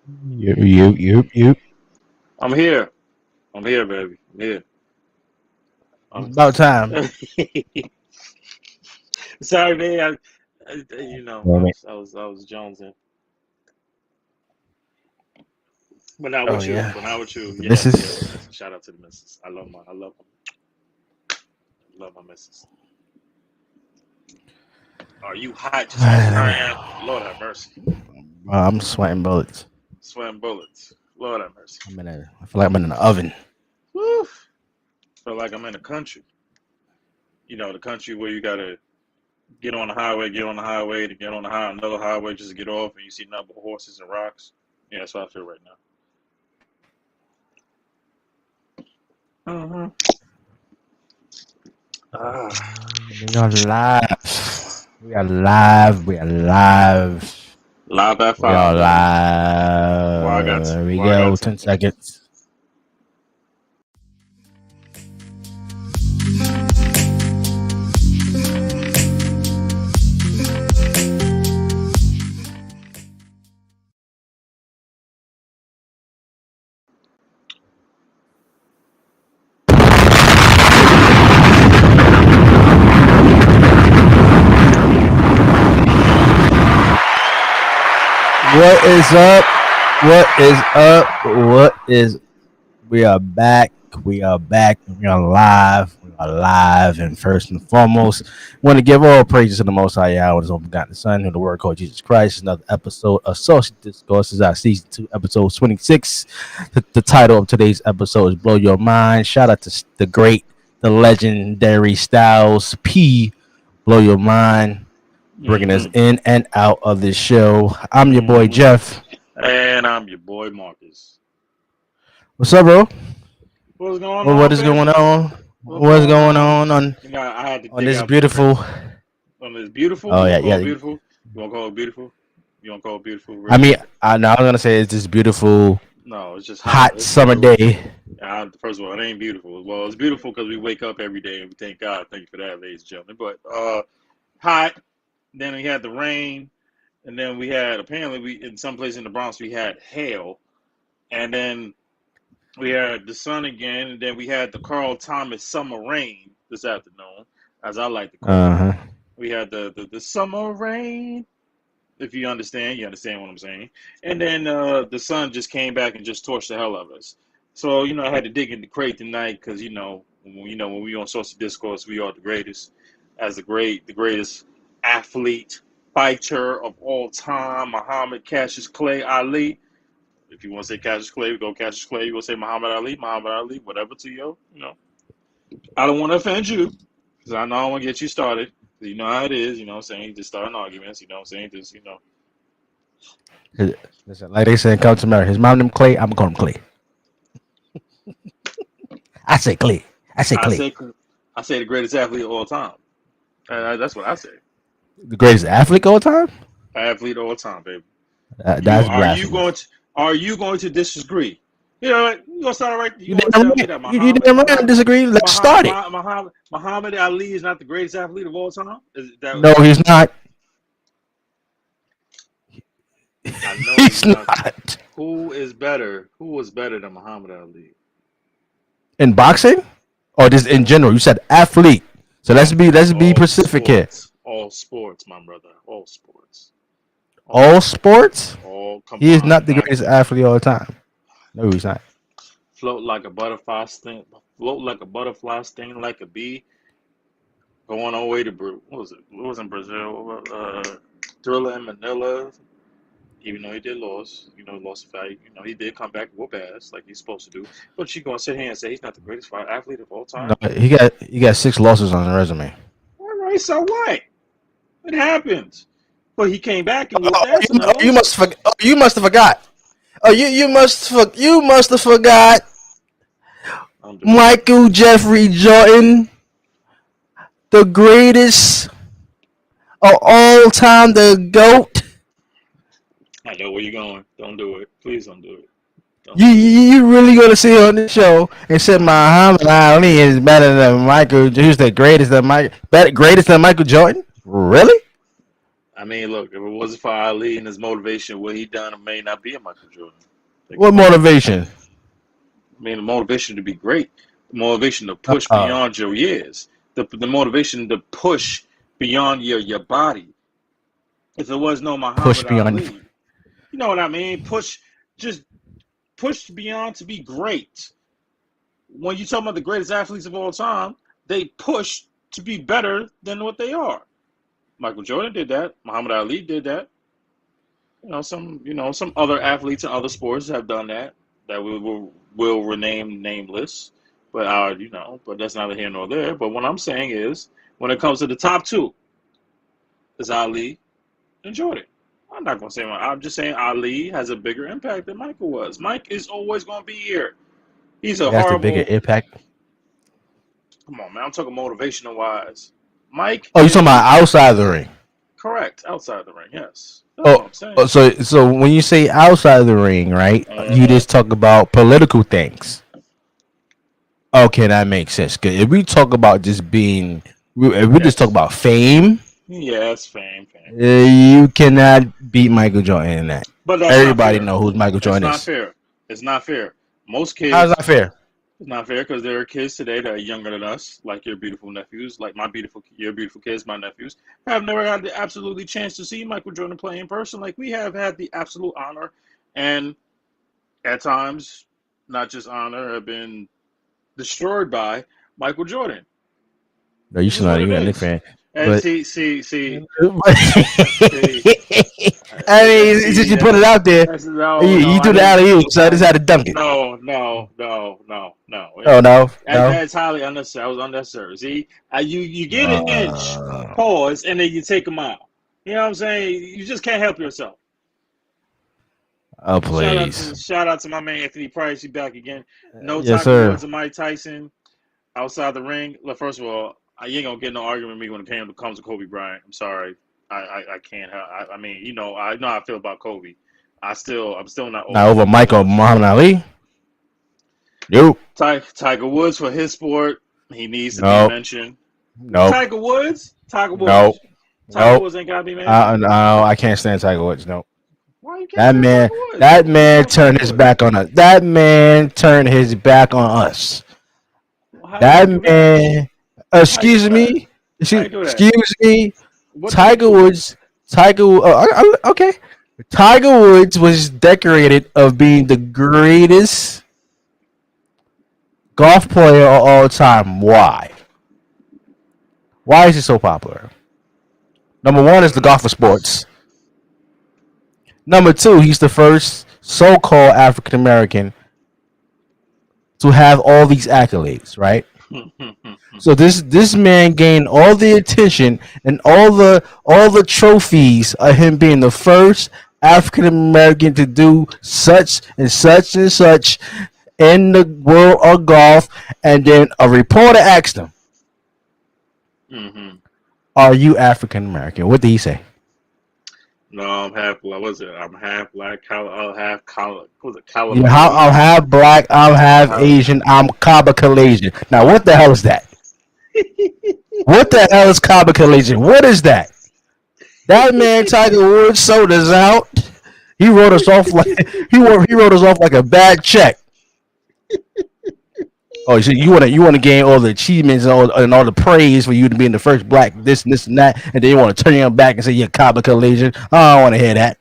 You. I'm here. I'm here, baby. I'm here. It's I'm about time. sorry, man. You know what I mean? I was jonesing, but not Oh with you. yeah, But not with you. the Yes, yes, missus. yes. Shout out to the missus. Love my missus. Are you hot just as I am? Lord have mercy. I'm sweating bullets. Sweating bullets. Lord have mercy. I feel like I'm in an oven. Woo. Feel like I'm in the country. The country where you gotta get on the highway, to get on another highway, just to get off, and you see nothing but horses and rocks. Yeah, that's how I feel right now. Ah, We are live. We are live. We are live. live at We are five, baby. live. Here we Well, I got go. 10 10 seconds. seconds. What is up? What is up? What is We are back. We are back. We are live. We are live. And first and foremost, want to give all praises to the Most High Yahweh, His only begotten Son, who the Word called Jesus Christ. Another episode of Saucy Discourse. This is our season 2, episode 26. The title of today's episode is Blow Your Mind. Shout out to the great, the legendary Styles P. Blow Your Mind, bringing us Mm-hmm. in and out of this show. I'm your boy Mm-hmm. Jeff. And I'm your boy Marcus. What's up, bro? What's going Well, what on, is going baby? on? What's What's going going on? on I had to on dig this out the beautiful? crates. It's beautiful. Oh You yeah, want to call it yeah. beautiful? You want to call it beautiful? You want to call it beautiful, I really? mean, I know I was gonna say it's this beautiful No, it's just hot. hot summer day. First of all, it ain't beautiful. Well, it's beautiful because we wake up every day and we thank God. Thank you for that, ladies and gentlemen. But hot. Then we had the rain, and then we had apparently we in some place in the Bronx we had hail, and then we had the sun again, and then we had the Carl Thomas summer rain this afternoon, as I like to call Uh it. huh. We had the summer rain. If you understand what I'm saying. And then the sun just came back and just torched the hell out of us. So I had to dig in the crate tonight because when we on Saucy Discourse, we are the greatest, as the greatest athlete fighter of all time, Muhammad Cassius Clay Ali. If you want to say Cassius Clay, we go Cassius Clay. You want to say Muhammad Ali, whatever to you. I don't want to offend you because I know I want to get you started. You know how it is. You know what I'm saying? Just starting arguments. You know what I'm saying? Just. Listen, like they said, come to America. His mom named Clay. I'm gonna call him Clay. I say Clay. I say I Clay. say I say the greatest athlete of all time. That's what I say. The greatest athlete of all time. Athlete of all time, baby. You That's are you going blasphemous. to are you going to disagree? You know what? You gonna start right? You You gonna damn tell me right. that You damn right. I disagree. Let's start it. Muhammad Ali is not the greatest athlete of all time? No, Is that he's what you're not. saying? I know he's He's not. not. Who is better? Who was better than Muhammad Ali? In boxing, or just in general? You said athlete. So let's be specific here. All sports, my brother. All sports. All All sports. sports. All He is not combined. the Not greatest athlete of all time. No, he's not. float like a butterfly sting. Float like a butterfly, sting like a bee. Going all the way to what was it? It was in Brazil. Thriller in Manila. Even though he did lose, lost the fight. He did come back and whoop ass like he's supposed to do. But you gonna sit here and say he's not the greatest fight athlete of all No, time? he got 6 losses on his resume. All right, so what? It happens. But he came back and whooped Oh, ass in you those. must you must have forgot. Oh, you must have forgot I'm just playing. Michael Jeffrey Jordan, the greatest of all time, the GOAT. I know where you're going. Don't do it. Please don't do it. Don't You do it. you really gonna sit here on this show and say Muhammad Ali is better than Michael? Who's the greatest than Michael? Better, greatest than Michael Jordan? Really? mean, look, if it wasn't for Ali and his motivation, what he done may not be a Michael Jordan. Think What about it. motivation? I mean, the motivation to be great, the motivation to push Uh, beyond your years, the motivation to push beyond your body. If it was no push Muhammad beyond. Ali, you know what I mean? Just push beyond to be great. When you talk about the greatest athletes of all time, they push to be better than what they are. Michael Jordan did that. Muhammad Ali did that. Some other athletes in other sports have done that. That will rename nameless, but but that's neither here nor there. But what I'm saying is, when it comes to the top two, is Ali and Jordan. I'm not gonna say I'm just saying Ali has a bigger impact than Michael was. Mike is always gonna be here. He's a He has the bigger horrible. impact. Come on, man. I'm talking motivational wise. Mike Oh, you talking is about outside the ring? correct outside the ring. Yes, that's what Oh, I'm saying. so when you say outside the ring, right? You Uh-huh. just talk about political things. Okay, that makes sense. 'Cause if we talk about just being, if we just talk Yes. about fame, Yes, fame. you cannot beat Michael Jordan in that. But that's not Everybody fair. know who Michael It's Jordan not is. fair. It's not fair. Most How's kids, that fair? it's not fair because there are kids today that are younger than us, like your beautiful nephews, like your beautiful kids, my nephews, have never had the absolutely chance to see Michael Jordan play in person. Like we have had the absolute honor, and at times, not just honor, have been destroyed by Michael Jordan. No, you This should is not what it even is. understand. And But see, I mean, since see, you put it out there, that's no, you I do the didn't. alley oop, so I just had to dunk it. No. Oh no, no. That's highly unnecessary. I was unnecessary. See, you get an inch, Uh, pause, and then you take a mile. You know what I'm saying? You just can't help yourself. oh please, Shout out to my man Anthony Price. He back again. No yes Tiger sir. Woods and Mike Tyson outside the ring. Look, first of all, you ain't gonna get no argument with me when it comes to Kobe Bryant. I'm sorry. I can't. I mean, I know how I feel about Kobe. I'm still not Now over over Kobe Michael Bryant. Muhammad Ali. Nope, Tiger Woods for his sport, he needs to be nope, mentioned. nope, Tiger Woods, Tiger nope, Woods, Tiger nope. Woods ain't gotta be mentioned. No, I can't stand Tiger Woods. No, Why you can't that stand man, Tiger Woods? that What's man wrong with Tiger turned his Woods? back on us. That man turned his back on us. Well, how did he That do that? man, How you do excuse that? me, How you do that? excuse me. What did he Tiger do? Woods, okay. Tiger Woods was decorated of being the greatest golf player of all time. Why? Why is he so popular? Number one is the golf of sports. Number two, he's the first so-called African American to have all these accolades, right? So this man gained all the attention and all the trophies of him being the first African American to do such and such and such in the world of golf. And then a reporter asked him, hmm "Are you African American?" What did he say? No, I'm half black. What's it? I'm half black. Half color. Was it Yeah, how I'm Calamari? half black, I'm half Cal- Asian, I'm Kabakalazian. Now, what the hell is that? What the hell is Kabakalazian? What is that? That man Tiger Woods sold us out. He wrote us off like he wrote us off like a bad check. Oh, so you want to gain all the achievements and all the praise for you to being the first black this and this and that, and then you want to turn your back and say you're Kabakalazian. I don't want to hear that.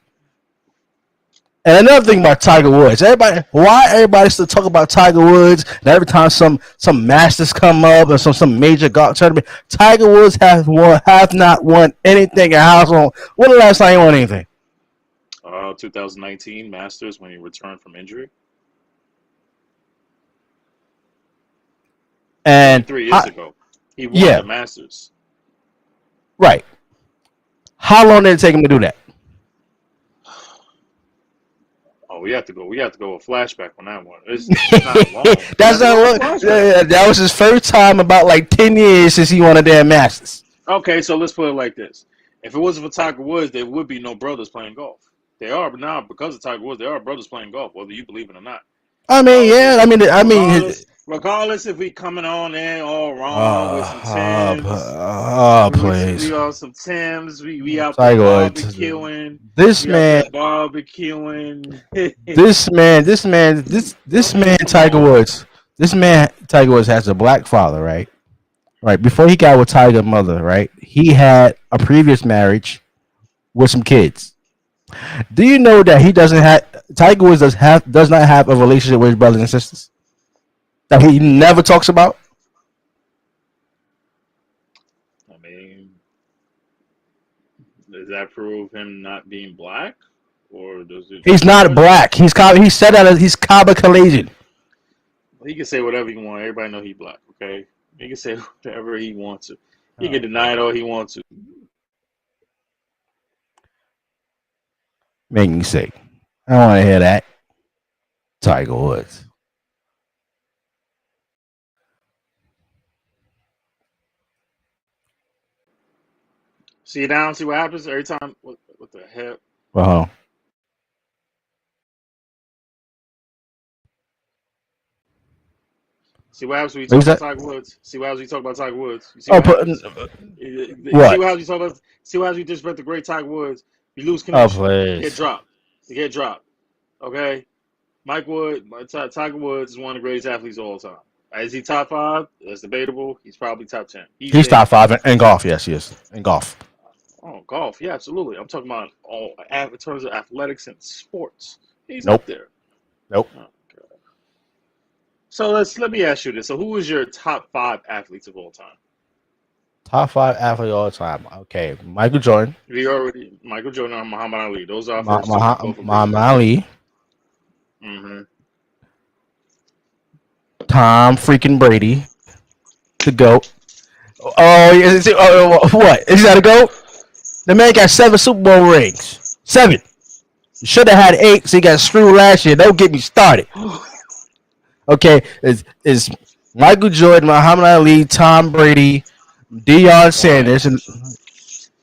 And another thing about Tiger Woods, why everybody still talk about Tiger Woods? And every time some Masters come up or some major golf tournament, Tiger Woods have not won anything at household. When the last time he won anything? 2019 Masters when he returned from injury. I mean, And 3 years ago, he won yeah, the Masters. right. How long did it take him to do that? Oh, we have to go. We have to go a flashback on that one. It's not long. We That's have to not go a long. flashback. That was his first time about like 10 years since he won a damn Masters. Okay, so let's put it like this: if it wasn't for Tiger Woods, there would be no brothers playing golf. They are, now because of Tiger Woods, there are brothers playing golf, whether you believe it or not. I mean, yeah. I mean, Regardless, Regardless if we coming on in all wrong with some Tims, we Please. on some Tims, we out there Tiger Woods. barbecuing, This we out man, there barbecuing. this I mean, man, come Tiger on. Woods. This man, Tiger Woods, has a black father, right? Right. Before he got with Tiger's mother, right? He had a previous marriage with some kids. Do you know that he doesn't have Tiger Woods does not have a relationship with his brothers and sisters that he never talks about? I mean, does that prove him not being black, or does it He's just show not that he's black. He said that he's Kaba Kalasian. he can say whatever he wants? Everybody know he black. Okay, he can say whatever he wants to. He can Oh, deny it all he wants to. make me sick. I don't want to hear that. Tiger Woods. See it down, see what happens every time. What the hell? Well, See what happens when you what talk is about that? Tiger Woods. See what happens when you talk about Tiger Woods. You see Oh, what happens. See what? what happens when you talk about. See what happens when you disrespect the great Tiger Woods. You lose Oh, connection. You get please. dropped. You get dropped. Okay. Tiger Woods is one of the greatest athletes of all time. Is he top five? That's debatable. He's probably top 10. He's He's there. top five in golf. Yes, he is in golf. Oh, golf. Yeah, absolutely. I'm talking about all in terms of athletics and sports. He's Nope. up there. Nope. Oh, God. So let me ask you this. So who is your top five athletes of all time? Top five athlete all time. Okay, Michael Jordan, We already Michael Jordan and Muhammad Ali. Those are our first two. We both agree. Muhammad Ali, Mm-hmm. Tom freaking Brady, the goat. What? Is that a goat? The man got 7 Super Bowl rings. 7. Should have had 8, so he got screwed last year. Don't get me started. Okay, is Michael Jordan, Muhammad Ali, Tom Brady, Deion Why? Sanders, and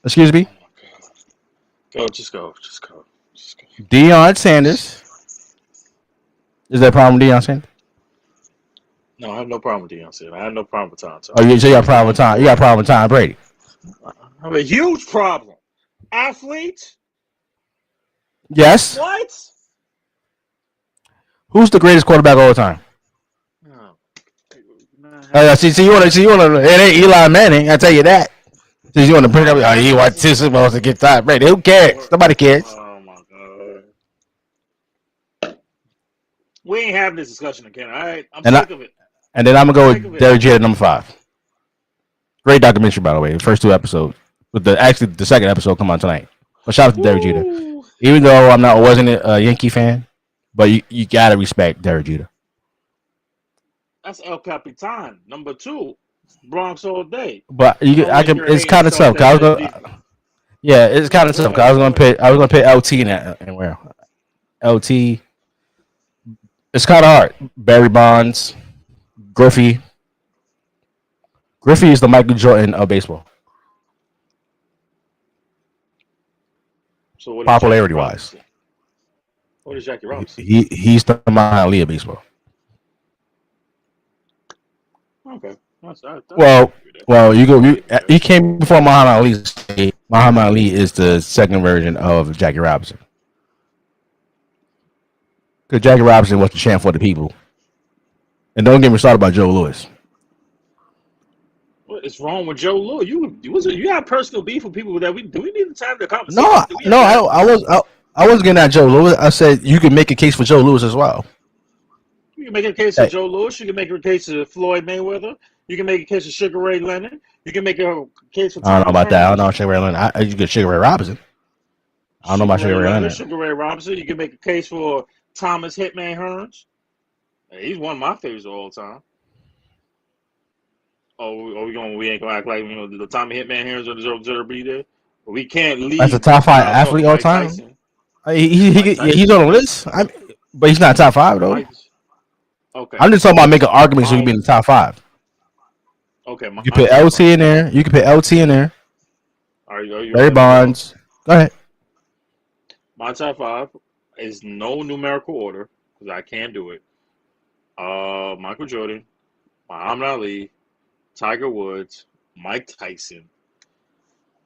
excuse me, Oh my God. Go, just go, just go, just go. Deion Sanders. Is there a problem with Deion Sanders? No, I have no problem with Deion Sanders. I have no problem with Tom. Oh, so you got a He's the problem with one Tom? You got a before. problem with Tom Brady? I have a huge problem. Athlete? Yes. What? Who's the greatest quarterback of all time? No. You want to. It ain't Eli Manning. I tell you that. So you want to bring up? Oh, you want 2 Super Bowls to get Tom Brady? Who cares? Nobody cares. Oh my God. We ain't having this discussion again, all right? I'm And I, sick of it. and then I'm gonna I'm go sick with of it. Derek Jeter number 5. Great documentary, by the way. The first 2 episodes, but the second episode come on tonight. But shout out to Derek Jeter. Woo. Even though wasn't a Yankee fan, but you gotta respect Derek Jeter. That's El Capitan, number 2. Bronx all day. But Don't let your it's hating kind of talk tough. that Cause shit deep. yeah, it's kind of Go tough. ahead, Cause go ahead. I was gonna put LT in that and where LT. It's kind of hard. Barry Bonds, Griffey. Griffey is the Michael Jordan of baseball, So what is Jackie popularity wise. Robinson? What is Jackie Robinson? He's the Muhammad Ali of baseball. Okay. I Well, agree with that. well, you go. I agree with that. He came before Muhammad Ali. Muhammad Ali is the second version of Jackie Robinson. Because Jackie Robinson was the champ for the people. And don't get me started about Joe Louis. What is wrong with Joe Lewis? You have personal beef with people that do we need to have the No, conversation? Do we have no, to have this? I was getting at Joe Louis. I said you can make a case for Joe Louis as well. You can make a case for Hey, Joe Lewis. You can make a case for Floyd Mayweather. You can make a case for Sugar Ray Leonard. You can make a case for I don't know Thomas about that. I don't know Hearns. about Sugar Ray Leonard. You get Sugar Ray Robinson. I don't know Sugar about Sugar Ray Ray Leonard, Leonard. Sugar Ray Robinson. You can make a case for Thomas Hitman Hearns. He's one of my favorites of all time. We ain't gonna act like the Tommy Hitman Hearns or the Joe be there. But we can't That's a leave top 5 without athlete talking all Mike time. Tyson. Mike He's Tyson. on the list. But he's not top 5 though. Mike. Okay. I'm just talking about making arguments so he can be My in the top 5. okay. You can My put top LT five. in there. You can put LT in there. Are you Barry ready to go? Bonds. Go ahead. My top five is no numerical order because I can't do it. Michael Jordan, Muhammad Ali, Tiger Woods, Mike Tyson.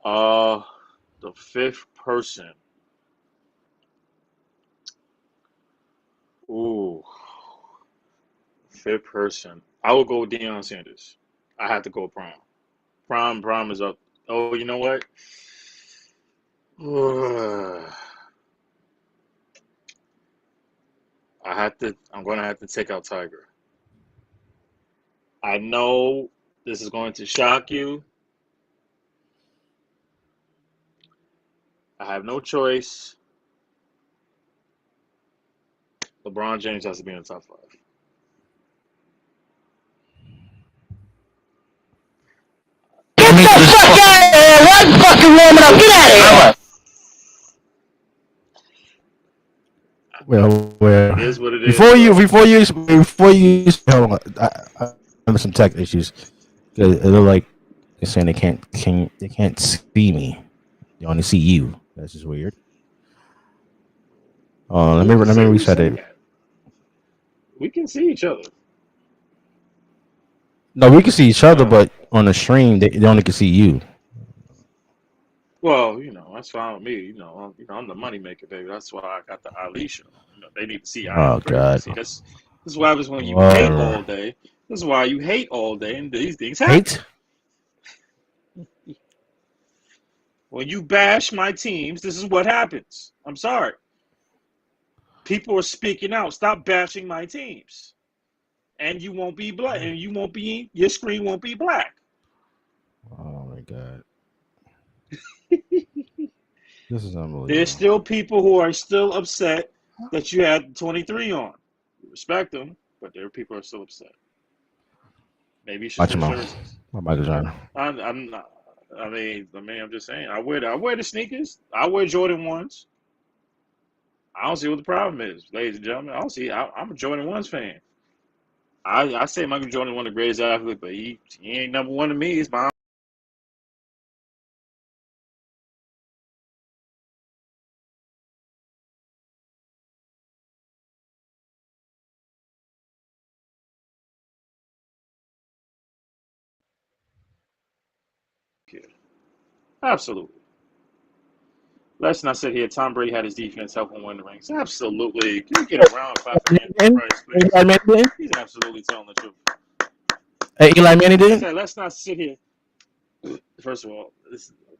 Uh, the fifth person. Ooh, fifth person. I would go with Deion Sanders. I have to go prime. Prime is up. Oh, you know what? I'm gonna have to take out Tiger. I know this is going to shock you. I have no choice. LeBron James has to be in the top five. Get the fuck out of here! One fucking warming up. Get out of here! Well, It is what it is. before you, hold on, I have some tech issues. It look like they're saying they can't see me. They only see you. That's just weird. Let me reset it. We can see each other. No, we can see each other, but on the stream, they only can see you. Well, that's fine with me. I'm the money maker, baby. That's why I got the Ali show. They need to see. Oh God! See, this is what happens when you hate all day. This is why you hate all day, and these things happen. Hate? When you bash my teams, this is what happens. I'm sorry. People are speaking out. Stop bashing my teams, and you won't be black. And your screen won't be black. Oh my God! This is unbelievable. There's still people who are still upset that you had 23 on. You respect them, but there are people who are still upset. Maybe you should switch jerseys. Michael Jordan. I'm not. I'm just saying. I wear the sneakers. I wear Jordan 1s. I don't see what the problem is, ladies and gentlemen. I don't see. I'm a Jordan 1s fan. I say Michael Jordan one of the greatest athletes, but he ain't number one to me. He's my kid. Absolutely. Let's not sit here. Tom Brady had his defense help him win the rings. Absolutely. Can you get around for Anthony Price, please? He's absolutely telling the truth. Eli Manning did? Let's not sit here. First of all,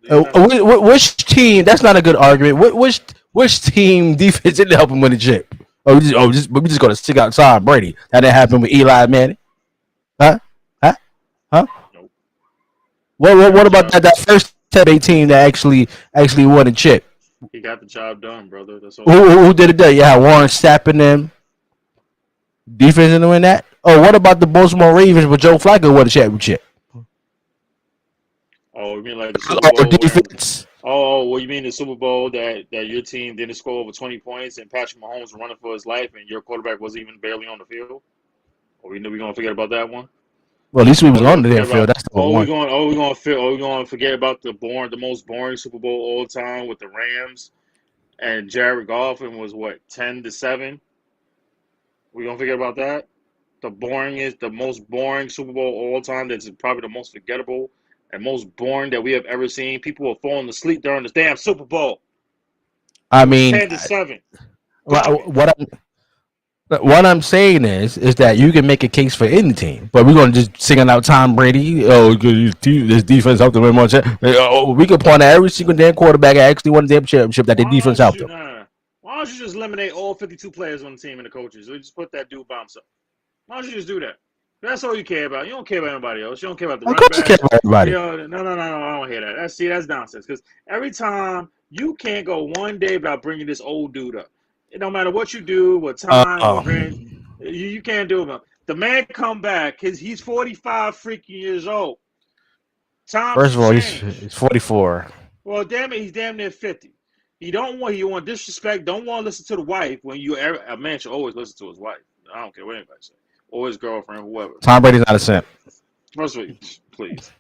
which team? That's not a good argument. Which team defense didn't help him win the chip? We just going to stick out Tom Brady. That didn't happen with Eli Manning. Huh? Nope. What about that first team that actually won the chip? He got the job done, brother. That's all. Who did it done? Yeah, Warren Sapp and them. Defense didn't win that. Oh, what about the Baltimore Ravens with Joe Flacco won the championship? Oh, you mean like the Super Bowl? Defense. Well, you mean the Super Bowl that your team didn't score over 20 points and Patrick Mahomes was running for his life and your quarterback wasn't even barely on the field? Or we going to forget about that one? Well, at least we was on the damn field. That's the one. We're going to forget about the most boring Super Bowl all time with the Rams and Jared Goff and was what 10-7. We going to forget about that? The most boring Super Bowl all time. That's probably the most forgettable and most boring that we have ever seen. People were falling asleep during this damn Super Bowl. I mean, 10-7. What I'm saying is that you can make a case for any team, but we're gonna just singing out Tom Brady. Oh, this defense helped them win more. We can point at every single damn quarterback that actually won the damn championship that their defense helped them. Why don't you just eliminate all 52 players on the team and the coaches? Or just put that dude by himself. Why don't you just do that? That's all you care about. You don't care about anybody else. You don't care about the running back. Care about everybody. No. I don't hear that. That's nonsense. Because every time you can't go one day without bringing this old dude up. It don't matter what you do, what time, you can't do it. The man come back. He's 45 freaking years old. First of all, he's 44. Well, damn it, he's damn near 50. He want disrespect. Don't want to listen to the wife. A man should always listen to his wife. I don't care what anybody says. Or his girlfriend, whoever. Tom Brady's not a simp. First of all, please.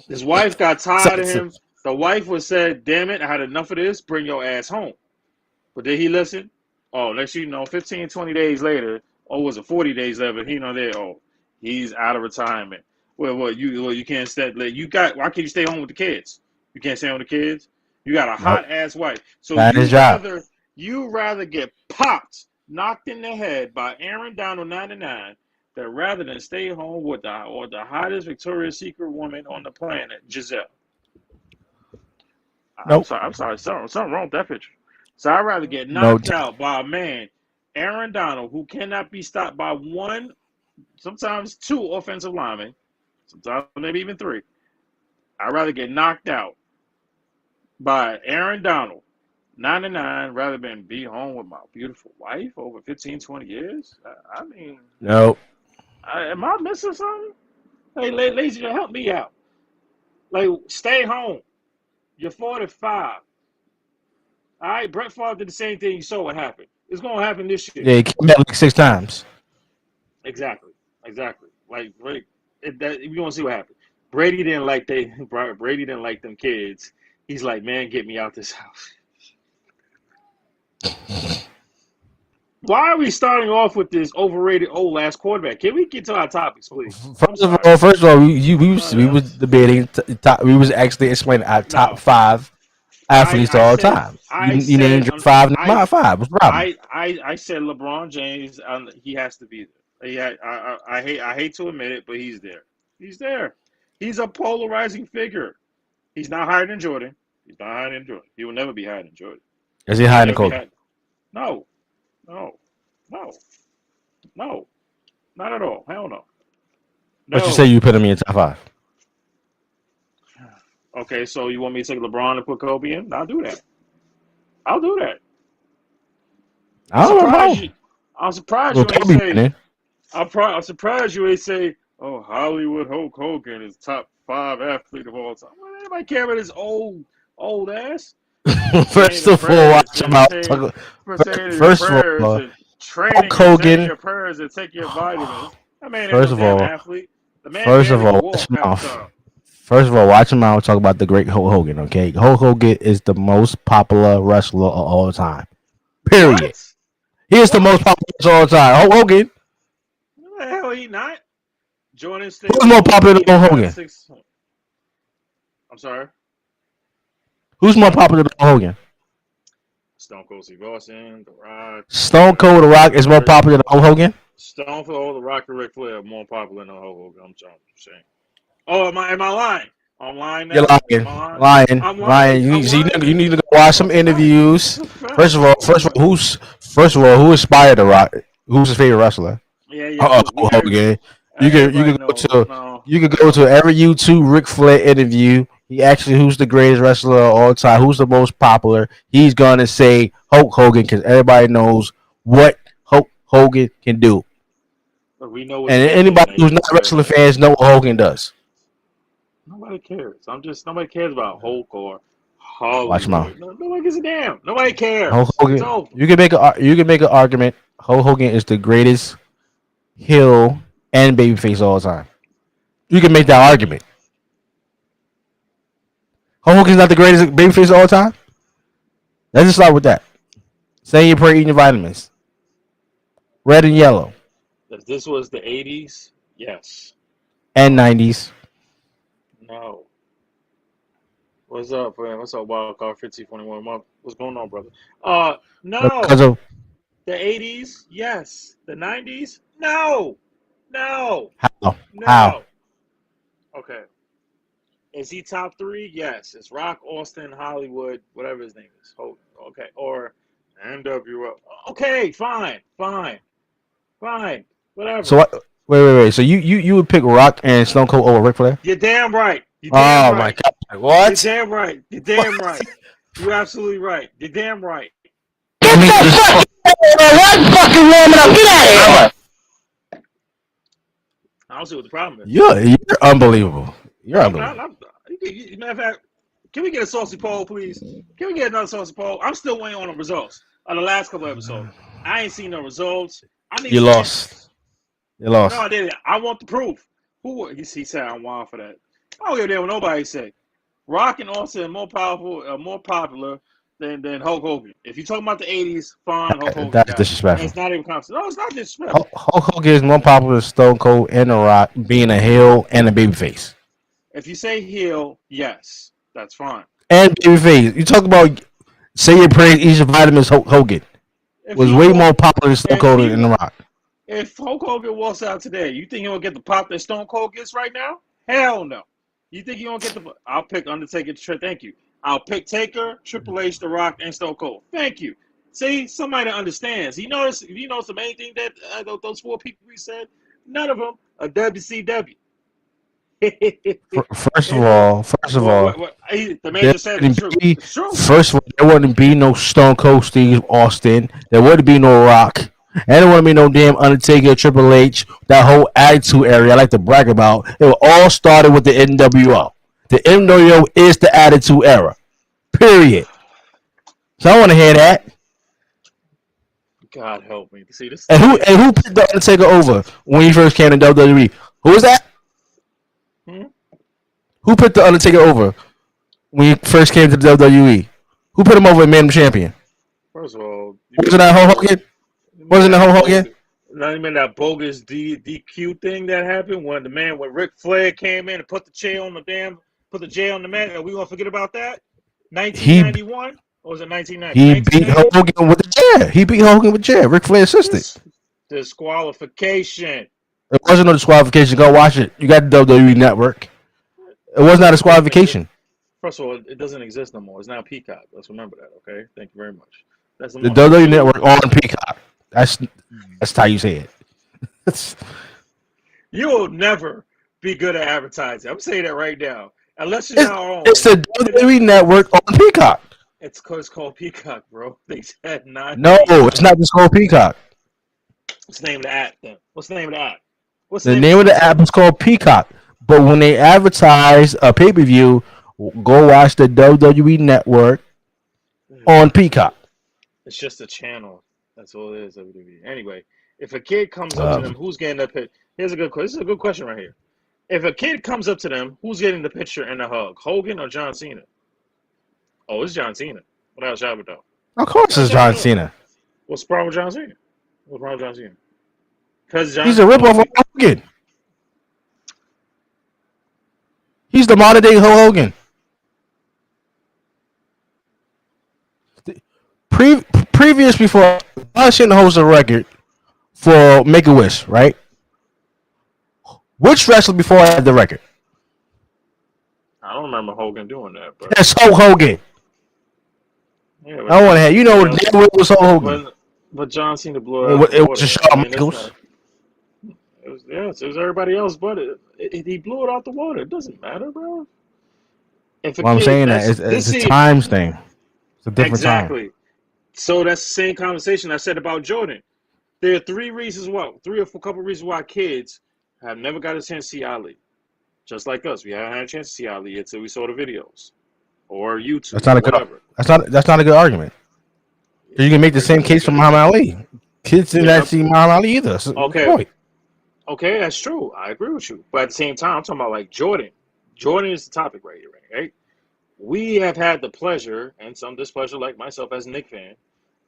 His wife got tired of him. The wife said, "Damn it, I had enough of this. Bring your ass home." But did he listen? Oh, next you know, 15, 20 days later, Oh, was it 40 days left? He there. Oh, he's out of retirement. Well, you can't stay. You got. Why can't you stay home with the kids? You can't stay home with the kids. You got a Nope. hot ass wife. So That is you rather get popped, knocked in the head by Aaron Donald 99, that rather than stay home with the hottest Victoria's Secret woman on the planet, Giselle. Nope. I'm sorry. Something wrong with that picture. So I'd rather get No. knocked out by a man, Aaron Donald, who cannot be stopped by one, sometimes two offensive linemen, sometimes maybe even three. I'd rather get knocked out by Aaron Donald, 99, rather than be home with my beautiful wife over 15, 20 years. I mean, Nope. am I missing something? Hey, ladies, help me out. Like, stay home. You're 45. All right, Brett Favre did the same thing. You saw what happened. It's going to happen this year. Yeah, he came back like 6 times. Exactly. Like, we're going to see what happened. Brady didn't like them kids. He's like, man, get me out this house. Why are we starting off with this overrated old ass quarterback? Can we get to our topics, please? First of all, we was debating we was actually explaining our top 5 athletes of all time. You named your 5, not my 5. What's the problem? I said LeBron James. He has to be there. I hate to admit it, but he's there. He's there. He's a polarizing figure. He's not higher than Jordan. He will never be higher than Jordan. Is he higher than Kobe? No, not at all. Hell no. But you say you put him in your top 5. Okay, so you want me to take LeBron and put Kobe in? I'll do that. I'm surprised you ain't say. I'm surprised you ain't say. Oh, Hollywood Hulk Hogan is top 5 athlete of all time. Well, anybody care about his old ass? First of all, watch him out. First of all, Hulk Hogan. Your prayers and take your vitamins. That man First of all, athlete. First of all, watch him out. First of all, watch him out. Talk about the great Hulk Hogan. Okay, Hulk Hogan is the most popular wrestler of all time. Period. What? He is the most popular of all time. Hulk Hogan. The hell, he not? Jordan State. Who's more popular than Hulk Hogan? I'm sorry. Who's more popular than Hulk Hogan? Stone Cold Steve Austin, The Rock. Stone Cold The Rock is more popular than Hulk Hogan? Stone Cold The Rock and Ric Flair are more popular than Hulk Hogan. I'm saying. Oh, am I lying? I'm lying now. You're lying. You need to go watch some interviews. First of all, who inspired The Rock? Who's his favorite wrestler? Hulk Hogan. You can go to every YouTube Ric Flair interview. Who's the greatest wrestler of all time? Who's the most popular? He's gonna say Hulk Hogan because everybody knows what Hulk Hogan can do. But we know. And anybody who's not wrestling fans know what Hogan does. Nobody cares. Nobody cares about Hulk or Hollywood. Watch him out. Nobody gives a damn. Nobody cares. Hulk Hogan. You can make an argument. Hulk Hogan is the greatest heel and babyface of all time. You can make that argument. Hulk Hogan's not the greatest babyface of all time? Let's just start with that. Saying your prayer, eating your vitamins. Red and yellow. If this was the 80s, yes. And 90s. No. What's up, man? What's up, Wildcard 5021? What's going on, brother? No. Because of the 80s, yes. The 90s, no. How? Okay. Is he top 3? Yes. It's Rock, Austin, Hollywood, whatever his name is. Okay. Or NWO. Okay, fine. Whatever. So wait. So you would pick Rock and Stone Cold over Ric Flair? You're damn right. My God! What? You're damn right. You're absolutely right. You're damn right. Get the fuck fucking woman up. Get out of here. I don't see what the problem is. You're unbelievable. You're unbelievable. Matter of fact, can we get a saucy poll, please? Can we get another saucy poll? I'm still waiting on the results of the last couple episodes. I ain't seen no results. You lost. No, I didn't. I want the proof. He said I'm wild for that. I don't give a damn what nobody say. Rock and Austin are more powerful, more popular than Hulk Hogan. If you're talking about the 80s, fine, Hulk Hogan That's got it. And disrespectful. it's not even constant. No, it's not disrespectful. Hulk Hogan is more popular than Stone Cold and The Rock, being a heel and a babyface. If you say heel, yes, that's fine. And babyface. You talk about say your praise, eat your vitamins. Hulk Hogan was way more popular than Stone Cold and The Rock. If Hulk Hogan walks out today, you think he'll get the pop that Stone Cold gets right now? Hell no. You think he'll get the? I'll pick Undertaker. Thank you. I'll pick Taker, Triple H, The Rock, and Stone Cold. Thank you. See, somebody that understands. You notice the main thing that those four people we said, none of them are WCW. First of all, the man just said it's true. It's true. First of all, there wouldn't be no Stone Cold Steve Austin. There wouldn't be no Rock. And there wouldn't be no damn Undertaker, Triple H. That whole Attitude Era I like to brag about. It all started with the NWO. The NWO is the Attitude Era. Period. So I want to hear that. God help me. See this. And who picked the Undertaker over when he first came to WWE? Who was that? Who picked the Undertaker over when he first came to the WWE? Who put him over and made him champion? First of all, wasn't that Hulk Hogan? Wasn't that Hulk Hogan? Not even that bogus DQ thing that happened when Ric Flair came in and put the chair on the mat. Are we gonna forget about that? 1991 or was it 1990? He beat Hogan with the chair. With the chair. Ric Flair assisted. Disqualification. It wasn't no disqualification. Go watch it. You got the WWE Network. It was not a disqualification. First of all, it doesn't exist no more. It's now Peacock. Let's remember that, okay? Thank you very much. That's the WWE Network on Peacock. That's how you say it. You'll never be good at advertising. I'm saying that right now. Unless you're not on. It's the WWE Network on Peacock. It's called Peacock, bro. They said not. No, it's not just called Peacock. What's the name of the app then? What's the name of the app? The name of the app is called Peacock. But when they advertise a pay-per-view, go watch the WWE Network on Peacock. It's just a channel. That's all it is. WWE. Anyway, if a kid comes up to them, who's getting the picture? Here's a good question. This is a good question right here. If a kid comes up to them, who's getting the picture and the hug? Hogan or John Cena? Oh, it's John Cena. What else y'all would know? Of course it's John Cena. What's the problem with John Cena? What's wrong with John Cena? Because he's a ripoff of Hogan. He's the modern day Hogan. Previous before I shouldn't host a record for Make-A-Wish, right? Which wrestler before I had the record? I don't remember Hogan doing that. But that's Hulk Hogan. Yeah, I want to have it was Hulk Hogan. But John Cena blew it. It was Shawn Michaels. It was everybody else, but he blew it out the water. It doesn't matter, bro. I'm saying that it's a times thing. It's a different time. Exactly. So that's the same conversation I said about Jordan. There are three or four couple reasons why kids have never got a chance to see Ali. Just like us, we haven't had a chance to see Ali until we saw the videos or YouTube. That's not a good. That's not a good argument. You can make the same case for Muhammad Ali. Kids didn't actually see Muhammad Ali either. So okay, that's true. I agree with you. But at the same time, I'm talking about like Jordan. Jordan is the topic right here, right? We have had the pleasure, and some displeasure, like myself as a Knicks fan,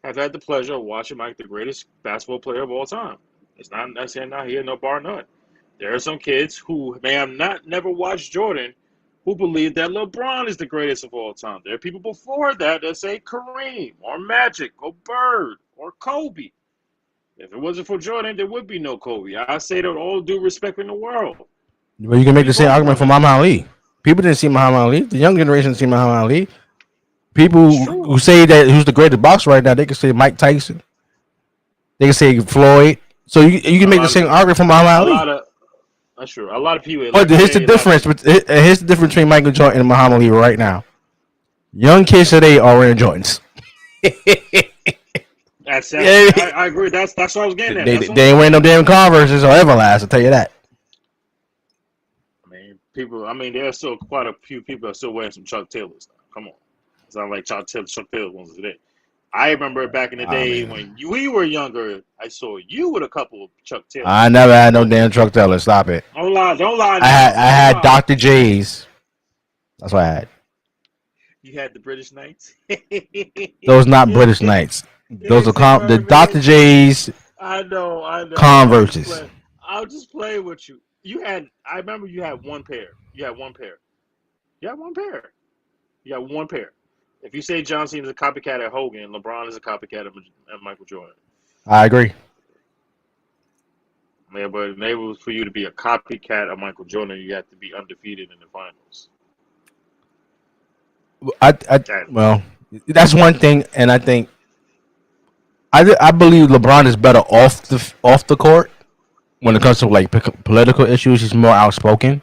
have had the pleasure of watching Mike, the greatest basketball player of all time. It's not saying not here, no bar none. There are some kids who may have never watched Jordan who believe that LeBron is the greatest of all time. There are people before that say Kareem or Magic or Bird or Kobe. If it wasn't for Jordan, there would be no Kobe. I say that with all due respect in the world. Well, you can make the same argument for Muhammad Ali. People didn't see Muhammad Ali. The young generation didn't see Muhammad Ali. People who say that who's the greatest boxer right now, they can say Mike Tyson. They can say Floyd. So you can make the same argument for Muhammad Ali. That's true. A lot of people. But here's the difference. Here's the difference between Michael Jordan and Muhammad Ali right now. Young kids today are wearing Jordans. I agree. That's what I was getting at. They ain't wearing no damn Converses or Everlast. I'll tell you that. I mean, there are still quite a few people that are still wearing some Chuck Taylors. Come on, it's not like Chuck Taylor ones today. I remember back in the day when we were younger, I saw you with a couple of Chuck Taylors. I never had no damn Chuck Taylor. Stop it. Don't lie. I had Dr. J's. That's what I had. You had the British Knights. Those not British Knights. Those are the Dr. J's I know. Converses. I'll just play with you. I remember you had one pair. You had one pair. You had one pair. You had one pair. If you say John Cena is a copycat at Hogan, LeBron is a copycat at Michael Jordan. I agree. Yeah, but maybe for you to be a copycat of Michael Jordan, you have to be undefeated in the finals. Well, that's one thing, and I think I believe LeBron is better off the court when it comes to like political issues. He's more outspoken.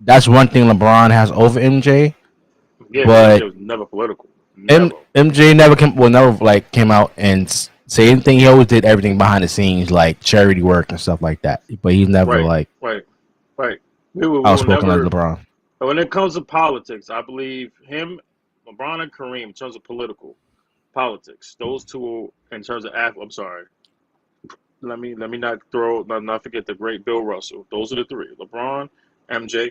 That's one thing LeBron has over MJ. Yeah, but MJ was never political. Never. MJ never came out and say anything. He always did everything behind the scenes, like charity work and stuff like that. But he's never right. outspoken like LeBron. But when it comes to politics, I believe him, LeBron, and Kareem, in terms of politics, those two, in terms of I'm sorry. Let me not forget the great Bill Russell. Those are the three: LeBron, MJ.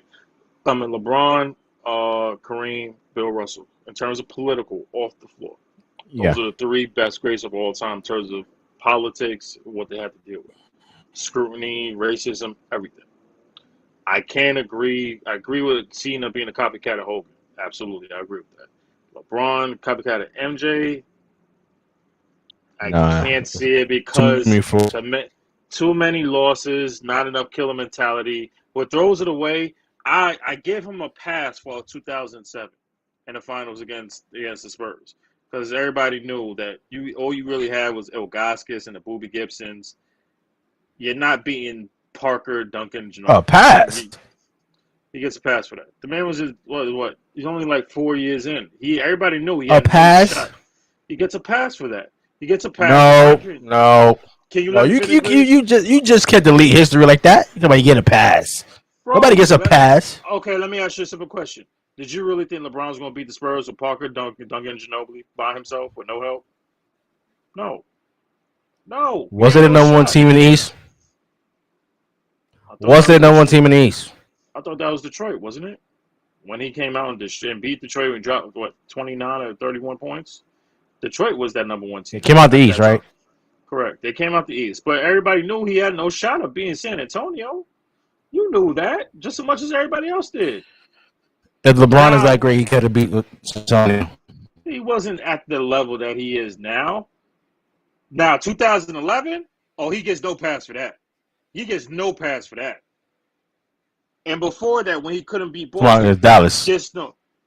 LeBron, Kareem, Bill Russell. In terms of political, off the floor, those are the three best greats of all time in terms of politics, what they have to deal with, scrutiny, racism, everything. I can't agree. I agree with Cena being a copycat of Hogan. Absolutely, I agree with that. LeBron, copycat of MJ. I can't see it because too many losses, not enough killer mentality. What throws it away, I give him a pass for 2007 in the finals against the Spurs because everybody knew that all you really had was Ilgauskas and the Boobie Gibsons. You're not beating Parker, Duncan, Ginobili. Pass. He gets a pass for that. The man was just what? He's only like 4 years in. Everybody knew he had a pass. Shot. He gets a pass for that. He gets a pass. No. Can you you just can't delete history like that. Nobody get a pass. Bro, nobody gets a pass. Okay, let me ask you a simple question. Did you really think LeBron was going to beat the Spurs with Parker, Duncan, and Ginobili by himself with no help? No. Was it a number one team in the East? Was it number one team in the East? I thought that was Detroit, wasn't it? When he came out and beat Detroit and dropped, 29 or 31 points? Detroit was that number one team. It came out the East, right? Correct. They came out the East. But everybody knew he had no shot of being San Antonio. You knew that just as much as everybody else did. If LeBron is that great, he could have beat San Antonio. He wasn't at the level that he is now. Now, 2011, he gets no pass for that. He gets no pass for that. And before that, when he couldn't beat Boston. Against Dallas.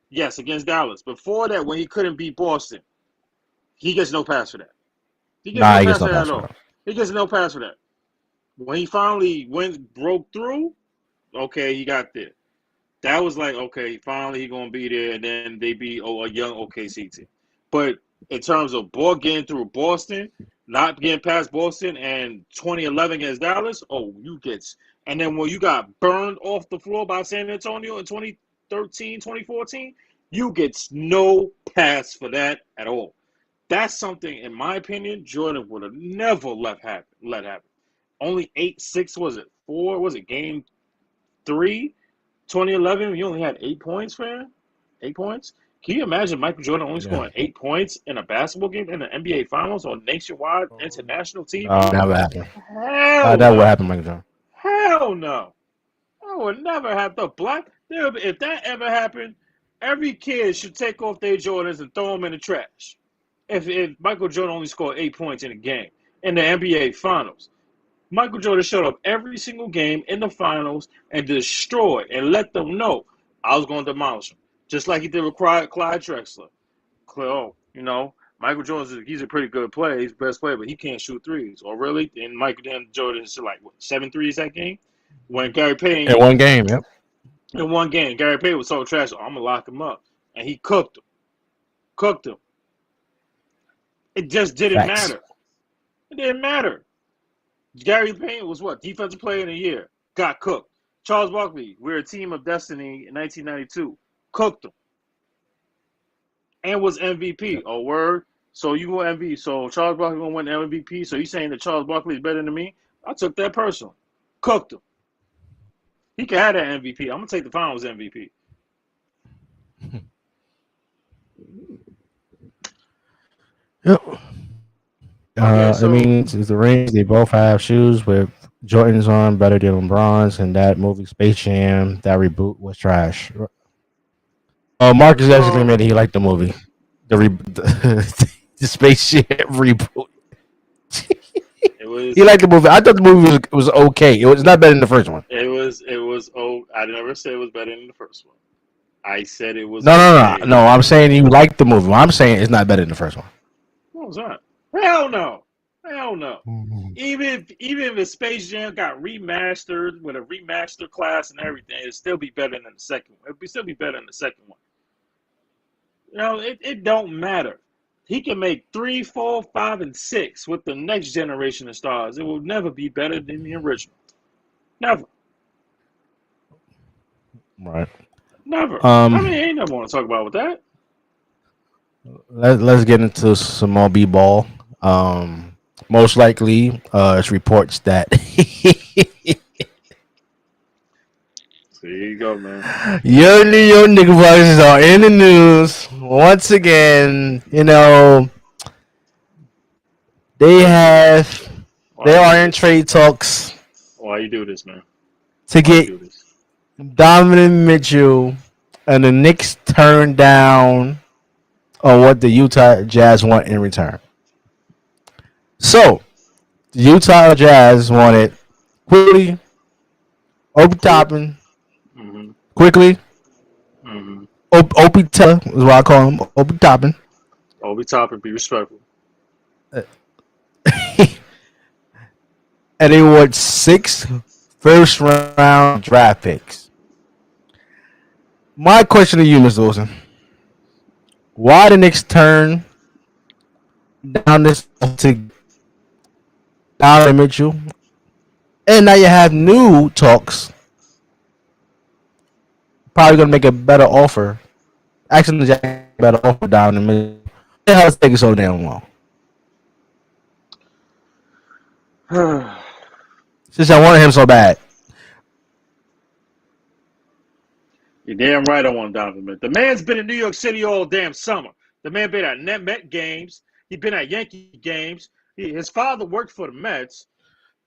Yes, against Dallas. Before that, when he couldn't beat Boston, he gets no pass for that. He gets no pass for that at all. He gets no pass for that. When he finally broke through, okay, he got there. That was like, okay, finally he's going to be there, and then they beat a young OKC team. But in terms of getting through Boston, not getting past Boston, and 2011 against Dallas, you get – and then when you got burned off the floor by San Antonio in 2013, 2014, you get no pass for that at all. That's something, in my opinion, Jordan would have never let happen. Only 8-6, was it? 4? Was it game 3? 2011, you only had 8 points, fam? 8 points? Can you imagine Michael Jordan only scoring 8 points in a basketball game in the NBA Finals on nationwide international TV? Never happened. That would happen, Michael Jordan. Hell no. I would never have the if that ever happened, every kid should take off their Jordans and throw them in the trash. If Michael Jordan only scored 8 points in a game in the NBA Finals, Michael Jordan showed up every single game in the finals and destroyed and let them know I was going to demolish them. Just like he did with Clyde Drexler. Michael Jordan, he's a pretty good player. He's the best player, but he can't shoot threes. Or really? And Michael Jordan is like, 7 threes that game? When Gary Payne... In one game, yep. In one game. Gary Payne was so trash, I'm going to lock him up. And he cooked him. It just didn't matter. It didn't matter. Gary Payne was what? Defensive player of the year. Got cooked. Charles Barkley, we're a team of destiny in 1992. Cooked him. And was MVP. Oh, word. So you were MVP. So Charles Barkley going to win the MVP. So you saying that Charles Barkley is better than me? I took that personally. Cooked him. He can have that MVP. I'm going to take the finals MVP. Yep. Okay, It so means it's the rings. They both have shoes with Jordans on, better than LeBron's. And that movie Space Jam, that reboot was trash. Marcus actually so admitted he liked the movie. The Space Jam reboot. it He was liked the movie. I thought the movie was okay. It was not better than the first one. it was oh, I never said it was better than the first one. I said it was No, no, no, okay. no. I'm saying you liked the movie. I'm saying it's not better than the first one. What was that? Hell no. Hell no. Even if the Space Jam got remastered with a remaster class and everything, it'd still be better than the second one. It'd still be better than the second one. It don't matter. He can make 3, 4, 5, and 6 with the next generation of stars. It will never be better than the original. Never. Right. Never. I mean, Um. ain't never want to talk about with that. Let's get into some more b-ball. Most likely, it's reports that There you go, man. your New York Knickerbockers are in the news once again. They have Why they you are do in this? trade talks Why you do this, man? to Why you get do this? Donovan Mitchell, and the Knicks turned down on what the Utah Jazz want in return. So the Utah Jazz wanted quickly, Obi Quick. Toppin, Mm-hmm. quickly, Mm-hmm. Opie Teller is what I call him, Opie Toppin. Obi Toppin, be respectful. And they want 6 first round draft picks. My question to you, Mr. Wilson, why the Knicks turn down this to Donovan Mitchell? And now you have new talks. Probably gonna make a better offer. Actually, Jack better offer down the middle. Why the hell is it taking so damn long? Since I wanted him so bad. You're damn right I want Donovan Mitchell. The man's been in New York City all damn summer. The man been at Met games. He been at Yankee games. His father worked for the Mets.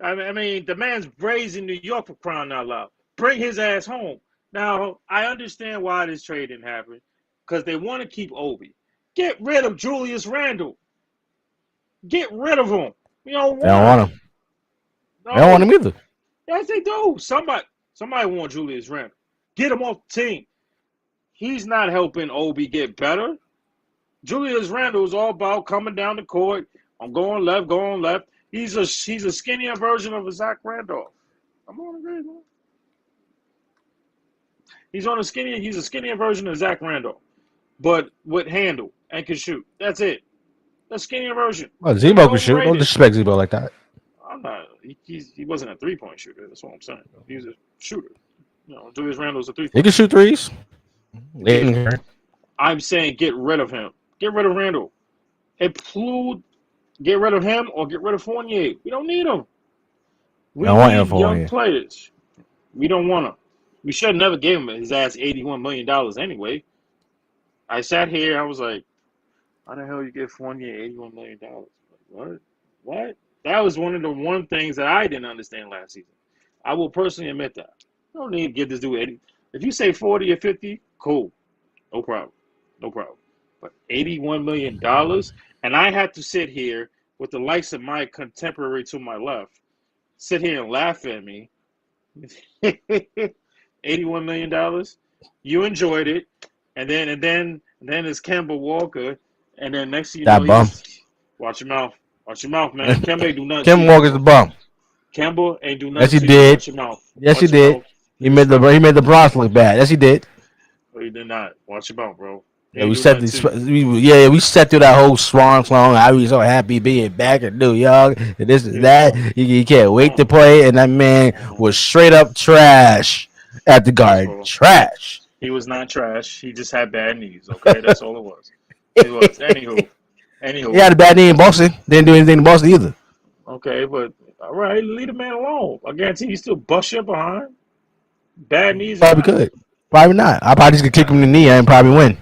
I mean, the man's raised in New York for crying out loud. Bring his ass home. Now, I understand why this trade didn't happen. Because they want to keep Obi. Get rid of Julius Randle. Get rid of him. We don't They don't want want him. him. They don't want No. him either. Yes, they do. Somebody want Julius Randle. Get him off the team. He's not helping Obi get better. Julius Randle is all about coming down the court. I'm going left, going left. He's a skinnier version of a Zach Randolph. I'm on agree, man. He's a skinnier version of Zach Randolph, but with handle and can shoot. That's it. A skinnier version. Well, He's Zebo can shoot. Don't overrated. disrespect Zebo like that. I'm not. He wasn't a 3-point shooter. That's what I'm saying. He was a shooter. Julius Randle's a 3-point. He can shoot threes. Yeah. I'm saying get rid of him. Get rid of Randle. Get rid of him or get rid of Fournier. We don't need him. We need young players. We don't want him. We should have never gave him his ass $81 million anyway. I sat here. I was like, how the hell you get Fournier $81 million? What? What? That was one of the things that I didn't understand last season. I will personally admit that. You don't need to give this dude 80. If you say 40 or 50, cool. No problem. No problem. But $81 million, and I had to sit here with the likes of my contemporary to my left, sit here and laugh at me. $81 million. You enjoyed it, and then it's Kemba Walker, and then next thing you know, watch your mouth. Watch your mouth, man. Kemba ain't do nothing. Kemba Walker's the bum. Kemba ain't do nothing. Yes, he did. Watch your mouth. Yes, he did. He made the Bronx look bad. Yes, he did. No, he did not. Watch your mouth, bro. Yeah, we sat through that whole swan song. I was so happy being back in New York. And this and that. You can't wait to play. And that man was straight up trash at the Garden. Trash. He was not trash. He just had bad knees. Okay, that's all it was. It was. Anywho. He had a bad knee in Boston. Didn't do anything in Boston either. Okay, but all right, leave the man alone. I guarantee you still bust your behind. Bad knees. Probably could. Probably not. I probably just could kick him in the knee and probably win.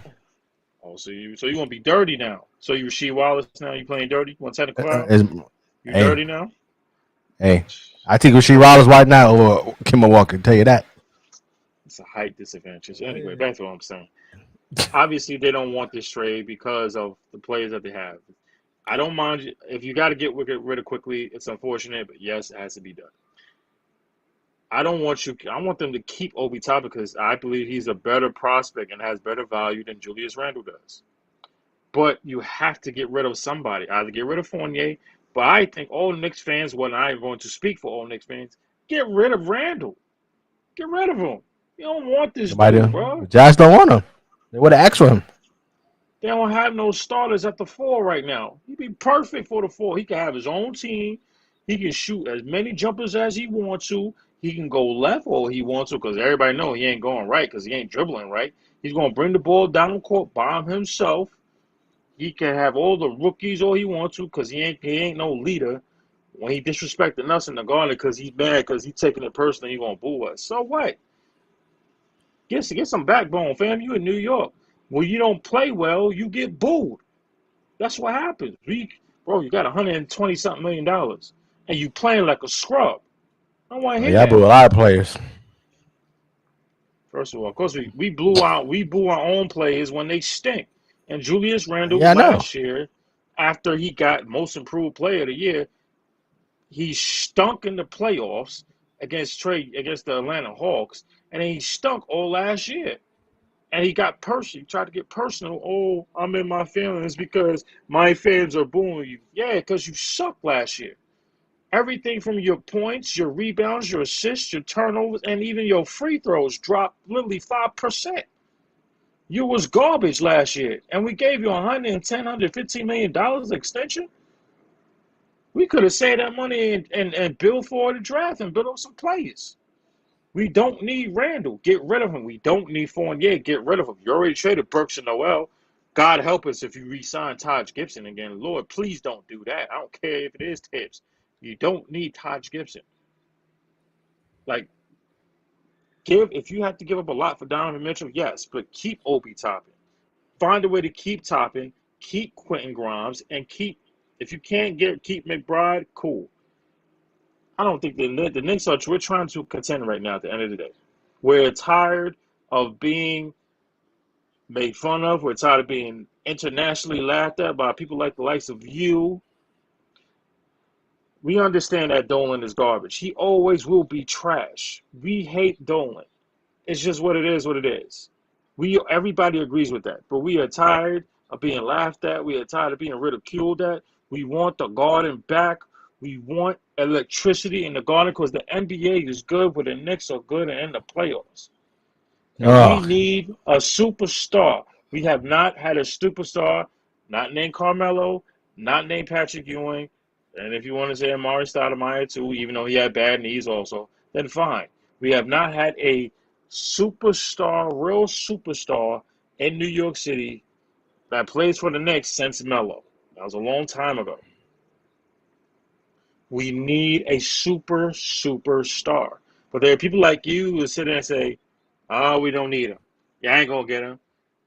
Oh, so you want to be dirty now? So you Rasheed Wallace now? You playing dirty? Want technical foul? Is, You hey, dirty now? hey, I think Rasheed Wallace right now over Kemba Walker. Tell you that. It's a height disadvantage. Anyway, back to what I'm saying. Obviously, they don't want this trade because of the players that they have. I don't mind if you got to get rid of quickly. It's unfortunate, but yes, it has to be done. I don't want you. I want them to keep Obi Toppin because I believe he's a better prospect and has better value than Julius Randle does. But you have to get rid of somebody. Either get rid of Fournier, but I think all Knicks fans, well, I am going to speak for all Knicks fans, get rid of Randle. Get rid of him. You don't want this dude, bro. Josh don't want him. They would have asked for him. They don't have no starters at the 4 right now. He'd be perfect for the 4. He can have his own team. He can shoot as many jumpers as he wants to. He can go left or he wants to because everybody know he ain't going right because he ain't dribbling right. He's going to bring the ball down the court by himself. He can have all the rookies all he wants to because he ain't no leader. When he disrespecting us in the garden because he's mad because he's taking it personally, he going to boo us. So what? Get some backbone, fam. You in New York. When you don't play well, you get booed. That's what happens. Bro, you got $120-something million, and you playing like a scrub. I don't want to hear that. Yeah, I boo a lot of players. First of all, of course, we boo our own players when they stink. And Julius Randle last year, after he got Most Improved Player of the Year, he stunk in the playoffs against the Atlanta Hawks, and then he stunk all last year. And he got personal. He tried to get personal. Oh, I'm in my feelings because my fans are booing you. Yeah, because you sucked last year. Everything from your points, your rebounds, your assists, your turnovers, and even your free throws dropped literally 5%. You was garbage last year, and we gave you $115 million extension. We could have saved that money and built for the draft and built up some players. We don't need Randle. Get rid of him. We don't need Fournier. Get rid of him. You already traded Burks and Noel. God help us if you re-sign Taj Gibson again. Lord, please don't do that. I don't care if it is Tibbs. You don't need Taj Gibson. Like, if you have to give up a lot for Donovan Mitchell, yes, but keep Obi Toppin. Find a way to keep Toppin, keep Quentin Grimes, and if you can't keep McBride, cool. I don't think the Knicks we're trying to contend right now at the end of the day. We're tired of being made fun of. We're tired of being internationally laughed at by people like the likes of you. We understand that Dolan is garbage. He always will be trash. We hate Dolan. It's just what it is. Everybody agrees with that. But we are tired of being laughed at. We are tired of being ridiculed at. We want the Garden back. We want electricity in the Garden because the NBA is good, but the Knicks are good and in the playoffs. And we need a superstar. We have not had a superstar, not named Carmelo, not named Patrick Ewing, and if you want to say Amari Stoudemire too, even though he had bad knees also, then fine. We have not had a superstar, real superstar in New York City that plays for the Knicks since Melo. That was a long time ago. We need a superstar. But there are people like you who sit there and say, oh, we don't need him. Yeah, I ain't going to get him.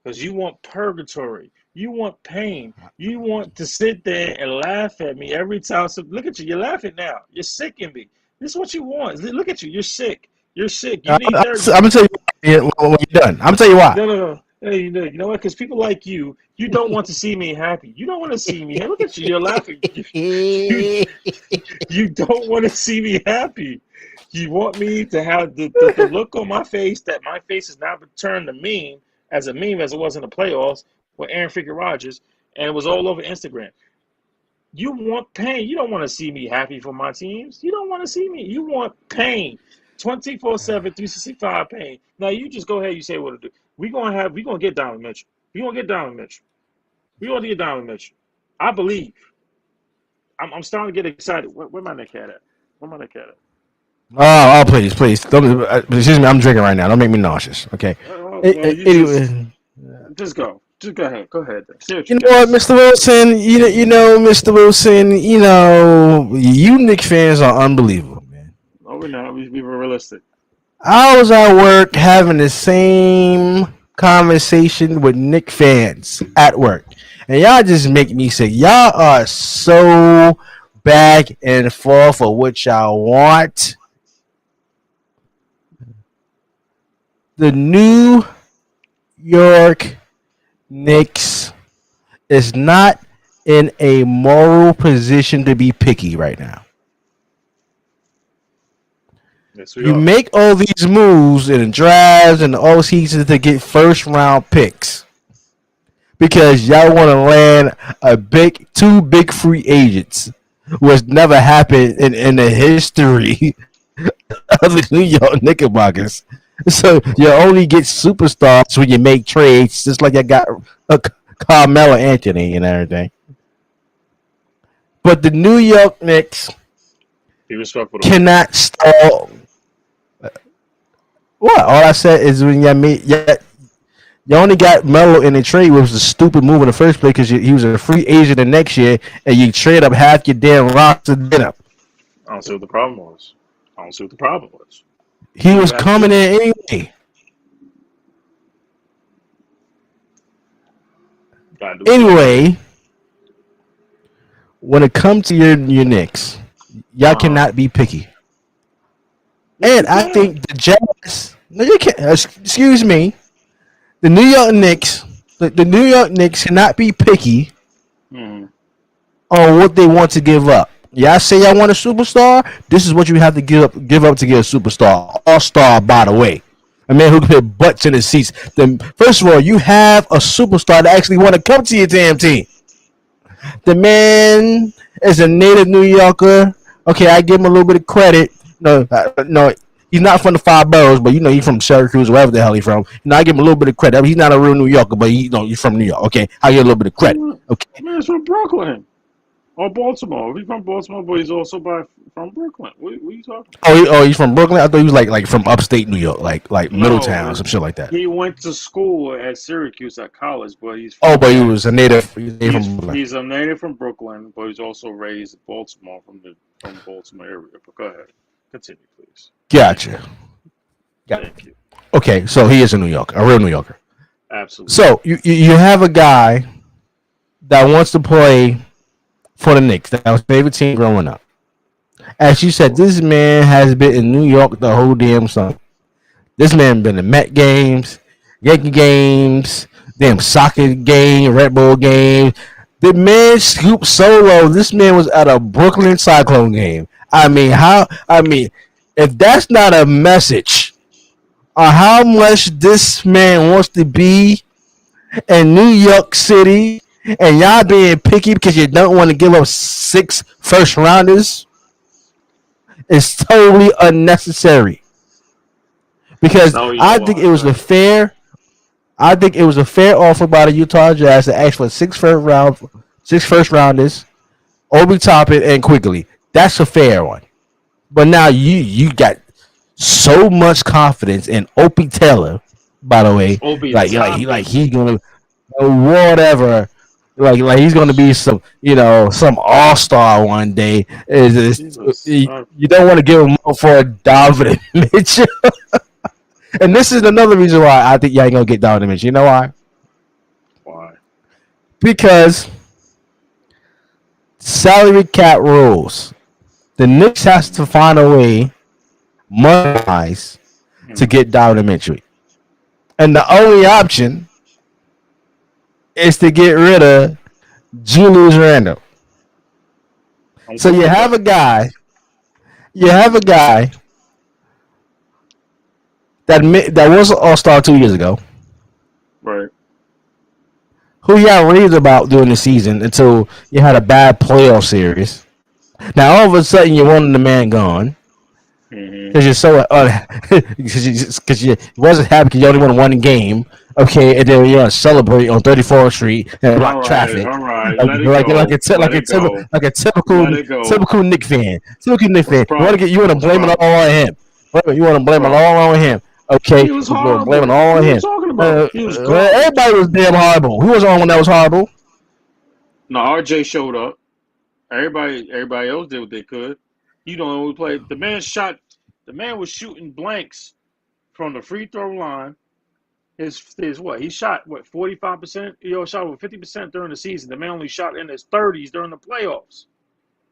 Because you want purgatory. You want pain. You want to sit there and laugh at me every time. So look at you. You're laughing now. You're sick in me. This is what you want. Look at you. You're sick. You're sick. You need therapy. I'm going to tell you when you're done. I'm going to tell you why. No. Hey, you know what? Because people like you don't want to see me happy. You don't want to see me happy. Look at you. You're laughing. You don't want to see me happy. You want me to have the look on my face that my face has now turned to meme as it was in the playoffs with Aaron freaking Rodgers, and it was all over Instagram. You want pain. You don't want to see me happy for my teams. You don't want to see me. You want pain. 24/7, 365 pain. Now you just go ahead. You say what to do. We're gonna get Donovan Mitchell. We're gonna get Donovan Mitchell. I believe. I'm starting to get excited. Where my neck at? Oh, please. Don't, excuse me, I'm drinking right now. Don't make me nauseous. Okay. Just go. Just go ahead. Go ahead. You know what, Mr. Wilson? You know, Mr. Wilson. You Knicks fans are unbelievable, man. No, we're not. We were realistic. I was at work having the same conversation with Nick fans at work, and y'all just make me sick. Y'all are so back and forth for what y'all want. The New York Knicks is not in a moral position to be picky right now. Yes, we You are. make all these moves in the drafts and the all seasons to get first round picks because y'all want to land two big free agents, which never happened in the history of the New York Knickerbockers. So you only get superstars when you make trades, just like I got uh, Carmelo Anthony and everything. But the New York Knicks Be respectful to women. cannot stall. What? All I said is when you only got Melo in the trade, which was a stupid move in the first place because he was a free agent the next year, and you trade up half your damn roster. Then I don't see what the problem was. I don't see what the problem was. he You was have to. coming in anyway. Gotta do what you gotta do. Anyway, when it comes to your Knicks, y'all Uh-huh. cannot be picky. Yes, And we I can. think the Jazz. No, you can't. Excuse me. The New York Knicks. The New York Knicks cannot be picky Mm-hmm. on what they want to give up. Y'all say y'all want a superstar. This is what you have to give up to get a superstar. All star, by the way. A man who can put butts in the seats. Then, first of all, you have a superstar that actually want to come to your damn team. The man is a native New Yorker. Okay, I give him a little bit of credit. No, he's not from the five boroughs, but he's from Syracuse, wherever the hell he's from. I give him a little bit of credit. I mean, he's not a real New Yorker, but he's from New York. Okay, I give a little bit of credit. Okay. Man's from Brooklyn or Baltimore. He's from Baltimore, but he's also from Brooklyn. What are you talking about? He's from Brooklyn. I thought he was like from upstate New York, like Middletown, No, some shit like that. he went to school at Syracuse at college, but he's Oh, from but he that. was a native. He was a native from Brooklyn. He's a native from Brooklyn, but he's also raised in Baltimore from Baltimore area. But go ahead, continue, please. Thank you, Gotcha. Got thank you. Okay, so he is a New Yorker, a real New Yorker. Absolutely. So you have a guy that wants to play for the Knicks. That was his favorite team growing up. As you said, this man has been in New York the whole damn summer. This man been to Met games, Yankee games, damn soccer game, Red Bull game. The man scooped solo. This man was at a Brooklyn Cyclone game. I mean, how? I mean, if that's not a message on how much this man wants to be in New York City, and y'all being picky because you don't want to give up six first rounders, is totally unnecessary. That's Because not what you I know think why, it was a but fair I think it was a fair offer by the Utah Jazz to ask for six first rounders, Obi Toppin and Quickly. That's a fair one. But now you got so much confidence in Opie Taylor, by the way, Obi like Toppin. he's gonna whatever. Like he's gonna be some all star one day. Jesus. You don't want to give him up for a Donovan Mitchell. And this is another reason why I think y'all ain't gonna get Donovan Mitchell. You know why? Why? Because salary cap rules. The Knicks has to find a way, money wise, to Mm-hmm. get Donovan Mitchell. And the only option is to get rid of Julius Randle. I'm So cool with that. you have a guy that was an All Star 2 years ago, Right. who y'all raved about during the season until you had a bad playoff series. Now all of a sudden you wanted the man gone Mm-hmm. because you're so because you wasn't happy because you only won one game. Okay, and then you celebrate on 34th Street and block All right. traffic. All right. Like Let it like like go. a ty- Let it go. like a Let it go. typical Nick fan. Typical Nick What's the fan. problem? You want to What's the blame it problem? all on him. You want to What's the blame it problem? all on him. Okay, He was you want to blame it horrible. all What on are you him. talking about? He was garbage. Everybody was damn horrible. Who was the only one that was horrible? No, RJ showed up. Everybody else did what they could. You don't know who played. The man was shooting blanks from the free throw line His what? He shot what 45%? Shot over 50% during the season. The man only shot in his 30s during the playoffs.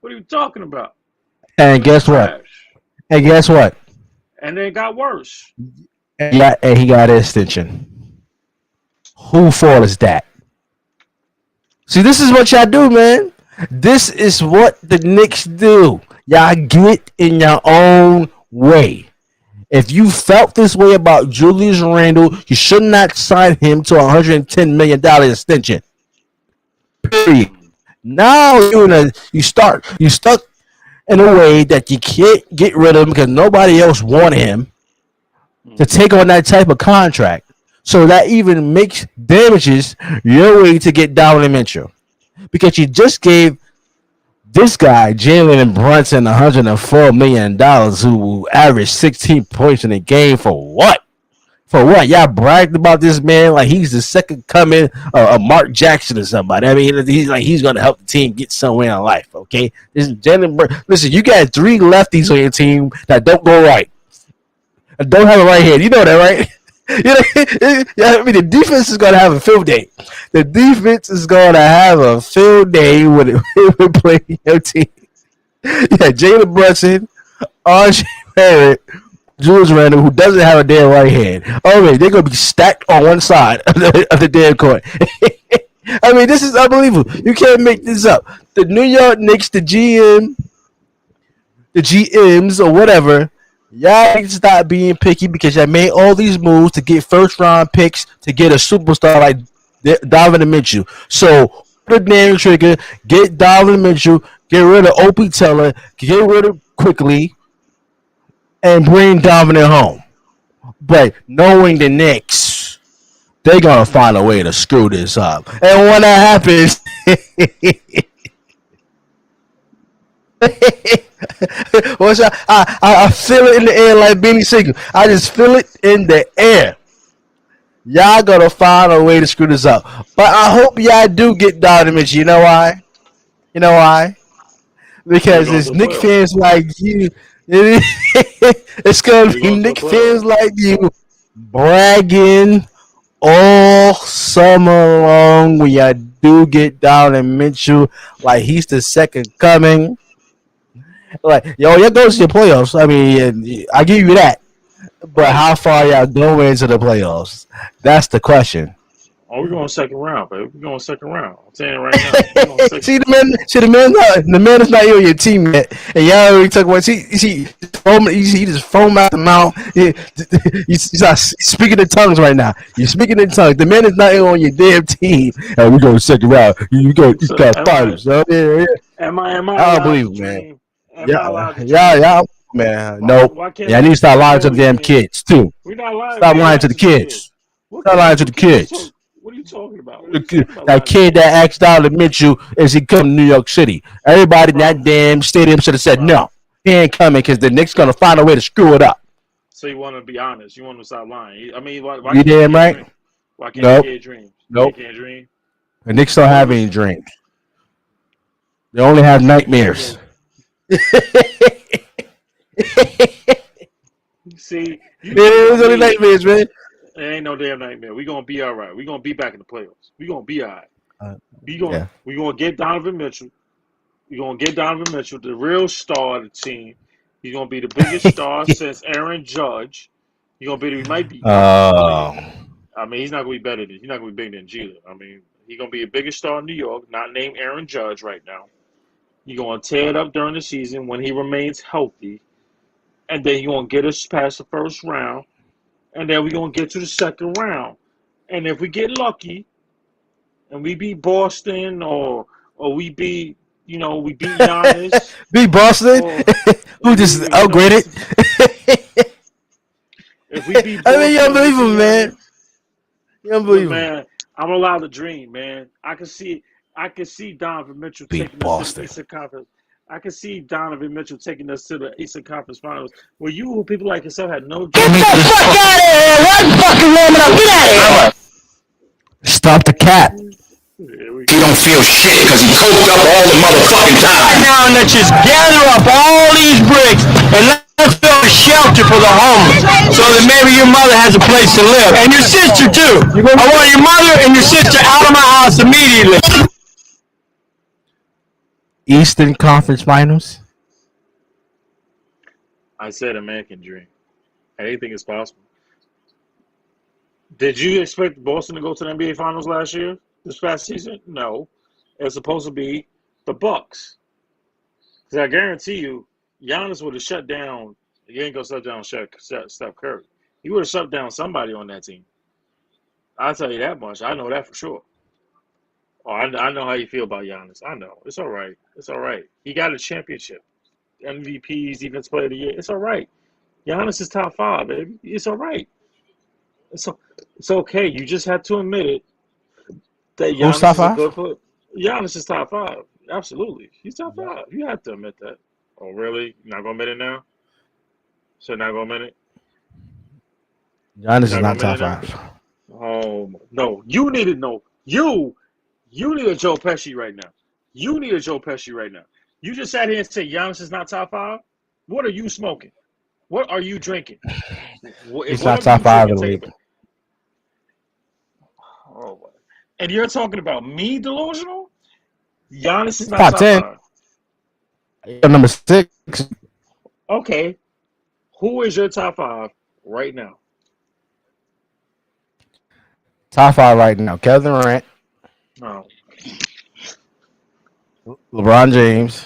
What are you talking about? And guess what? And guess what? And then it got worse. And he got an extension. Who fault is that? See, this is what y'all do, man. This is what the Knicks do. Y'all get in your own way. If you felt this way about Julius Randle, you should not sign him to a $110 million extension. Period. Now you stuck in a way that you can't get rid of him because nobody else wanted him to take on that type of contract. So that even makes damages your way to get Donovan Mitchell. Because you just gave this guy, Jalen Brunson, $104 million, who averaged 16 points in a game for what? For what? Y'all bragged about this man like he's the second coming of Mark Jackson or somebody. I mean, he's going to help the team get somewhere in life, okay? Listen, you got 3 lefties on your team that don't go right. Don't have a right hand. You know that, right? I mean, the defense is going to have a field day. The defense is going to have a field day when it playing your team. Yeah, Jalen Brunson, R.J. Barrett, Julius Randle, who doesn't have a damn right hand. Oh, man, they're going to be stacked on one side of the damn court. I mean, this is unbelievable. You can't make this up. The New York Knicks, the GMs, or whatever, y'all need to stop being picky because y'all made all these moves to get first-round picks to get a superstar like Donovan Mitchell. So, the damn trigger, get Donovan Mitchell, get rid of Opie Teller, get rid of quickly, and bring Donovan home. But knowing the Knicks, they're going to find a way to screw this up. And when that happens... I feel it in the air like Benny Siegel. I just feel it in the air. Y'all gonna find a way to screw this up. But I hope y'all do get Donovan Mitchell. You know why? Because it's Knicks fans like you. It's gonna be Knicks fans like you bragging all summer long when y'all do get Donovan Mitchell like he's the second coming. Like, y'all goes to the playoffs. I mean, I give you that. But how far y'all go into the playoffs? That's the question. Oh, we're going second round, baby. We're going second round. I'm saying it right now. the man is not even your team yet. And y'all already talk about he just foam out the mouth. He's speaking in tongues right now. You're speaking in tongues. The man is not even on your damn team. And we go second round. You got finals. So, yeah. Am I I don't believe it, man. Yeah, man. Nope. Yeah, I need to start lying to the damn kids too. We're not lying. Stop lying to the kids. Stop lying to the kids. What are you talking about? That kid that asked Donovan Mitchell is he come to New York City. Everybody in that damn stadium should have said no. He ain't coming because the Knicks gonna find a way to screw it up. So you want to be honest? You want to stop lying? I mean, why you damn right. Dream? Why can't you dream? Nope. You can't dream. The Knicks don't have any dreams. They only have nightmares. See, it is only nightmares, man. It ain't no damn nightmare. We gonna be all right. We gonna be back in the playoffs. We gonna be all right. We gonna get Donovan Mitchell. We gonna get Donovan Mitchell, the real star of the team. He's gonna be the biggest star since Aaron Judge. He might be. I mean, he's not gonna be better than. He's not gonna be bigger than Jeter. I mean, he's gonna be a bigger star in New York, not named Aaron Judge right now. You're going to tear it up during the season when he remains healthy. And then you're going to get us past the first round. And then we're going to get to the second round. And if we get lucky and we beat Boston or we beat, we beat Giannis. Beat Boston? Who just upgraded? If we beat Boston, I mean, you unbelievable, man. You unbelievable. Man, I'm allowed to dream, man. I can see Donovan Mitchell taking us to the Eastern Conference. I can see Donovan Mitchell taking us to the Eastern Conference Finals, where people like yourself had no. Get the fuck out of here! One fucking warming up. Get out of here! Stop the cap. He don't feel shit because he coked up all the motherfucking time. Right now, and let's just gather up all these bricks and build a shelter for the homeless so that maybe your mother has a place to live. And your sister, too. I want your mother and your sister out of my house immediately. Eastern Conference Finals. I said American dream. Anything is possible. Did you expect Boston to go to the NBA Finals last year, this past season? No. It's supposed to be the Bucks. Because I guarantee you, Giannis would have shut down. He ain't going to shut down Steph Curry. He would have shut down somebody on that team. I'll tell you that much. I know that for sure. Oh, I know how you feel about Giannis. I know. It's all right. It's all right. He got a championship. MVPs, Defensive Player of the Year. It's all right. Giannis is top 5, baby. It's all right. It's okay. You just have to admit it. That Who's Giannis top is a 5? good player. Giannis is top 5. Absolutely. He's top 5. You have to admit that. Oh, really? You're not going to admit it now? So not going to admit it? Giannis is Not not gonna top admit it 5. Oh, no. You need to know. You need a Joe Pesci right now. You need a Joe Pesci right now. You just sat here and said Giannis is not top 5? What are you smoking? What are you drinking? He's not top 5 in the league. Oh, and you're talking about me delusional? Giannis is not Top top 10. 5. Number 6. Okay. Who is your top 5 right now? Top 5 right now. Kevin Durant, No. LeBron James,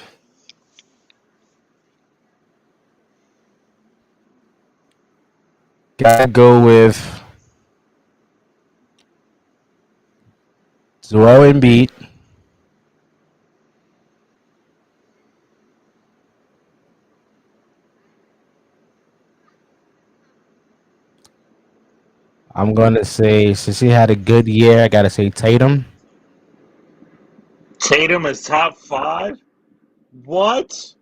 gotta go with Joel Embiid, I'm gonna say, since he had a good year, I gotta say Tatum. Tatum is top 5? What?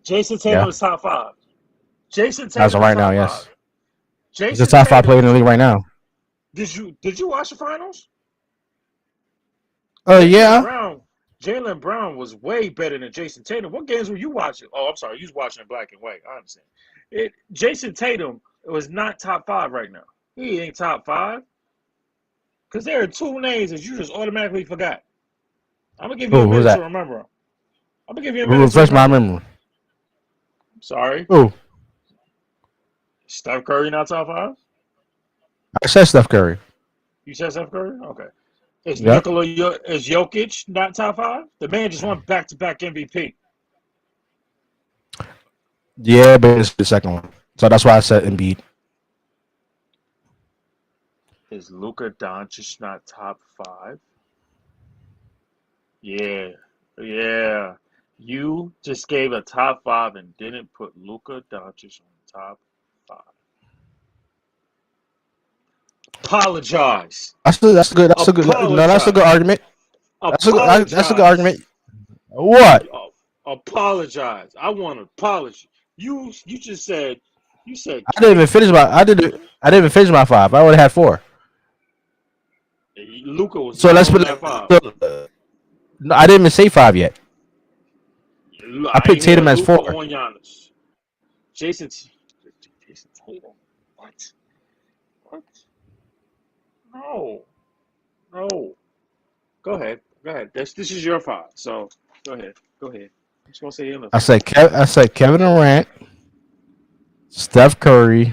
Jason Tatum Yeah, is top 5. Jason as Tatum of is right now, top 5. yes, he's the Jason top 5 player Tatum. in the league right now. Did you watch the finals? Yeah, Jaylen Brown was way better than Jason Tatum. What games were you watching? Oh, I'm sorry, you was watching in black and white. I understand. Jason Tatum was not top 5 right now. He ain't top 5 because there are 2 names that you just automatically forgot. I'm gonna give you a who's minute to that? remember them. I'm gonna give you a Who minute to refresh my remember 'em. memory? Sorry, Who? Steph Curry not top 5. I said Steph Curry. You said Steph Curry? Okay. Is Yep. Is Jokic not top 5? The man just won back-to-back MVP. Yeah, but it's the second one, so that's why I said Embiid. Is Luka Doncic not top 5? Yeah. You just gave a top 5 and didn't put Luka Doncic on top 5. Apologize. That's good. That's a good. No, that's a good argument. That's a good argument. What? Apologize. I want an apology. You just said I didn't even finish my 5. I already had 4. Luka was So not let's on put. that 5. No, I didn't even say 5 yet. I picked ain't hear Tatum as Luka 4. on Giannis. Jason Tatum. What? No. Go ahead. This is your 5. So go ahead. I'm just gonna say your I said Kevin Durant, Steph Curry,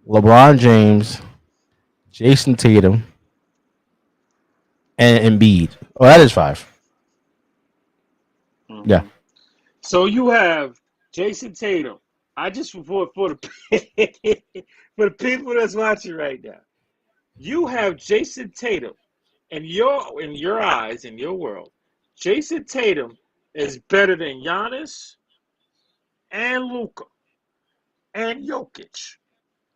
LeBron James, Jason Tatum, and Embiid. Oh, that is 5. Mm-hmm. Yeah. So you have Jason Tatum. I just for the for the people that's watching right now. You have Jason Tatum, in your eyes, in your world. Jason Tatum is better than Giannis and Luka and Jokic.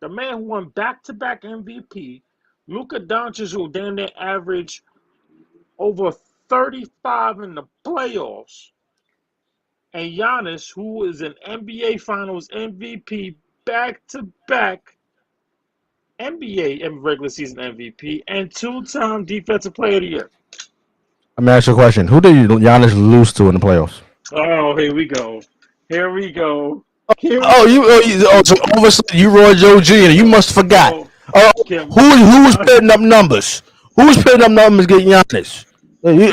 The man who won back-to-back MVP. Luka Doncic, who damn near average over 35 in the playoffs. And Giannis, who is an NBA Finals MVP, back-to-back NBA and regular season MVP, and 2-time Defensive Player of the Year. Let me ask you a question. Who did Giannis lose to in the playoffs? Oh, here we go. So all of a sudden you Roy Joe Jr. You must have forgot. Oh, Who was putting up numbers? Who was putting up numbers getting Giannis? You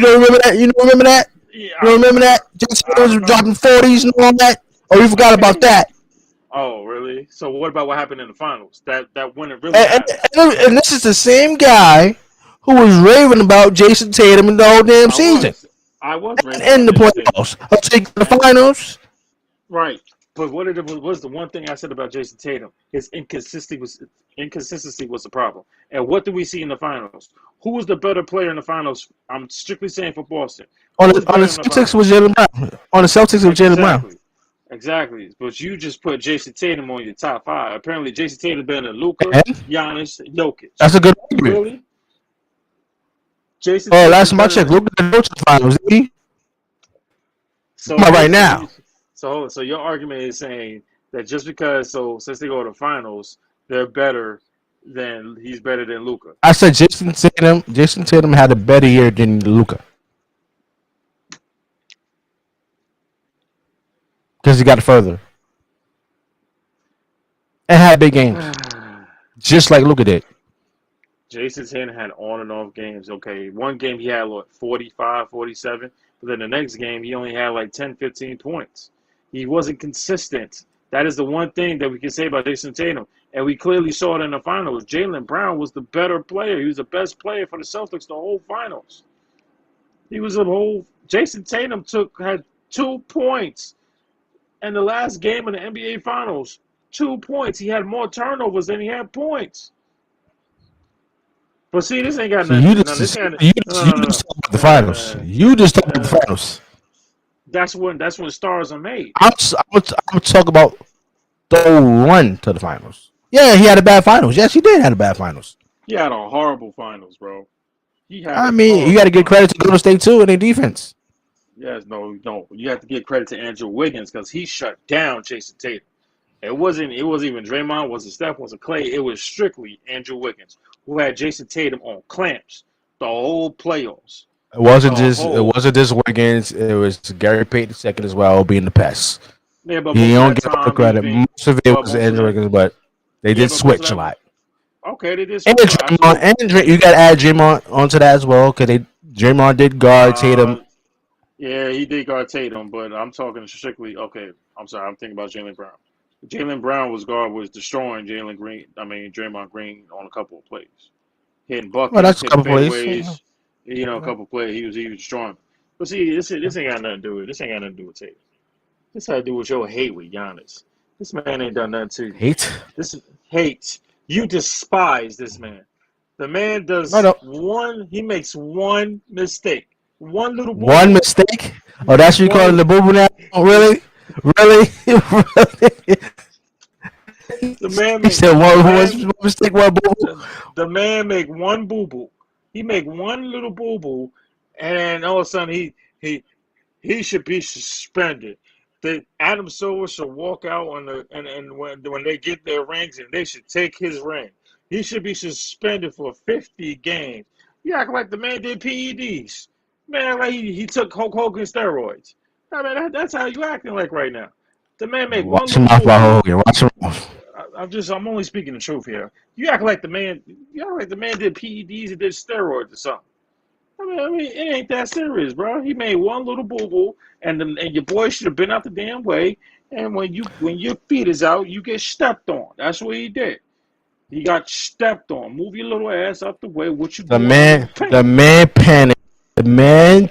don't remember that? You don't remember that? yeah, You don't remember that? Jason was dropping 40s and all that. Oh, you forgot about that. Oh, really? So what about what happened in the finals? That when it really And, happened. and this is the same guy who was raving about Jason Tatum in the whole damn season. I was In the playoffs. I'll take the finals. Right. But what was the one thing I said about Jason Tatum? His inconsistency was the problem. And what did we see in the finals? Who was the better player in the finals? I'm strictly saying for Boston. On the Celtics was Jaylen Brown. On the Celtics was Jaylen Brown. Exactly. But you just put Jason Tatum on your top 5. Apparently, Jason Tatum better than Luka, Giannis, Jokic. That's a good argument. Really? Jason. Last time I checked, Luka didn't go to the finals, did he? So right now. So your argument is saying that just because since they go to the finals, they're better than he's better than Luka. I said Jason Tatum had a better year than Luka. Because he got further. And had big games. Just like Luka did. Jason Tatum had on and off games. Okay, one game he had 45, 47. But then the next game he only had like 10, 15 points. He wasn't consistent. That is the one thing that we can say about Jason Tatum. And we clearly saw it in the finals. Jaylen Brown was the better player. He was the best player for the Celtics the whole finals. Jason Tatum had 2 points in the last game of the NBA Finals. 2 points. He had more turnovers than he had points. But see, this ain't got nothing. You just talk about the finals. You just talk about the finals. That's when stars are made. I'm talk about the run to the finals. Yeah, he had a bad finals. Yes, he did have a bad finals. He had a horrible finals, bro. You got to give credit to Golden State too in their defense. Yes, no. You have to give credit to Andrew Wiggins because he shut down Jason Tatum. It wasn't even Draymond, wasn't Steph, wasn't Clay. It was strictly Andrew Wiggins who had Jason Tatum on clamps the whole playoffs. It wasn't just Wiggins. It was Gary Payton II as well, being the pest. Yeah, but he don't get the credit. Most of it was Andrew Wiggins, but they did switch a lot. Okay, they did. And Draymond, you got to add Draymond onto that as well because Draymond did guard Tatum. Yeah, he did guard Tatum, but I'm talking strictly. Okay, I'm sorry, I'm thinking about Jaylen Brown. Jaylen Brown was destroying Draymond Green on a couple of plays, hitting buckets, well, that's a couple plays. A couple of plays he was destroying. But see, this ain't got nothing to do with it. This ain't got nothing to do with Tatum. This had to do with your hate with Giannis. This man ain't done nothing to you. Hate? This is hate. You despise this man. The man does he makes one mistake. One little boo-boo. One mistake? Oh, that's what you calling the boo-boo now? Oh, really? Really? The man makes one mistake, one boo-boo? The man make one boo-boo. He make one little boo-boo, and all of a sudden he should be suspended. Adam Silver should walk out and when they get their rings, and they should take his ring. He should be suspended for 50 games. You act like the man did PEDs. Man, like he took Hulk Hogan steroids. I mean, that's how you acting like right now. The man make Watch him off by Hogan. Watch him off. I'm only speaking the truth here. You act like the man did PEDs and did steroids or something. I mean, it ain't that serious, bro. He made one little boo-boo, and your boy should have been out the damn way. And when your feet is out, you get stepped on. That's what he did. He got stepped on. Move your little ass out the way. What you doing? The man panicked. The man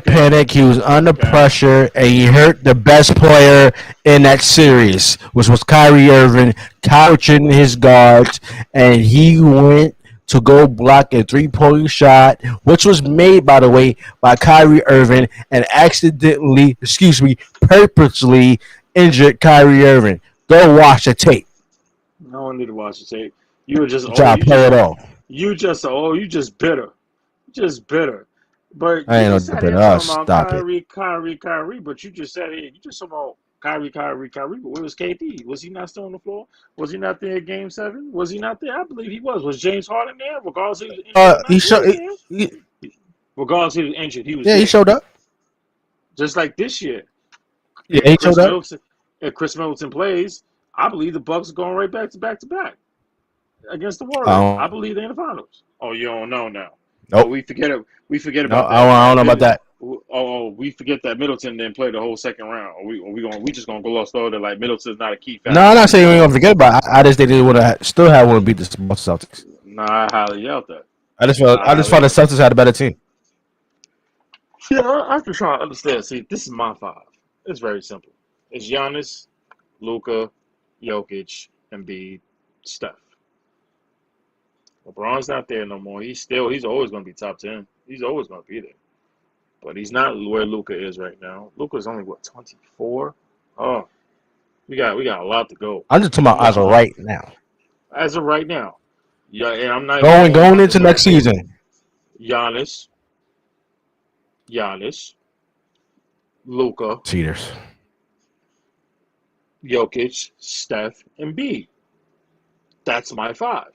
panicked. He was under pressure, and he hurt the best player in that series, which was Kyrie Irving, couching his guards, and he went to go block a three-point shot, which was made, by the way, by Kyrie Irving, and purposely injured Kyrie Irving. Go watch the tape. No one need to watch the tape. You were just You just bitter. Just bitter. But I ain't no bitter. Stop Kyrie. But you just said it. You just talking about Kyrie. But where was KD? Was he not still on the floor? Was he not there at Game 7? Was he not there? I believe he was. Was James Harden there? Regardless, he was injured. Regardless, he was injured. He was there. He showed up. Just like this year. Yeah, he showed up. If Chris Middleton plays, I believe the Bucks are going right back to back against the Warriors. I Um, believe they're in the finals. Oh, you don't know now. Oh, nope. we forget it. We forget No, about that. I don't know about that. We forget that Middleton didn't play the whole second round. We just gonna gloss over that like Middleton's not a key No, factor. I'm not saying we're gonna forget about it. I just think they would have still had one to beat the Celtics. Nah, I highly doubt that. I just felt the Celtics had a better team. Yeah, I'm just trying to understand. See, this is my five. It's very simple. It's Giannis, Luka, Jokic, Embiid, Steph. LeBron's not there no more. He's always going to be top 10. He's always going to be there. But he's not where Luka is right now. Luka's only, 24? Oh, we got a lot to go. I'm just talking about as of right now. As of right now. Yeah, and I'm not going into next season. Giannis, Luka, Cheaters. Jokic, Steph, and Embiid. That's my five.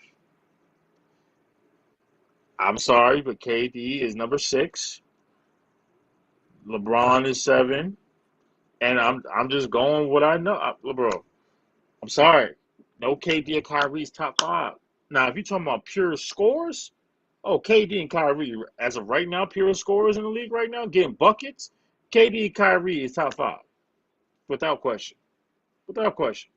I'm sorry, but KD is number 6. LeBron is 7, and I'm just going what I know, bro. I'm sorry, no KD and Kyrie's top 5. Now, if you're talking about pure scores, KD and Kyrie, as of right now, pure scorers in the league right now, getting buckets. KD and Kyrie is top 5, without question. Without question.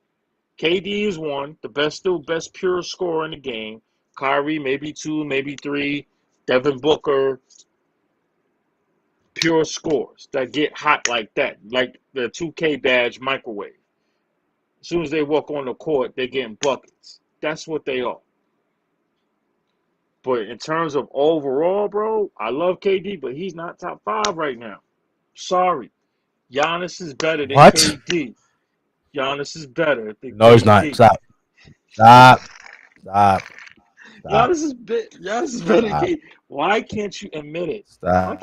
KD is 1, the best pure scorer in the game. Kyrie, maybe 2, maybe 3. Devin Booker, pure scores that get hot like that, like the 2K badge microwave. As soon as they walk on the court, they're getting buckets. That's what they are. But in terms of overall, bro, I love KD, but he's not top 5 right now. Sorry. Giannis is better than KD. Giannis is better than No, he's not. Stop. Giannis is better than KD. Why can't you admit it? Stop.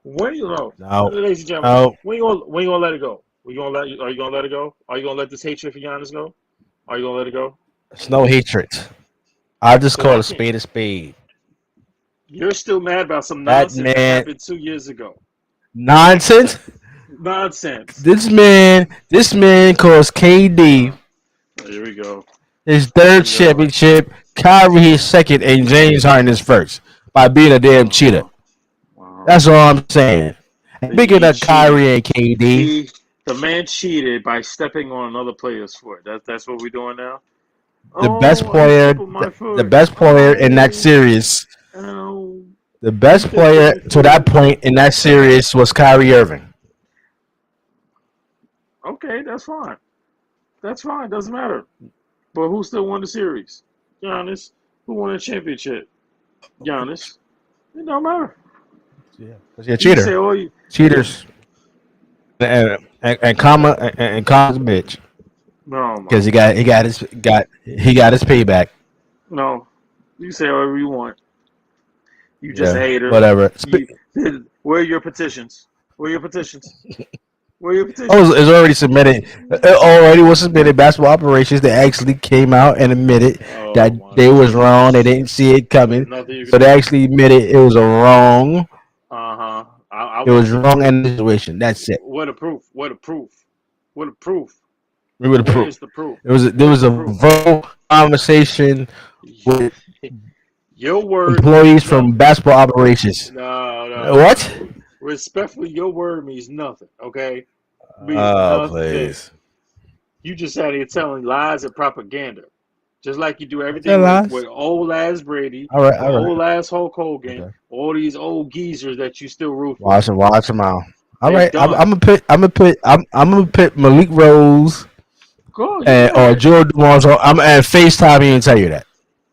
When you know, no. Ladies and gentlemen, no. when you gonna let it go? Are you gonna let it go? Are you gonna let this hatred for Giannis go? Are you gonna let it go? It's no hatred. I just call a spade a spade. You're still mad about some nonsense that happened 2 years ago. Nonsense. This man calls KD. Here we go. His third championship, Kyrie his second, and James Harden his first by being a damn cheater. Wow. That's all I'm saying. Speaking of Kyrie and KD, the man cheated by stepping on another player's foot. That's what we're doing now. The best player in that series. The best player to that point in that series was Kyrie Irving. Okay, that's fine. Doesn't matter. But who still won the series? Giannis. Who won the championship? Giannis. It don't matter. Yeah, because you're a cheater. Cheaters. And comma's a bitch. No, because he got his payback. No, you say whatever you want. You just a hater. Whatever. Where are your petitions? Oh, it's already submitted. It already was submitted. Basketball operations. They actually came out and admitted that they was wrong. They didn't see it coming, so they actually admitted it was a wrong. It was wrong in the situation. That's it. What a proof. Where's the proof? There was a verbal conversation with your word employees from basketball operations. No. What? Respectfully, your word means nothing. Okay. Please. You just sat here telling lies and propaganda, just like you do everything with old ass Brady, old ass Hulk Hogan, all these old geezers that you still root for. Watch them out. All right, I'm gonna put Malik Rose or Joe Dumars. I'm at FaceTime and tell you that.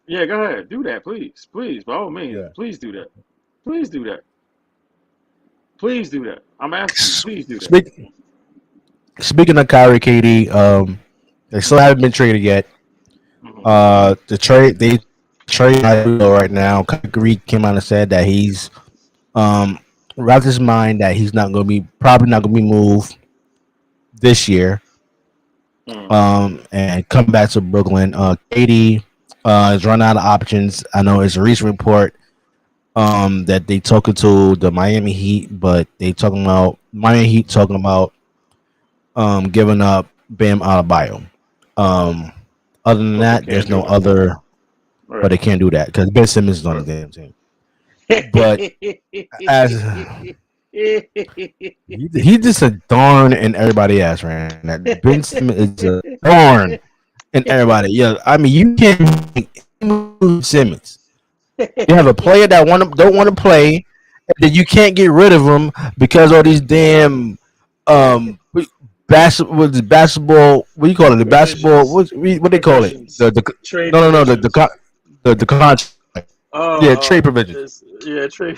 Yeah, go ahead, do that, please, by all means, please do that. I'm asking you, please do that. Speaking of Kyrie, KD, they still haven't been traded yet. They trade right now. Kyrie came out and said that he's wrapped his mind that he's probably not gonna be moved this year. And come back to Brooklyn. KD is run out of options. I know it's a recent report that they talking to the Miami Heat, but they talking about Miami Heat talking about giving up Bam Adebayo. Um, Other than But they that, there's can't no do that. other. But Right. they can't do that because Ben Simmons is on the Right. damn team. But as he's just a darn in everybody else right now. That Ben Simmons is a darn in everybody. Yeah, I mean you can't make any move Simmons. You have a player that don't want to play, and then you can't get rid of him because all these damn um basketball. What do you call it? The basketball. Provisions. What they call it? Provisions. The Trade no provisions. the contract. Yeah, trade provisions. Yeah, trade.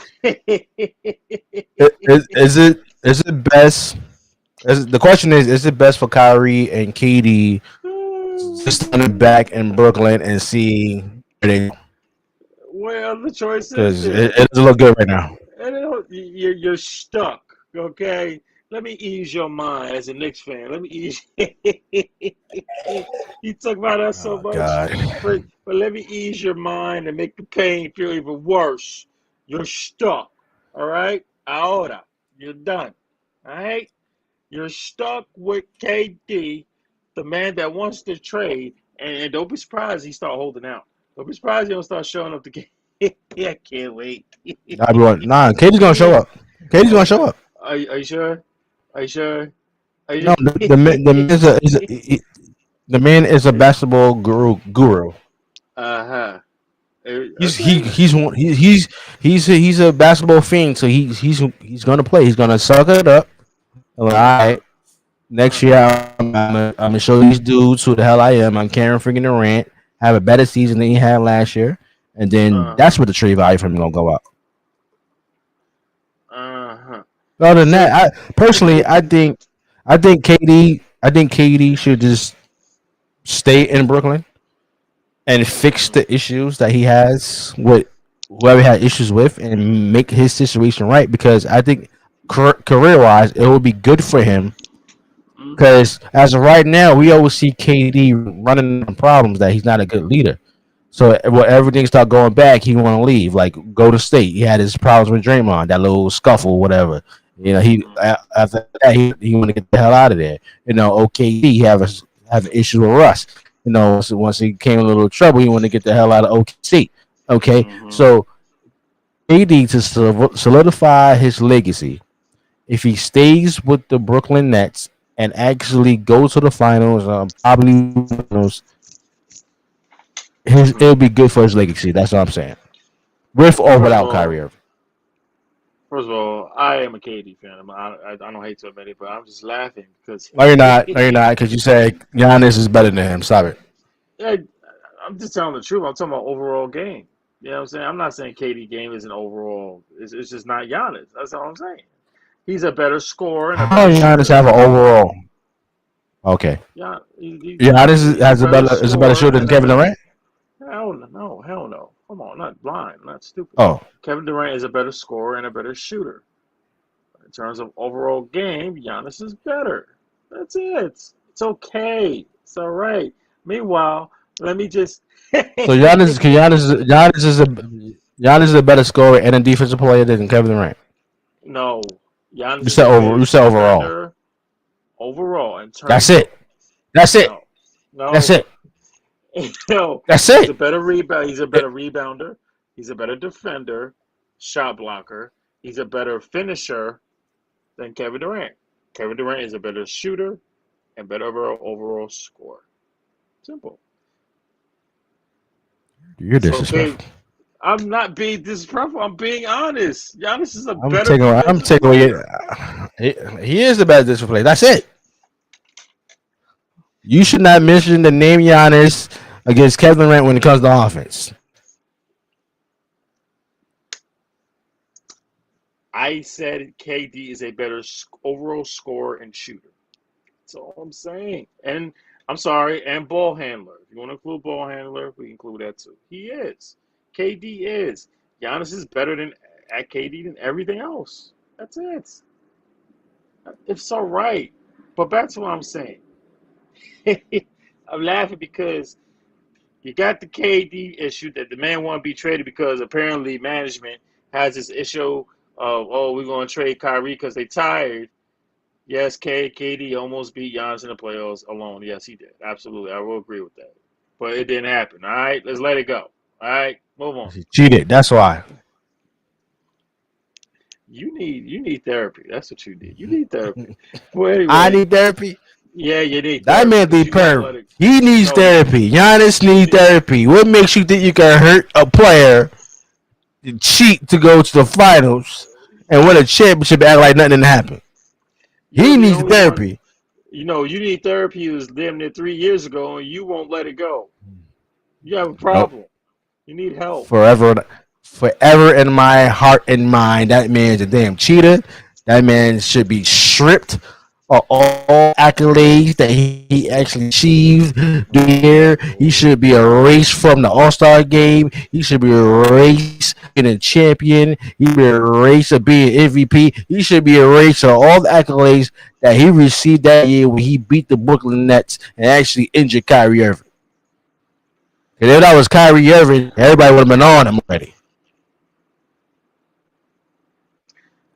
Is it best? The question is it best for Kyrie and KD just standing back in Brooklyn and see where they Well, the choice is because there. it doesn't look good right now. And you're stuck. Okay, let me ease your mind as a Knicks fan. Let me ease. You talk about us so Oh much, God. but let me ease your mind and make the pain feel even worse. You're stuck. All right, ahora, you're done. All right, you're stuck with KD, the man that wants to trade, and don't be surprised he start holding out. Don't be surprised he don't start showing up to game. I can't wait. Nah, Katie's gonna show up. Katie's gonna Oh, show up. are you sure? Are you sure? Are No, you? the man the man is a basketball guru. Uh-huh. He's he Okay. he's one- he's a basketball fiend, so he's gonna play. He's gonna suck it up. All Uh-huh. right, next year Uh-huh. I'm gonna show these dudes who the hell I am. I'm Karen freaking Durant. Have a better season than he had last year, and then that's Uh-huh. where the trade value for him gonna go up. Uh-huh. Other than that, So I personally I think KD should just stay in Brooklyn and fix mm, the issues that he has with whoever he had issues with and make his situation right because I think career wise it would be good for him mm-hmm. because as of right now we always see KD running into problems that he's not a good leader. So when everything start going back, he want to leave. Like go to state. He had his problems with Draymond, that little scuffle, whatever. You know, after that he want to get the hell out of there. You know, OKC have issues with Russ. You know, once he came in a little trouble, he want to get the hell out of OKC. Okay, Mm-hmm. so AD to solidify his legacy, if he stays with the Brooklyn Nets and actually go to the finals, probably finals, Mm-hmm. it'll be good for his legacy. That's what I'm saying. With or First of without Kyrie all, Irving. first of all, I am a KD fan. I don't hate to admit it, but I'm just laughing because No, you're not. No, you're not. Because you said Giannis is better than him. Stop it. I, I'm just telling the truth. I'm talking about overall game. You know what I'm saying? I'm not saying KD game is an overall. It's just not Giannis. That's all I'm saying. He's a better scorer and a How better does Giannis shooter. have an overall? Okay. Yeah, Giannis he's a better is a better scorer shooter than and a Kevin better. Durant. Hell no, hell no. Come on, not blind, not stupid. Oh, Kevin Durant is a better scorer and a better shooter. In terms of overall game, Giannis is better. That's it. It's okay. It's all right. Meanwhile, let me just. so Giannis is a better scorer and a defensive player than Kevin Durant. No, Giannis is a You better said overall. defender overall in That's terms of. it. That's it. No, That's no, it. no. That's He's a it. better rebound. He's a It- better rebounder. He's a better defender, shot blocker. He's a better finisher than Kevin Durant. Kevin Durant is a better shooter and better overall scorer. Simple. You're So, okay, disrespectful. I'm not being disrespectful. I'm being honest. Giannis is a I'm better taking. I'm defensive taking away. player. He is the best defensive player. That's it. You should not mention the name Giannis against Kevin Durant when it comes to offense. I said KD is a better overall scorer and shooter. That's all I'm saying. And I'm sorry, and ball handler. If you want to include ball handler, we include that too. He is. KD is. Giannis is better than at KD than everything else. That's it. It's all right. But back to what I'm saying. I'm laughing because you got the KD issue that the man want to be traded because apparently management has this issue of, oh, we're going to trade Kyrie because they tired. Yes, KD almost beat Giannis in the playoffs alone. Yes, he did. Absolutely, I will agree with that. But it didn't happen. All right, let's let it go. All right, move on. He cheated. That's why. You need therapy. That's what you need. You need therapy. Well, I anyway, need therapy. yeah, you need That therapy man because need you won't let therapy. it. He needs No, you therapy. Giannis you needs need therapy. What makes you think you can hurt a player, cheat to go to the finals, and win a championship, and act like nothing didn't happen? you're He the needs only one. therapy. You need therapy. It was damn near 3 years ago, and you won't let it go. You have a Nope. problem. You need help. Forever, forever in my heart and mind, that man's a damn cheater. That man should be stripped of all accolades that he actually achieved during the year. He should be erased from the All Star game. He should be erased being a champion. He should be erased of being MVP. He should be erased of all the accolades that he received that year when he beat the Brooklyn Nets and actually injured Kyrie Irving. Because if that was Kyrie Irving, everybody would have been on him already.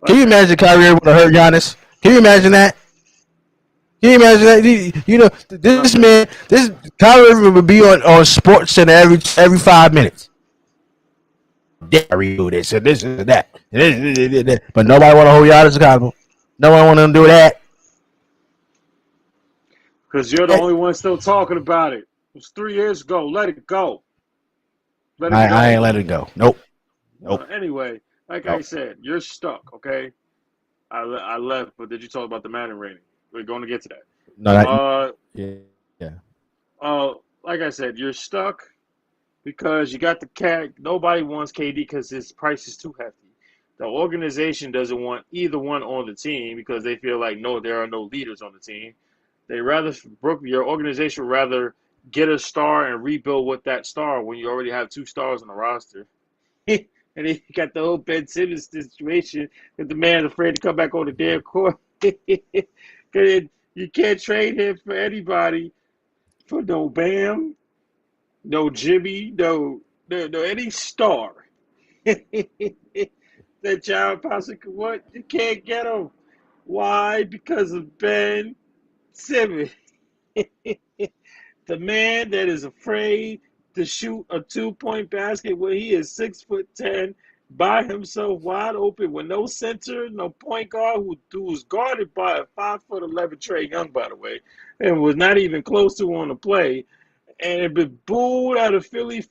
Can Like you I imagine said, Kyrie Irving would have hurt Giannis? Can you imagine that? Can you imagine that? You know, this nothing. man, this Kyrie Irving would be on Sports Center every 5 minutes. Dare you this and this and that. But nobody want to hold Giannis accountable. No one want to do that. Because you're the only one still talking about it. It was 3 years ago. Let it go. Let it I go. ain't letting go. Nope. Nope. Anyway, like I Nope. said, you're stuck. Okay. I left, but did you talk about the Madden rating? We're going to get to that. No, that. Uh, Yeah. Yeah. like I said, you're stuck because you got the cat. Nobody wants KD because his price is too hefty. The organization doesn't want either one on the team because they feel like no, there are no leaders on the team. They rather your organization would rather get a star and rebuild with that star when you already have two stars on the roster. And then you got the whole Ben Simmons situation that the man's afraid to come back on the damn court. Because you can't trade him for anybody, for no Bam, no Jimmy, no any star. That John possibly could what? You can't get him. Why? Because of Ben Simmons. The man that is afraid to shoot a 2 point basket when he is 6'10" by himself, wide open, with no center, no point guard, who was guarded by a 5'11" Trey Young, by the way, and was not even close to on the play, and had been booed out of Philly.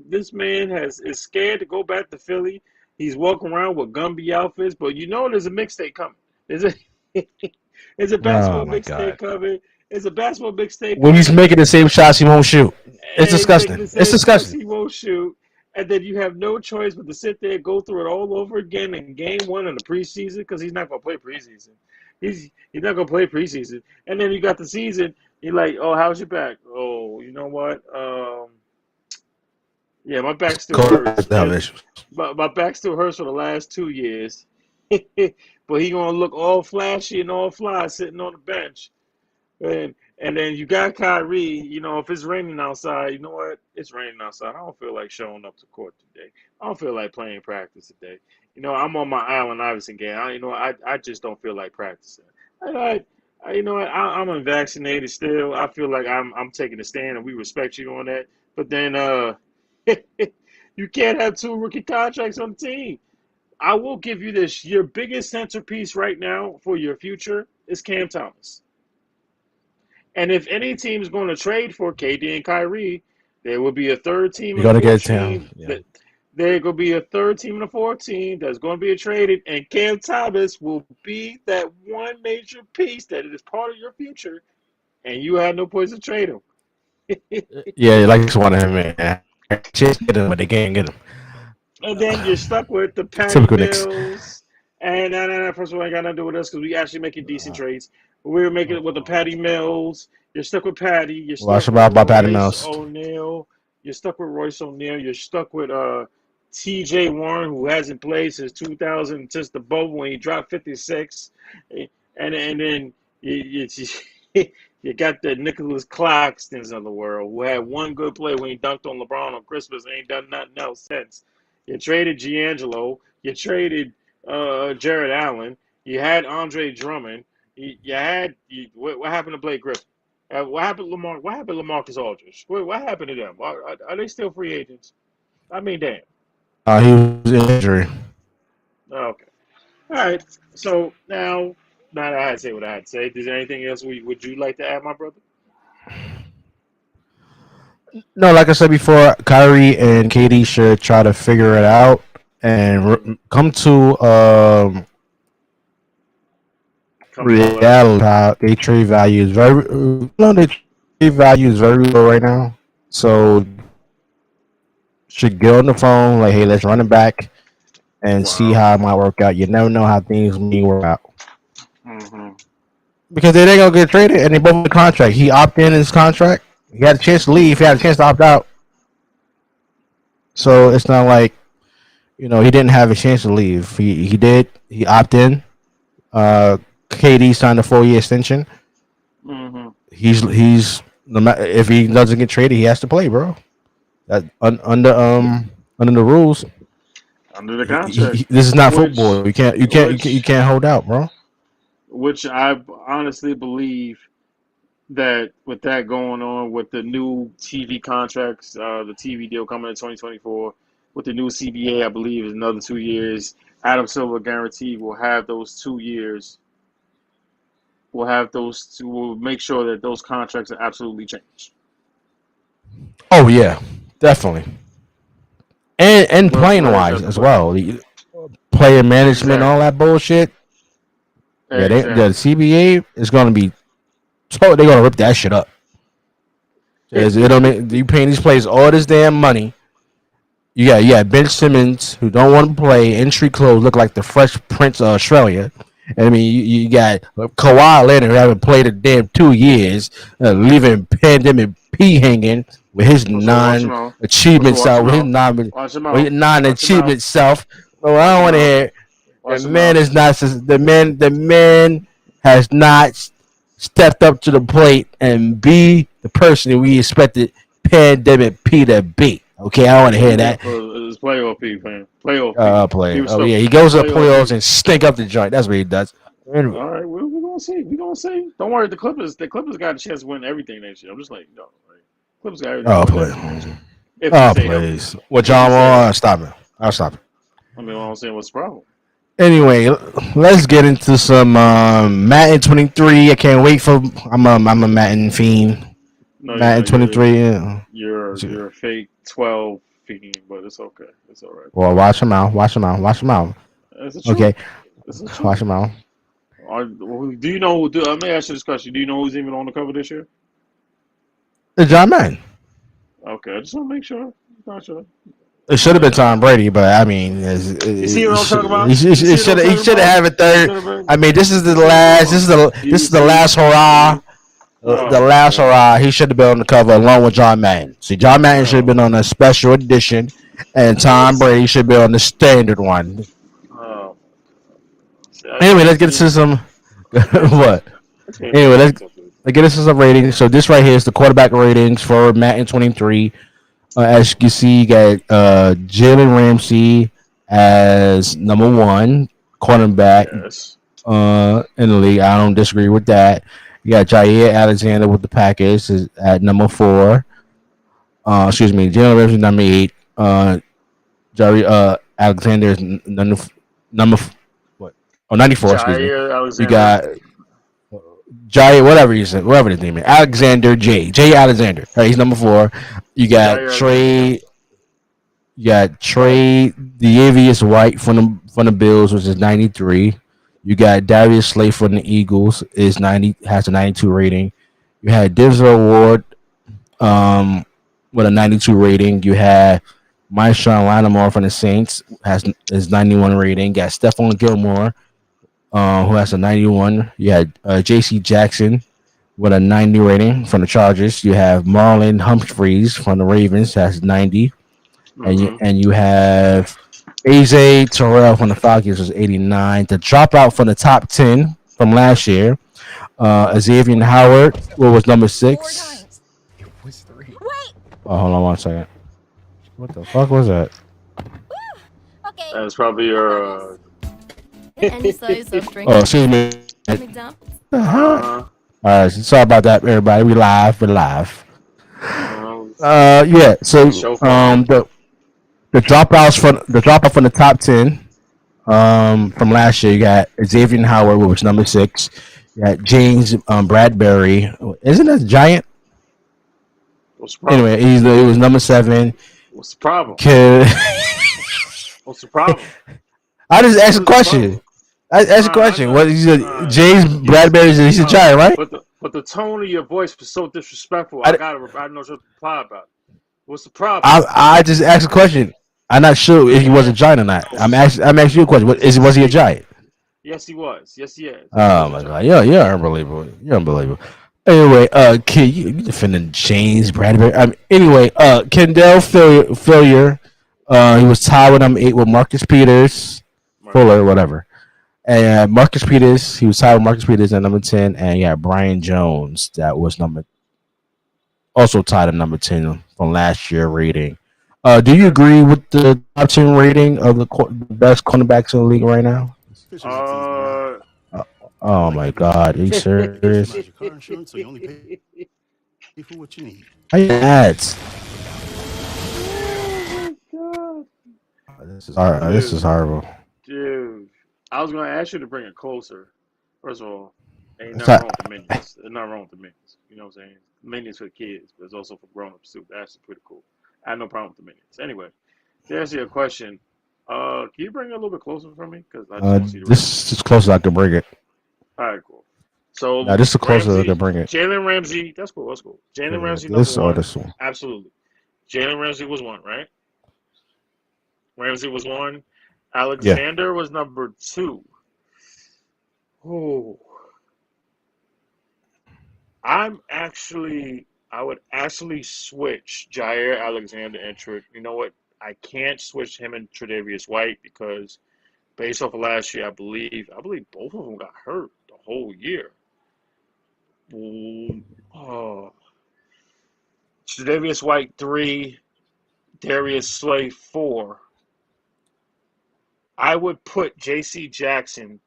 This man is scared to go back to Philly. He's walking around with Gumby outfits, but there's a mixtape coming. There's a there's a Oh basketball my mixtape God. coming. There's a basketball mixtape When he's coming. making the same shots, he won't shoot. It's And he's making disgusting. the It's same shots disgusting. he won't shoot. And then you have no choice but to sit there and go through it all over again in game one of the preseason because he's not going to play preseason. He's not going to play preseason. And then you got the season. You're like, oh, how's your back? Oh, you know what? Yeah, my back still hurts. My back still hurts for the last 2 years. But he going to look all flashy and all fly sitting on the bench. And then you got Kyrie, if it's raining outside, you know what? It's raining outside. I don't feel like showing up to court today. I don't feel like playing practice today. I'm on my Allen Iverson game. I just don't feel like practicing. You know what? I'm unvaccinated still. I feel like I'm taking a stand, and we respect you on that. But then you can't have two rookie contracts on the team. I will give you this. Your biggest centerpiece right now for your future is Cam Thomas. And if any team is going to trade for KD and Kyrie, there will be a third team You and a gotta fourth get him. team. Yeah. There will be a third team and a fourth team that's going to be traded, and Cam Thomas will be that one major piece that is part of your future, and you have no place to trade him. Yeah, like this one of him, man. Just get him, but they can't get him. And then you're stuck with the Patty Typical Knicks. Mills. And no, first of all, I got nothing to do with us because we actually making decent trades. We're making it with the Patty Mills. You're stuck with Patty. You're Watch stuck him with out by Patty Royce Mills. O'Neal. You're stuck with Royce O'Neal. You're stuck with T.J. Warren, who hasn't played since 2000, since the bubble when he dropped 56. And then you you got the Nicholas Claxtons of the world, who had one good play when he dunked on LeBron on Christmas and ain't done nothing else since. You traded D'Angelo. You traded Jared Allen. You had Andre Drummond. What happened to Blake Griffin? What happened to Lamar? What happened to LaMarcus Aldridge? What happened to them? Are they still free agents? I mean, damn. He was injury. Okay. All right. So now that I had to say what I had to say, is there anything else would you like to add, my brother? No, like I said before, Kyrie and KD should try to figure it out and come to Come to what? reality. How they trade value is very, they trade value is very low right now. So should get on the phone like, hey, let's run it back and see Wow. how it might work out. You never know how things may work out Mm-hmm. because they ain't gonna get traded and they both in the contract. He opted in his contract. He had a chance to leave. He had a chance to opt out. So it's not like he didn't have a chance to leave. He did. He opted in. KD signed a 4-year extension. Mm-hmm. He's no matter if he doesn't get traded, he has to play, bro. That under the rules. Under the contract, This is not which football. You can't hold out, bro. which I honestly believe that with that going on with the new TV contracts, the TV deal coming in 2024, with the new CBA, I believe is another 2 years. Adam Silver guaranteed will have those 2 years. We'll have those two. We'll make sure that those contracts are absolutely changed. Oh yeah, definitely. And What else? playing What else you wise have to as put? well. Player management, all Exactly. that bullshit. Yeah, the Exactly. CBA is gonna be. So they're gonna rip that shit up. It don't make you paying these players all this damn money. You got Ben Simmons who don't want to play in street clothes, look like the Fresh Prince of Australia. And I mean, you got Kawhi Leonard who haven't played a damn 2 years, leaving Pandemic P hanging with his Also, watch him out. Also, non-achievement watch self, him with his out. Watch him out. Watch him out. non-achievement self. Oh, I Watch don't him want to out. hear. The Watch him man out. is not. The man has not stepped up to the plate and be the person that we expected Pandemic P to be. Okay, I don't want to hear that. It's playoff P, man. Playoff P. He Play. was Oh stuck. yeah, he goes to the Playoff playoffs P. and stink up the joint. That's what he does. Anyway, All right, we're gonna see. We're gonna see. Don't worry. The Clippers got a chance to win everything next year. I'm just like, no. Like, Clippers got everything to oh win please, everything next year if he oh stay healthy. please. What If he John stay Wall? healthy. Stop it. I'll stop it. I mean, I'm saying, what's the problem? Anyway, let's get into some Madden 23. I can't wait for. I'm a Madden fiend. No, you're Madden not. You're 23. Yeah. you're a fake 12 fiend, but it's okay. It's all right. Well, watch him out. Watch him out. Watch him out. It's the truth. Okay, It's the truth. watch him out. Do you know? Let me ask you this question. Do you know who's even on the cover this year? It's John Madden. Okay, I just want to make sure. Not sure. It should have been Uh, Tom Brady, but I mean, you see what I'm talking about? he You see what I'm talking should have about? have a third. I mean, this is You the see what I'm talking last. about? This You is the see? last hurrah. The Oh my last God. hurrah. He should have been on the cover along with John Madden. See, John Madden should have Oh, been on a special edition, and Tom listen. Brady should be on the standard one. Oh, see, Anyway, let's see, get into some. I can't take. What? I can't Anyway, take let's things up there. get into some ratings. So this right here is the quarterback ratings for Madden 23. As you can see, you got Jalen Ramsey as number one cornerback Yes. in the league. I don't disagree with that. You got Jair Alexander with the Packers is at number 4. Excuse me, Jalen Ramsey number 8. Jair Alexander is number what? Oh, 94. Excuse me. Jair You Alexander. got Jay, whatever you said, whatever his name is, Alexander J Alexander. All right, he's number 4. You got Jair Alexander. Trey Davius White from the Bills, which is 93. You got Darius Slay from the Eagles has a 92 rating. You had Denzel Ward with a 92 rating. You had Marshawn Lattimore from the Saints is 91 rating. You got Stephon Gilmore who has a 91. You had J.C. Jackson with a 90 rating from the Chargers. You have Marlon Humphreys from the Ravens has 90, Mm-hmm. and you have AJ Terrell from the Falcons was 89. The dropout from the top 10 from last year, Xavier Howard, what was number 6? It was 3. Wait! Oh, hold on one second. What the fuck was that? Okay. That's probably your. Any size of drink. Oh, excuse me. McDonald's. The hell? Uh, All right, so sorry about that, everybody. We live. We're live. well, Yeah. the So show fault. the dropout from the top 10 from last year. You got Xavier Howard, which was number 6. You got James Bradbury. Isn't that Giant? What's the problem? Anyway, he was number 7. What's the problem? Kid. What's the problem? I just asked What a is the problem? question. I asked a I question. know. What he's a, Uh, James yes. Bradbury? He's a Giant, right? But the tone of your voice was so disrespectful. I, I know what to reply about. What's the problem? I just asked a question. I'm not sure if he was a Yeah. giant or not. I'm asking you a question. Was he a giant? Yes, he was. Yes, he is. Yes, he Oh was a my god, giant. you're unbelievable. You're unbelievable. Anyway, kid, you defending James Bradbury. Anyway, Kendall Failure. He was tied with number 8 with Marcus Peters, Right. Fuller, whatever. And Marcus Peters, he was tied with Marcus Peters at number 10, and yeah, Brian Jones, that was also tied at number 10 from last year rating. Do you agree with the top 10 rating of the best cornerbacks in the league right now? Uh, Uh, oh my God, are you serious? How you ads? oh This is horrible. dude. I was gonna ask you to bring it closer. First of all, ain't It's nothing not- wrong with the minions. There's nothing wrong with the minions. You know what I'm saying? Minions for kids, but it's also for grown-ups too. That's pretty cool. I have no problem with the minions. Anyway, to answer your question, can you bring it a little bit closer for me? Because I just want to see the Ramsey. This is as close as I can bring it. All right, cool. So Now, this is the closest I Ramsey, can bring it. Jalen Ramsey, that's cool. That's cool. Jalen Ramsey, This number or one, this one. absolutely. Jalen Ramsey was one, right? Ramsey was one. Alexander was number 2. Oh, I would actually switch Jair Alexander and you know what? I can't switch him and Tre'Davious White because based off of last year, I believe both of them got hurt the whole year. Oh, Tre'Davious White 3, Darius Slay 4. I would put J.C. Jackson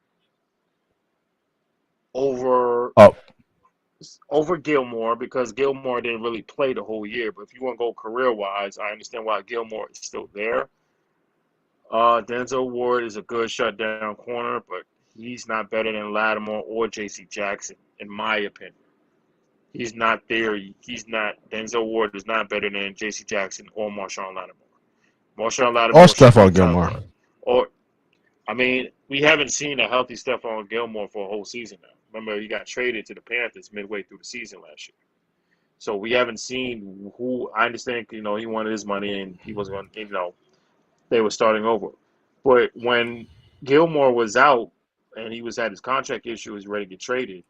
over Gilmore because Gilmore didn't really play the whole year. But if you want to go career-wise, I understand why Gilmore is still there. Denzel Ward is a good shutdown corner, but he's not better than Lattimore or J.C. Jackson, in my opinion. He's not there. Denzel Ward is not better than J.C. Jackson or Marshawn Lattimore. Marshawn Lattimore Or should be Stephon top Gilmore. 5. Or, I mean, we haven't seen a healthy Stephon Gilmore for a whole season now. Remember, he got traded to the Panthers midway through the season last year. So we haven't seen who. I understand, he wanted his money and he was going to, they were starting over. But when Gilmore was out and he was at his contract issue, he was ready to get traded,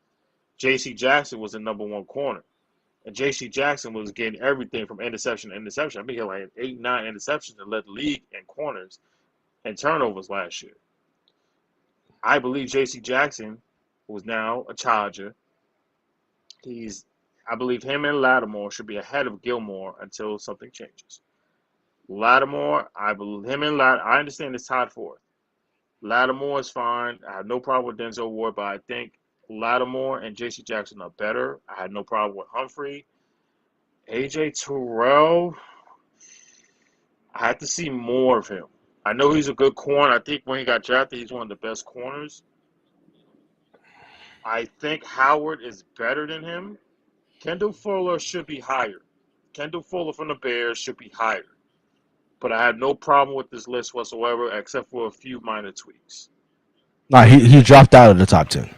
J.C. Jackson was the number 1 corner. And J.C. Jackson was getting everything from interception to interception. I think he had like 8, 9 interceptions and led the league in corners and turnovers last year. I believe J.C. Jackson, who's now a Charger, I believe him and Lattimore should be ahead of Gilmore until something changes. Lattimore, I understand it's tied for it. Lattimore is fine. I have no problem with Denzel Ward, but I think Lattimore and J.C. Jackson are better. I had no problem with Humphrey. A.J. Terrell, I had to see more of him. I know he's a good corner. I think when he got drafted, he's one of the best corners. I think Howard is better than him. Kendall Fuller should be higher. Kendall Fuller from the Bears should be higher. But I had no problem with this list whatsoever, except for a few minor tweaks. No, he dropped out of the top 10.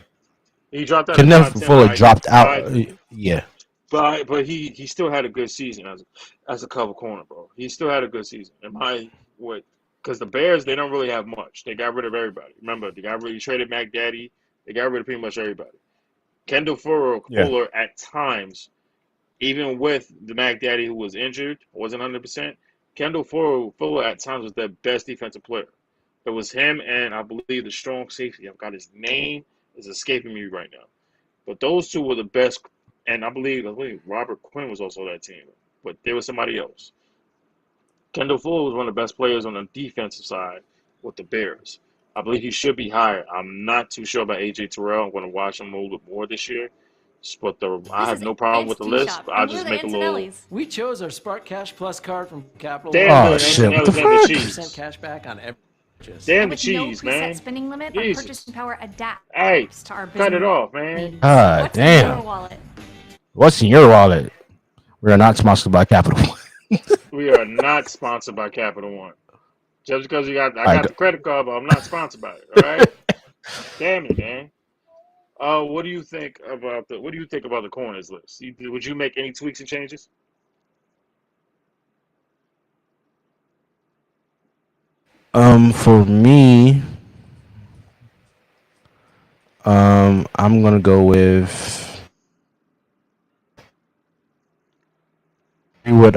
He dropped out of the Kenneth top 10. Fuller dropped out. Yeah. But he still had a good season as a cover corner, bro. He still had a good season. Because the Bears, they don't really have much. They got rid of everybody. Remember, they traded Mac Daddy. They got rid of pretty much everybody. Kendall Fuller at times, even with the Mac Daddy who was injured, wasn't 100%. Kendall Fuller at times was their best defensive player. It was him and I believe the strong safety. I've got his name is escaping me right now. But those two were the best. And I believe Robert Quinn was also that team. But there was somebody else. Kendall Fuller was one of the best players on the defensive side with the Bears. I believe he should be higher. I'm not too sure about AJ Terrell. I'm going to watch him a little bit more this year. But I This have is no problem with the S2 list. Shop, But I'll and we're just the make a little. Antonellis. We chose our Spark Cash Plus card from Capital Damn One. Oh the shit! What the Antonellas and the fuck? 10% cheese. cash back on every purchase. Damn And the with no cheese, preset man. spending limit, our Jesus. purchasing power adapts Hey, to our cut it business off, man. needs. God What's in your damn! wallet? What's in your wallet? We are not sponsored by Capital One. We are not sponsored by Capital One. Just because I All right, got the credit card, but I'm not sponsored by it. All right. Damn it, man. What do you think about the corners list? Would you make any tweaks and changes? For me, I'm gonna go with what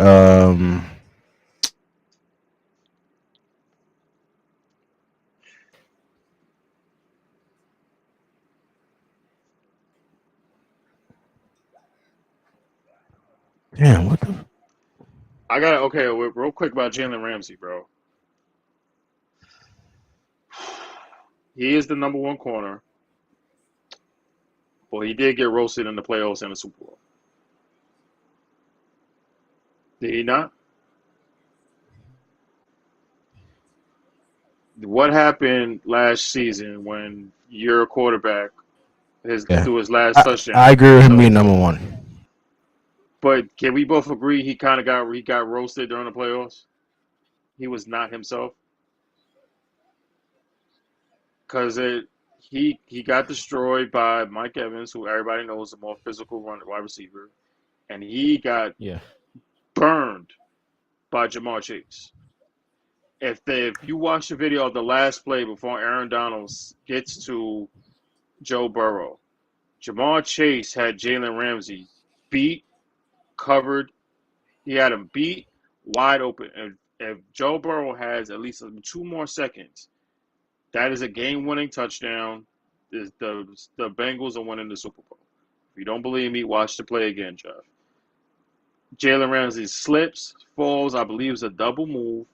damn what the I got okay. Real quick about Jalen Ramsey, bro. He is the number one corner. Well, he did get roasted in the playoffs and the Super Bowl. Did he not? What happened last season when your quarterback yeah. threw his last I touchdown? agree with him being number one. But can we both agree he kind of got roasted during the playoffs? He was not himself because he got destroyed by Mike Evans, who everybody knows is a more physical wide receiver, and he got Yeah. burned by Jamar Chase. If you watch the video of the last play before Aaron Donald gets to Joe Burrow, Jamar Chase had Jalen Ramsey beat, covered. He had him beat, wide open. And if Joe Burrow has at least 2 more seconds, that is a game-winning touchdown. The Bengals are winning the Super Bowl. If you don't believe me, watch the play again, Jeff. Jalen Ramsey slips, falls, I believe it's a double move,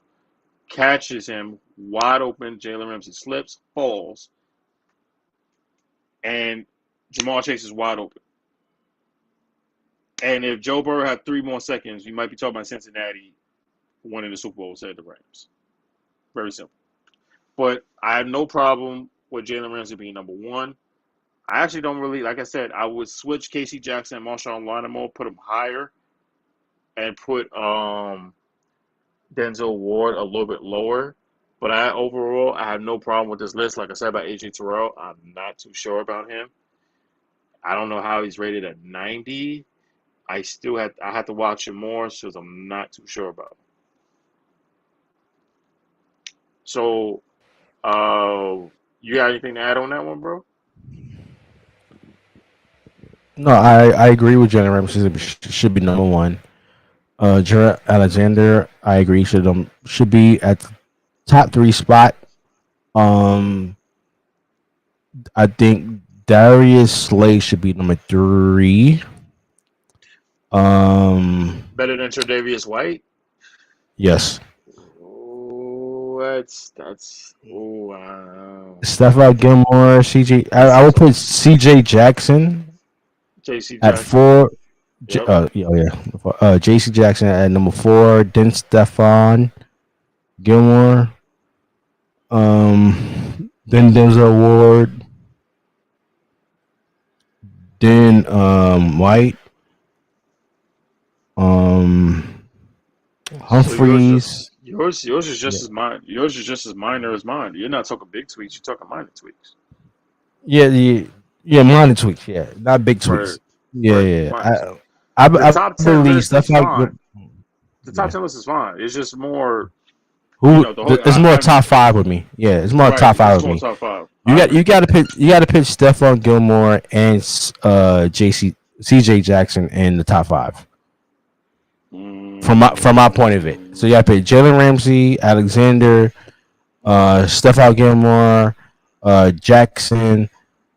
catches him wide open. Jalen Ramsey slips, falls, and Jamar Chase is wide open. And if Joe Burrow had 3 more seconds, you might be talking about Cincinnati winning the Super Bowl instead of the Rams. Very simple. But I have no problem with Jalen Ramsey being number one. I actually don't really, like I said, I would switch Casey Jackson and Marshawn Lattimore, put them higher, and put Denzel Ward a little bit lower. But overall, I have no problem with this list. Like I said about AJ Terrell, I'm not too sure about him. I don't know how he's rated at 90. I have to watch him more, so I'm not too sure about him. So, you got anything to add on that one, bro? No, I agree with Jalen Ramsey should be number one. Jared Alexander, I agree should be at the top 3 spot. I think Darius Slay should be number 3. Better than Tre'Davious White? Yes. Oh, that's. Oh, wow. Stephon Gilmore, CJ. I would put CJ Jackson JC at Jackson. 4. Yep. JC Jackson at number 4. Then Stephon Gilmore. Then Denzel Ward. Then White. Humphreys. Yours is just as mine. Yours is just as minor as mine. You're not talking big tweaks. You're talking minor tweaks. Yeah, minor tweaks. Yeah, not big tweaks. Right. Yeah. Right. I The top 10 believe list is Stephon. fine. The top 10 list is fine. It's just more. It's more top 5 with me. Yeah, it's more right, top 5 with more me. top 5. You got to pick Stephon Gilmore and CJ Jackson in the top 5. From my point of it. So you got to pick Jalen Ramsey, Alexander, Stephon Gilmore, Jackson,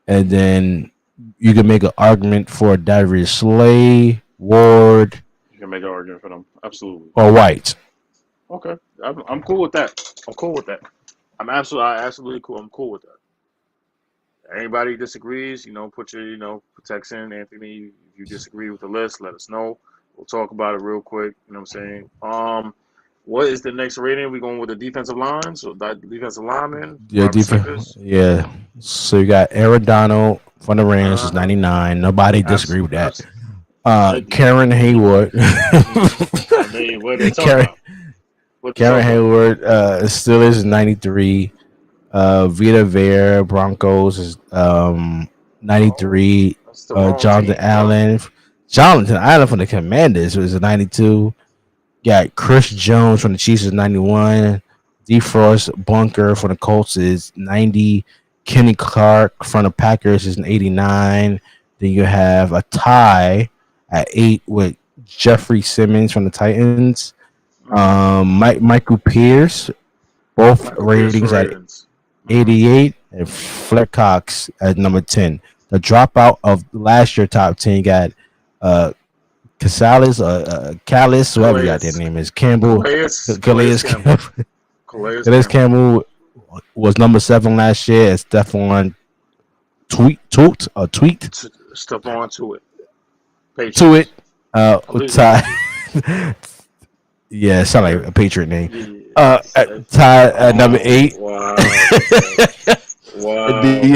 and then you can make an argument for Darius Slay, Ward. You can make an argument for them. Absolutely. Or White. Okay. I'm cool with that. I'm cool with that. absolutely cool. I'm cool with that. Anybody disagrees, put your, text in, Anthony. If you disagree with the list, let us know. We'll talk about it real quick. You know what I'm saying? What is the next rating? We going with the defensive line? So that defensive lineman, Yeah, wide defense. receivers. Yeah. So you got Aaron Donald from the Rams is Uh, 99. Nobody disagree with absolutely, that. absolutely. Karen Hayward. I mean, what are they talking Karen about? What they Karen talking about? Hayward still is 93. Vita Vea Broncos is Oh, 93. that's the wrong Jonathan team, bro. Allen. Jonathan Allen from the Commanders was a 92. Got Chris Jones from the Chiefs is 91. DeFrost Bunker from the Colts is 90. Kenny Clark from the Packers is an 89. Then you have a tie at 8 with Jeffrey Simmons from the Titans. Mm-hmm. Michael Pierce, both Michael Pierce ratings for at Ravens. Mm-hmm. 88, and Fleck Cox at number 10. The dropout of last year top 10 got uh Casales, Callis, whoever got their Calais, name is Campbell, Calais Calais Campbell, Campbell. Calais Calais Campbell. Campbell was number 7 last year. And Stephon tweet Stephon to it. to it. Patriots. I believe the Ty, yeah, it sound like a Patriot name. yes. Ty at number Oh 8. wow, bro. And Wow, bro. then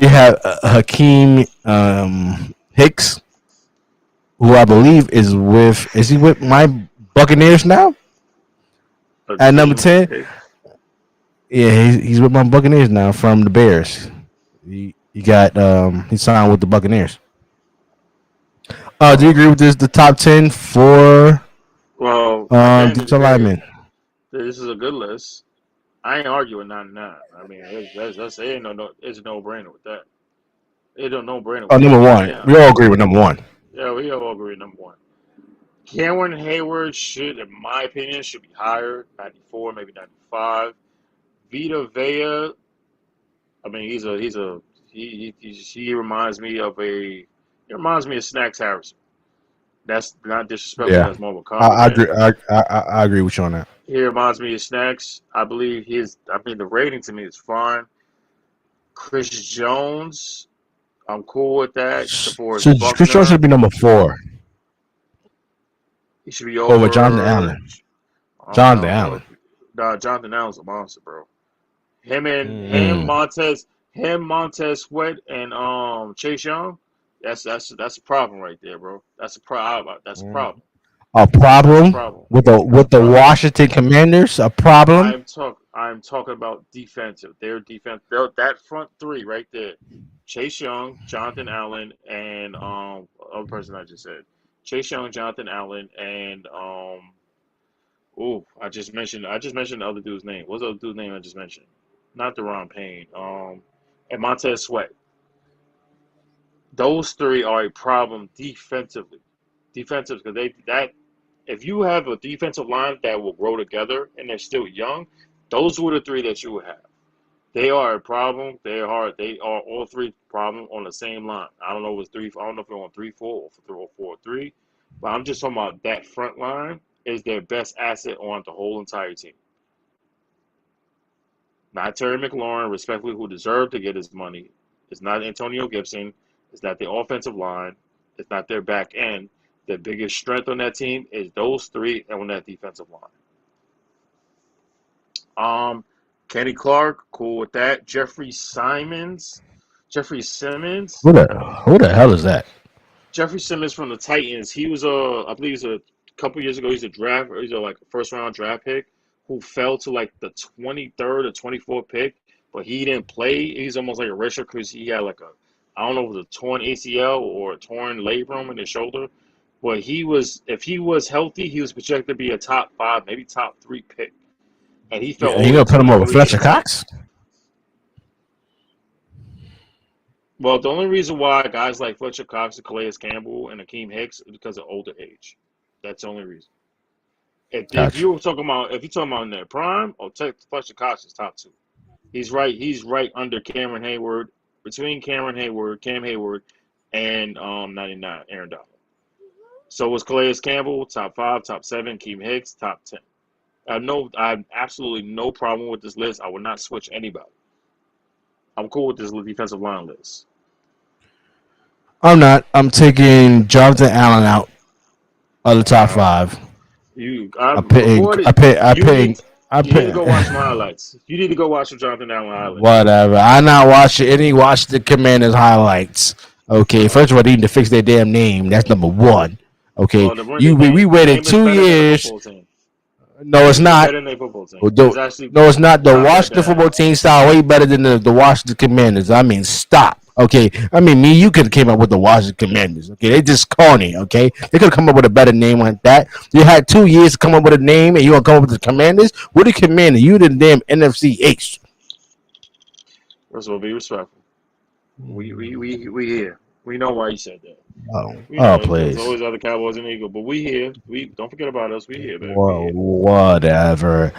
you had Hakeem Hicks, who I believe is he with my Buccaneers now A at number team 10? pick. Yeah, he's with my Buccaneers now from the Bears. He got he signed with the Buccaneers. Do you agree with this? The top 10 for Well, at the end of the defensive day, linemen. this is a good list. I ain't arguing 99. I mean, that's it ain't it's a no brainer with that. It a no brainer Oh, with number that. one. Yeah, We all agree with number one. yeah, we all agree number one. Cameron Hayward should, in my opinion, should be higher, 94, maybe 95. Vita Vea, I mean, he reminds me of Snacks Harrison. That's not disrespectful. Yeah, That's more of a I compliment. agree. I agree with you on that. He reminds me of Snacks. I mean, the rating to me is fine. Chris Jones, I'm cool with that. So DeForest Chris Jones Buckner, should be number 4 he should be over Jonathan over. Allen. I don't Jonathan know. Allen. Nah, Jonathan Allen's a monster, bro. Him and him Mm. Montez, Montez Sweat and Chase Young. That's a problem right there, bro. That's a problem. That's a problem. A That's a problem problem. with That's a the problem. Washington Commanders. A problem. I'm talking about defensive. Their defense. That front three right there. Chase Young, Jonathan Allen, and other person I just said. Chase Young, Jonathan Allen, and I just mentioned the other dude's name. What's the other dude's name I just mentioned? Not Deron Payne. And Montez Sweat. Those three are a problem defensively. Defensive because if you have a defensive line that will grow together and they're still young, those were the three that you would have. They are a problem. They are all three problem on the same line. I don't know if it's three. I don't know if they're on 3-4 or 4-3, but I'm just talking about that front line is their best asset on the whole entire team. Not Terry McLaurin, respectfully, who deserved to get his money. It's not Antonio Gibson. It's not the offensive line. It's not their back end. The biggest strength on that team is those three on that defensive line. Kenny Clark, cool with that. Jeffrey Simmons, Who the hell is that? Jeffrey Simmons from the Titans. He was I believe he's a couple years ago. He's like a first round draft pick who fell to like the 23rd or 24th pick, but he didn't play. He's almost like a redshirt because he had like I don't know if it was a torn ACL or a torn labrum in his shoulder. But if he was healthy, he was projected to be a top 5, maybe top 3 pick. And he fell Yeah, you all the way gonna to put the him over early Fletcher 80s. Cox? Well, the only reason why guys like Fletcher Cox, Calais Campbell, and Akeem Hicks is because of older age. That's the only reason. If Gotcha. you're talking about in their prime, Fletcher Cox is top 2. He's right. He's right under Cameron Hayward, between Cameron Hayward, Cam Hayward, and 99 Aaron Donald. So was Calais Campbell top 5, top 7, Akeem Hicks top 10. I have absolutely no problem with this list. I would not switch anybody. I'm cool with this defensive line list. I'm not. I'm taking Jonathan Allen out of the top five. I'm picking. Before you need to go watch some highlights. You need to go watch some Jonathan Allen highlights. Whatever. I not watching any. Watch the Commanders highlights. Okay. First of all, they need to fix their damn name. That's number one. Okay. Well, we waited 2 years. No, it's not. No, it's not. The Washington football team style way better than the Washington Commanders. I mean, stop. Okay, I mean, you could have came up with the Washington Commanders. Okay, they just corny. Okay, they could have come up with a better name like that. You had 2 years to come up with a name, and you want to come up with the Commanders? What the Commanders? You the damn NFC East. First of all, be respectful. We here. We know why you said that. Please. There's always other Cowboys and Eagles, but we here. We don't forget about us. We here, baby. Whatever.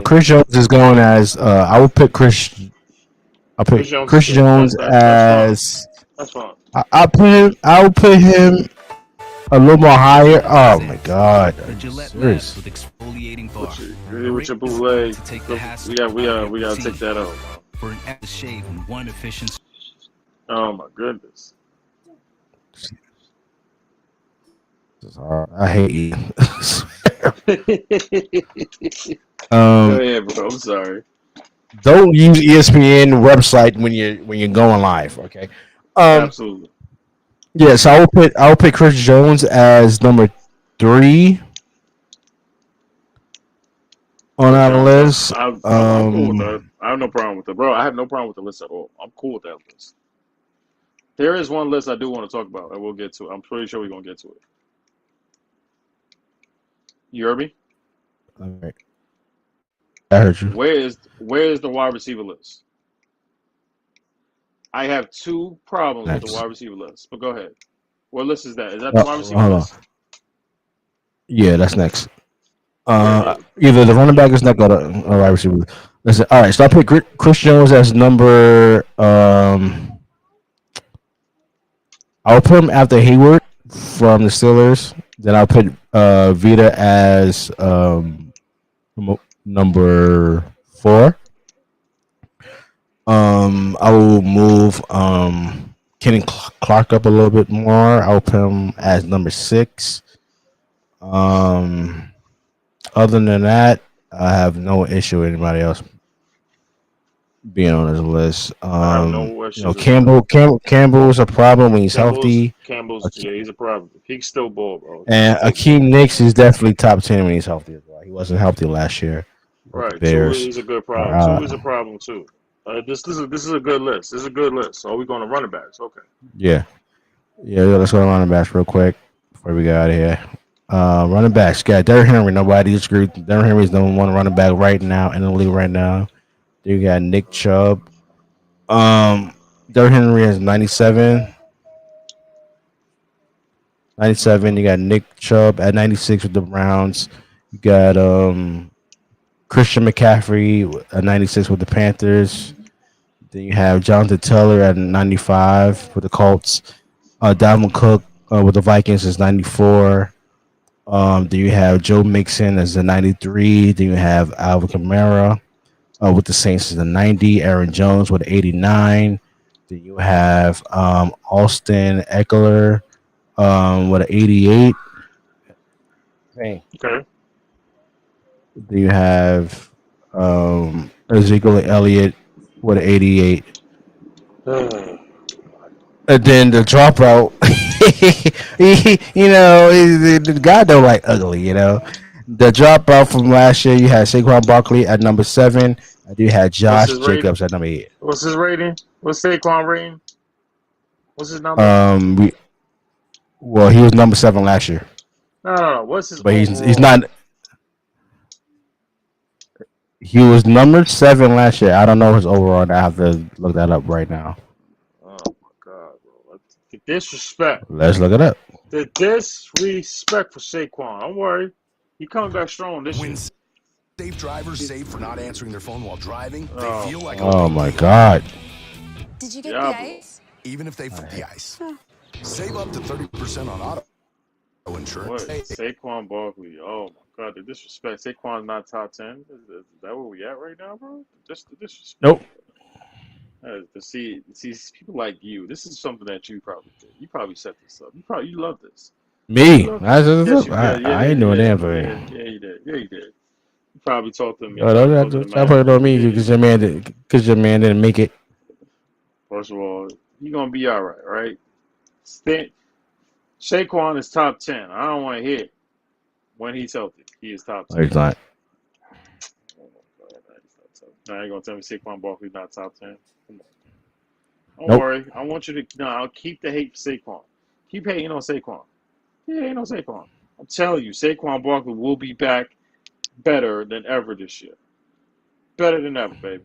Chris Jones is going as. I will pick Chris. I'll pick Chris Jones as. That's fine. I'll put him a little more higher. Oh my God! With your bootleg, we gotta take that out. For an shave and one efficiency. Oh my goodness! I hate you. Go ahead, bro. I'm sorry. Don't use ESPN website when you're going live. Okay. Absolutely. Yeah, so I'll pick Chris Jones as number 3 on our list. I'm cool with that. I have no problem with it, bro. I have no problem with the list at all. I'm cool with that list. There is one list I do want to talk about, and we'll get to it. I'm pretty sure we're gonna get to it. You heard me? All right. I heard you. Where is the wide receiver list? I have 2 problems with the wide receiver list, but go ahead. What list is that? Is that the wide receiver list? Yeah, that's next. Either the running back is not going to wide receiver. Listen, all right, so I pick Chris Jones as number. I'll put him after Hayward from the Steelers. Then I'll put Vita as number 4. I will move Kenny Clark up a little bit more. I'll put him as number 6. Other than that, I have no issue with anybody else being on this list. Campbell is a problem when he's healthy. He's a problem. He can still ball, bro. And Akeem Nicks is definitely top 10 when he's healthy as well. He wasn't healthy last year. Right. He's a good problem. Is a problem too. This is a good list. This is a good list. So we're going to running backs. Okay. Yeah. Let's go to running backs real quick before we get out of here. Running backs. Got Derrick Henry. Nobody disagrees. Derrick Henry is the number 1 running back right now in the league right now. Then you got Nick Chubb. Derrick Henry has 97. 97. You got Nick Chubb at 96 with the Browns. You got Christian McCaffrey at 96 with the Panthers. Then you have Jonathan Taylor at 95 with the Colts. Dalvin Cook with the Vikings is 94. Then you have Joe Mixon as the 93. Then you have Alvin Kamara with the Saints as the 90. Aaron Jones with 89. Then you have Austin Eckler with an 88. Okay. Then you have Ezekiel Elliott with an 88. And then the dropout, the guy don't like ugly, The dropout from last year, you had Saquon Barkley at number 7. And you had Josh Jacobs at number 8. What's his rating? What's Saquon rating? What's his number? He was number 7 last year. No. What's his? But he's not. He was number 7 last year. I don't know his overall. I have to look that up right now. Oh my God, bro! The disrespect. Let's look it up. The disrespect for Saquon. Don't worry, he coming back strong this year. Safe drivers save for not answering their phone while driving. Oh. They feel like Oh my God! Did you get the ice? even if they the ice. Save up to 30% on auto. insurance. What? Saquon Barkley. Oh my God, the disrespect. Saquon's not top 10. Is that where we at right now, bro? Just the disrespect. Nope. To see people like you. This is something that you probably did. You probably set this up. You love this. You Me? love this. Yes, you I, did. Yeah, I yeah, ain't doing yeah, that for yeah, you. yeah. You did. Yeah, you did. You probably talked to him. You Oh, probably talked to the don't put it on manager. me Yeah, you because did. your man didn't make it. First of all, you're gonna be all right, right? Stay, Saquon is top 10. I don't want to hear it. When he's healthy, he is top No, 10. he's not. Oh my God, he's not top 10. Now you're gonna tell me Saquon Barkley's not top 10? Come on. Don't Nope. worry. I want you to. No, I'll keep the hate for Saquon. Keep hating on Saquon. Keep hating on Saquon. I'm telling you, Saquon Barkley will be back better than ever this year. Better than ever, baby.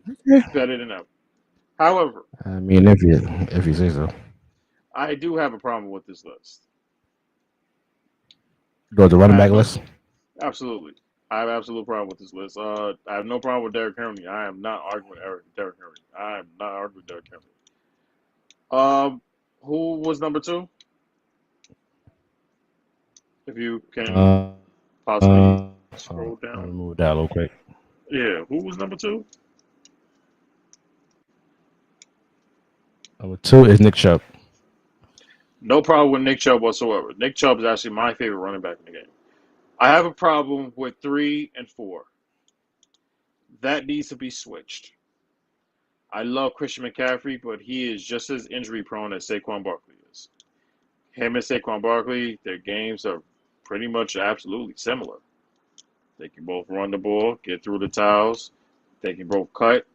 Better than ever. However, I mean, if you say so. I do have a problem with this list. Go to the I running have back no, list. absolutely. I have absolute problem with this list. I have no problem with Derrick Henry. I am not arguing with Derrick Henry. I am not arguing with Derrick Henry. Who was number 2? If you can Uh, possibly let scroll me down. move that a little quick. Yeah, who was number 2? Number 2 is Nick Chubb. No problem with Nick Chubb whatsoever. Nick Chubb is actually my favorite running back in the game. I have a problem with 3 and 4. That needs to be switched. I love Christian McCaffrey, but he is just as injury prone as Saquon Barkley is. Him and Saquon Barkley, their games are pretty much absolutely similar. They can both run the ball, get through the towels. They can both cut.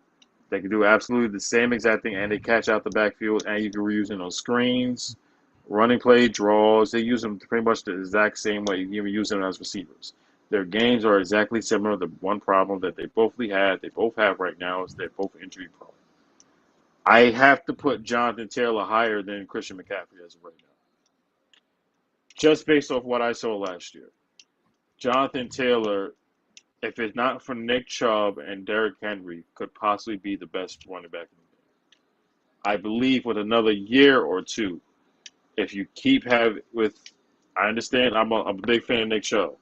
They can do absolutely the same exact thing, and they catch out the backfield, and you can reuse them on screens, running play, draws. They use them pretty much the exact same way. You can use them as receivers. Their games are exactly similar. The one problem that they both have right now is they're both injury prone. I have to put Jonathan Taylor higher than Christian McCaffrey as of right now, just based off what I saw last year. Jonathan Taylor, if it's not for Nick Chubb and Derrick Henry, could possibly be the best running back in the game. I believe with another year or two, if you keep having with, I understand I'm a big fan of Nick Chubb.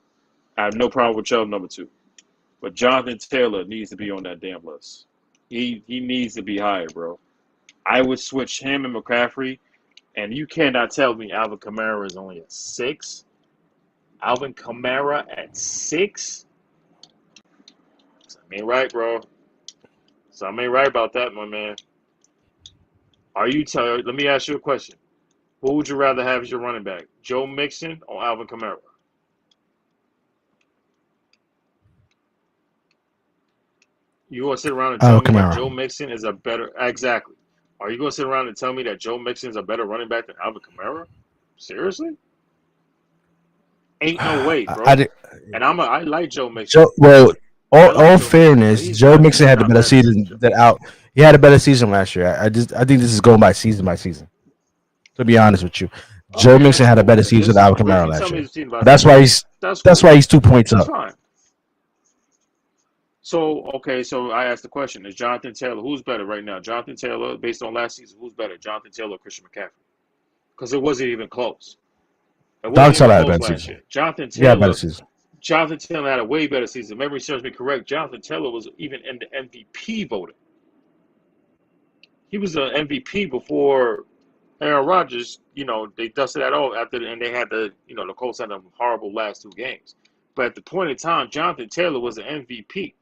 I have no problem with Chubb number 2, but Jonathan Taylor needs to be on that damn list. He needs to be higher, bro. I would switch him and McCaffrey, and you cannot tell me Alvin Kamara is only at 6. Alvin Kamara at 6? Something ain't right, bro. Something ain't right about that, my man. Let me ask you a question. Who would you rather have as your running back, Joe Mixon or Alvin Kamara? You gonna sit around and tell me that Kamara. Joe Mixon is a better exactly? Are you gonna sit around and tell me that Joe Mixon is a better running back than Alvin Kamara? Seriously? Ain't no way, I bro. did. And I like Joe Mixon. Well, I like all Joe Mixon, but fairness, Joe Mixon he's had the not better better. season than out. He had a better season last year. I think this is going by season. To be honest with you, Joe Okay, Mixon that's had a cool. better season than Alvin But if Kamara you tell last me year. the team But about season, that's that's cool. why he's 2 points That's up. fine. So I asked the question: is Jonathan Taylor who's better right now? Jonathan Taylor, based on last season, who's better, Jonathan Taylor or Christian McCaffrey? Because it wasn't even close. It Jonathan wasn't even Taylor had a close better last season. year. Jonathan He had a better Taylor, season. Jonathan Taylor had a way better season. If memory serves me correct, Jonathan Taylor was even in the MVP voting. He was the MVP before Aaron Rodgers. They dusted that off and they had the Colts had them horrible last 2 games. But at the point in time, Jonathan Taylor was an MVP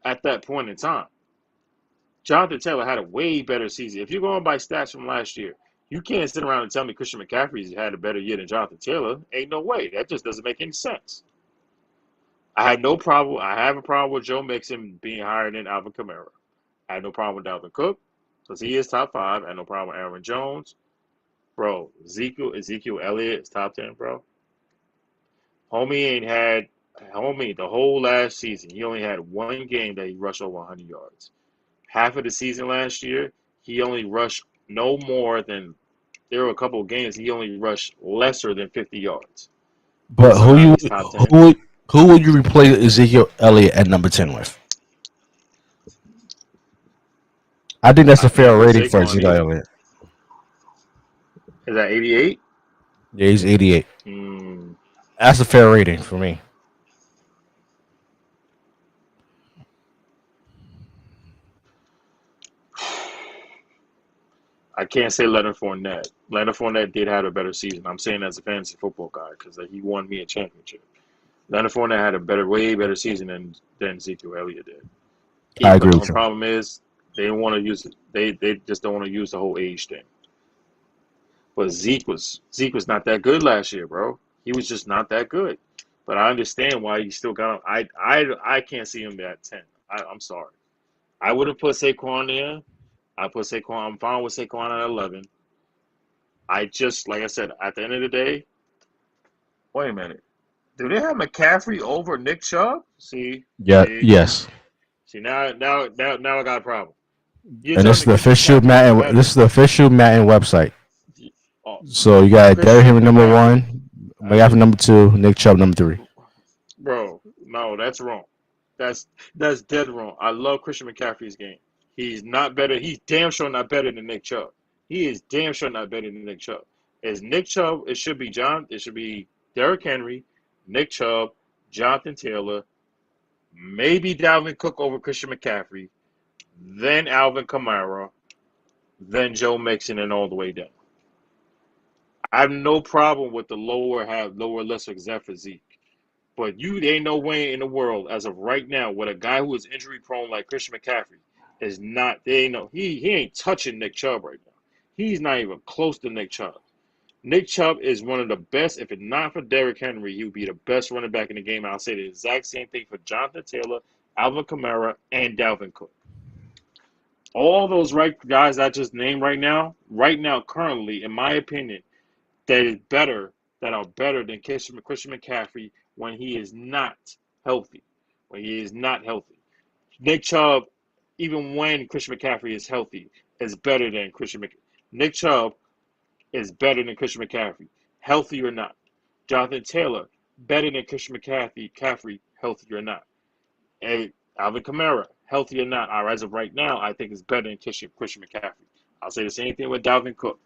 at that point in time. Jonathan Taylor had a way better season. If you're going by stats from last year, you can't sit around and tell me Christian McCaffrey's had a better year than Jonathan Taylor. Ain't no way. That just doesn't make any sense. I have a problem with Joe Mixon being higher than Alvin Kamara. I had no problem with Dalvin Cook because he is top 5. I had no problem with Aaron Jones. Bro, Ezekiel Elliott is top 10, bro. Homie the whole last season. He only had 1 game that he rushed over 100 yards. Half of the season last year, he only rushed no more than, there were a couple of games he only rushed lesser than 50 yards. But Somehow he's top 10. who would you replace Ezekiel Elliott at number 10 with? I think that's a I fair can't put rating for Saquon Ezekiel either. Elliott. Is that 88? Yeah, he's 88. That's a fair rating for me. I can't say Leonard Fournette. Leonard Fournette did have a better season. I'm saying as a fantasy football guy because he won me a championship. Leonard Fournette had a way better season than Ezekiel Elliott did. I But agree the with you. problem is they don't want to use it. They just don't want to use the whole age thing. But Zeke was not that good last year, bro. He was just not that good. But I understand why he still got him. I can't see him at 10. I'm sorry. I would have put Saquon there. I put Saquon. I'm fine with Saquon at 11. I just, like I said, at the end of the day, wait a minute. Do they have McCaffrey over Nick Chubb? See, Yeah. Yes. see now I got a problem. You're And telling this is me the Christian official McCaffrey is Madden. better. This is the official Madden website. Oh, So you got Derrick Christian Henry number McCaffrey. 1, McCaffrey number 2, Nick Chubb number 3. Bro, no, that's wrong. That's dead wrong. I love Christian McCaffrey's game. He's not better. He's damn sure not better than Nick Chubb. He is damn sure not better than Nick Chubb. As Nick Chubb, it should be Derrick Henry, Nick Chubb, Jonathan Taylor, maybe Dalvin Cook over Christian McCaffrey, then Alvin Kamara, then Joe Mixon, and all the way down. I have no problem with the lower list except for Zeke. But there ain't no way in the world, as of right now, with a guy who is injury prone like Christian McCaffrey is not. He ain't touching Nick Chubb right now. He's not even close to Nick Chubb. Nick Chubb is one of the best. If it's not for Derrick Henry, he would be the best running back in the game. I'll say the exact same thing for Jonathan Taylor, Alvin Kamara, and Dalvin Cook. All those guys I just named right now, currently, in my opinion, that are better than Christian McCaffrey when he is not healthy. Nick Chubb, even when Christian McCaffrey is healthy, is better than Christian McCaffrey. Nick Chubb is better than Christian McCaffrey, healthy or not. Jonathan Taylor, better than Christian McCaffrey, healthy or not. And Alvin Kamara, healthy or not. As of right now, I think it's better than Christian McCaffrey. I'll say the same thing with Dalvin Cook.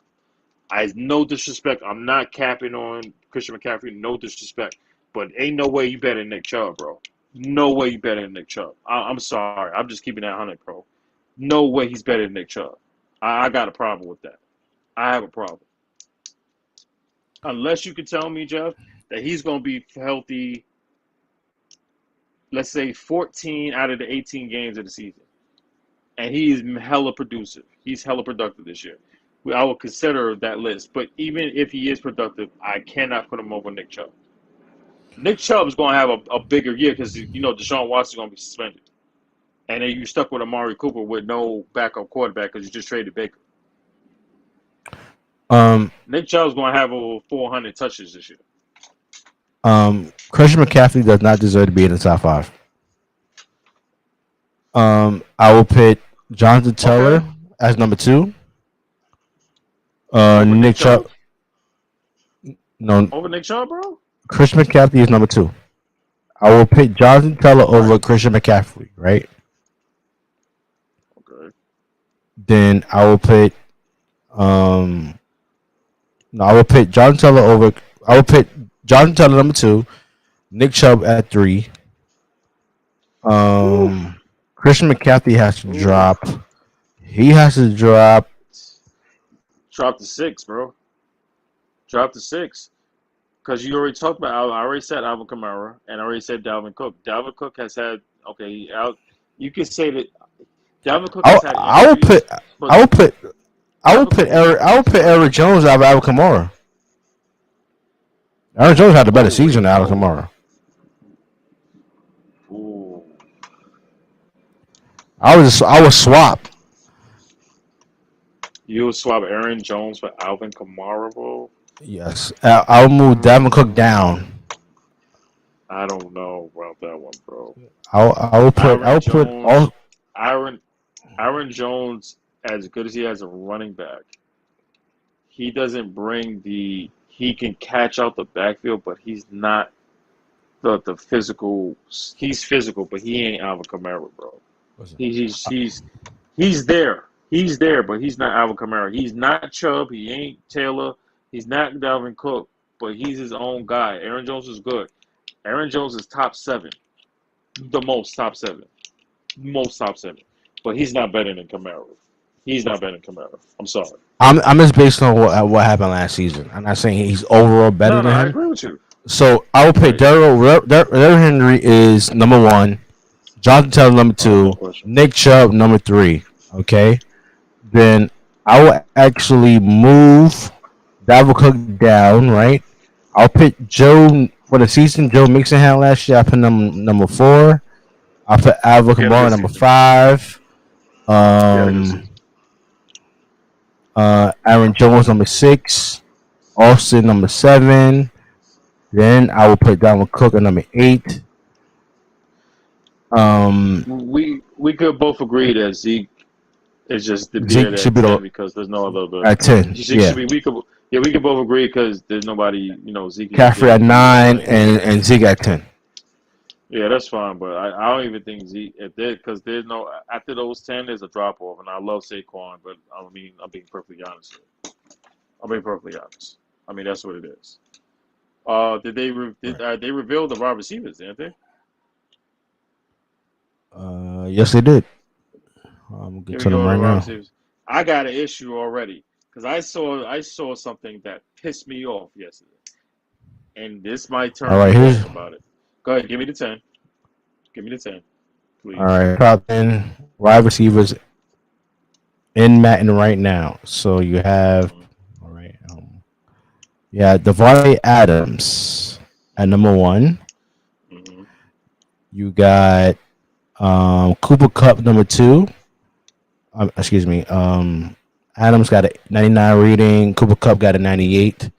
No disrespect. I'm not capping on Christian McCaffrey. No disrespect. But ain't no way you better than Nick Chubb, bro. No way you better than Nick Chubb. I'm sorry. I'm just keeping that 100, bro. No way he's better than Nick Chubb. I got a problem with that. I have a problem. Unless you can tell me, Jeff, that he's going to be healthy, let's say 14 out of the 18 games of the season. And he's hella producer. He's hella productive this year. I will consider that list. But even if he is productive, I cannot put him over Nick Chubb. Nick Chubb is going to have a bigger year because, Deshaun Watson is going to be suspended. And then you stuck with Amari Cooper with no backup quarterback because you just traded Baker. Nick Chubb is going to have over 400 touches this year. Christian McCaffrey does not deserve to be in the top 5. I will put Jonathan Taylor as number 2. Nick Chubb. No. Over Nick Chubb, bro? Christian McCaffrey is number 2. I will pick Jonathan Taylor over Christian McCaffrey, right? Okay. Then I will put I will pick Jonathan Taylor over. I will pick Jonathan Taylor number 2, Nick Chubb at 3. Christian McCaffrey has to drop. He has to drop. Drop to 6, bro. Drop to 6. Because you already talked about. I already said Alvin Kamara, and I already said Dalvin Cook. Dalvin Cook has had. Okay, you could say that Dalvin Cook has had. I will put Eric Jones out of Alvin Kamara. Eric Jones had a better season than Alvin Kamara. Ooh. I would swap. You would swap Aaron Jones for Alvin Kamara, bro? Yes, I'll move Dalvin Cook down. I don't know about that one, bro. Aaron Jones, as good as he has a running back, he doesn't bring he can catch out the backfield, but he's not the physical. He's physical, but he ain't Alvin Kamara, bro. He's there. He's there, but he's not Alvin Kamara. He's not Chubb. He ain't Taylor. He's not Dalvin Cook. but he's his own guy. Aaron Jones is good. Aaron Jones is top 7. The most top 7. Most top 7. But he's not better than Kamara. He's not better than Kamara. I'm sorry. I'm just based on what happened last season. I'm not saying he's overall better than him. I agree with you. So I will put Derrick Henry is number 1, Jonathan Taylor number 2, Nick Chubb number 3. Okay, then I will actually move Dalvin Cook down. Right, I'll put Joe for the season. Joe Mixon had last year. I put number 4. I'll put Alvin Kamara number 5. Aaron Jones number 6, Austin number 7. Then I will put Dalvin Cook at number 8. We could both agree that Zeke is just the Zeke should be because there's no other at 10. Yeah, we could both agree because there's nobody, Zeke. Caffrey at 9 and Zeke at 10. Yeah, that's fine, but I don't even think Zeke because there's no after those 10 there's a drop off, and I love Saquon, but I'm being perfectly honest. I mean that's what it is. Did they reveal the wide receivers? Didn't they? Yes, they did. I'm going to tell them right now. Receivers. I got an issue already because I saw something that pissed me off yesterday, and this might turn. All right, here's about it. Go ahead, give me the 10. Give me the 10, please. All right, top 10 wide receivers in Madden right now. So you have, all right, Devontae Adams at number 1. Mm-hmm. You got Cooper Kupp number 2. Adams got a 99 rating. Cooper Kupp got a 98.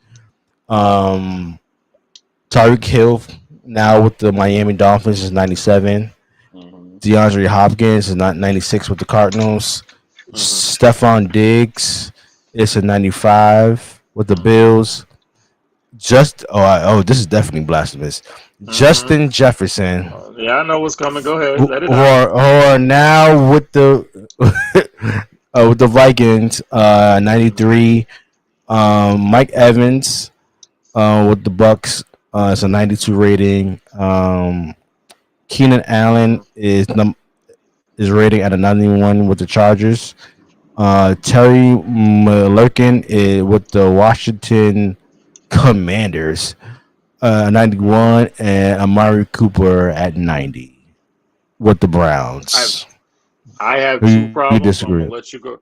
Tyreek Hill now with the Miami Dolphins is 97. Mm-hmm. DeAndre Hopkins is not 96 with the Cardinals. Mm-hmm. Stephon Diggs is a 95 with the Bills. This is definitely blasphemous. Mm-hmm. Justin Jefferson. Yeah, I know what's coming. Go ahead. Let it Or now with the with the Vikings, 93. Mike Evans with the Bucks. It's a 92 rating. Keenan Allen is rating at a 91 with the Chargers. Terry McLaurin is with the Washington Commanders, 91, and Amari Cooper at 90 with the Browns. I have 2 problems. You disagree? I'm gonna let you go.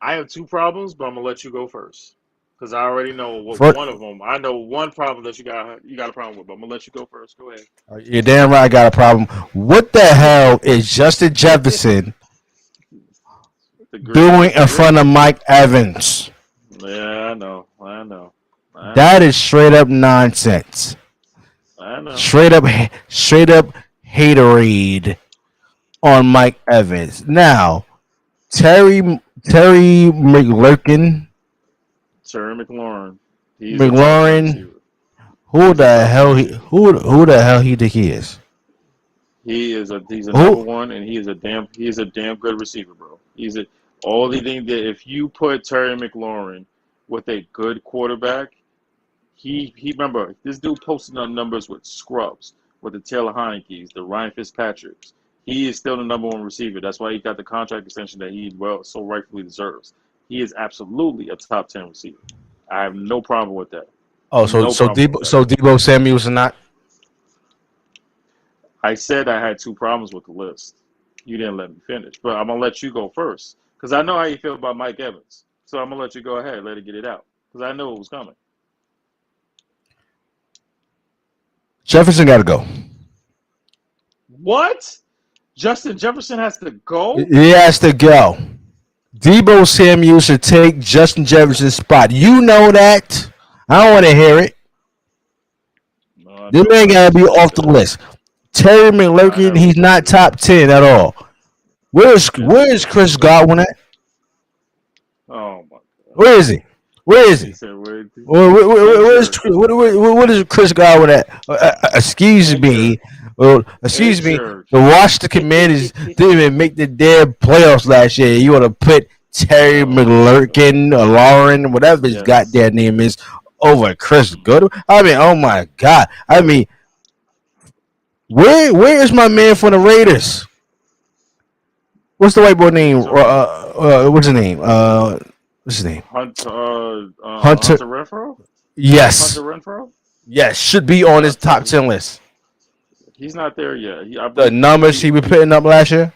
I have 2 problems, but I'm gonna let you go first. Because I already know one of them. I know one problem that you got a problem with, but I'm going to let you go first. Go ahead. You're damn right I got a problem. What the hell is Justin Jefferson doing in front of Mike Evans? Yeah, I know. That is straight up nonsense. I know. Straight up haterade on Mike Evans. Now, Terry McLaurin. Terry McLaurin. Who the hell he think he is? He's a number 1, and he is a damn good receiver, bro. Only thing that if you put Terry McLaurin with a good quarterback, he remember this dude posted on numbers with scrubs, with the Taylor Heineke's, the Ryan Fitzpatrick's. He is still the number 1 receiver. That's why he got the contract extension that he so rightfully deserves. He is absolutely a top 10 receiver. I have no problem with that. Oh, so Deebo Samuel is not. I said I had 2 problems with the list. You didn't let me finish, but I'm gonna let you go first because I know how you feel about Mike Evans. So I'm gonna let you go ahead, let it get it out because I know it was coming. Jefferson got to go. What? Justin Jefferson has to go? He has to go. Deebo Samuel should take Justin Jefferson's spot. You know that. I don't want to hear it. No, this man got to be off the list. Terry McLaurin, he's not top 10 at all. Where is Chris Godwin at? Oh, my God. Where is he? Where is he? What is Chris Godwin at? Excuse me. The Washington Commanders didn't even make the damn playoffs last year. You want to put Terry McLaurin or Lauren, whatever his goddamn name is, over Chris Goodwin. I mean, oh my God. I mean, where is my man from the Raiders? What's the white boy name? What's his name? What's his name? Hunter. Hunter Renfro. Yes, Hunter Renfro. yes, should be on his top 10 list. He's not there yet. The numbers he was putting up last year.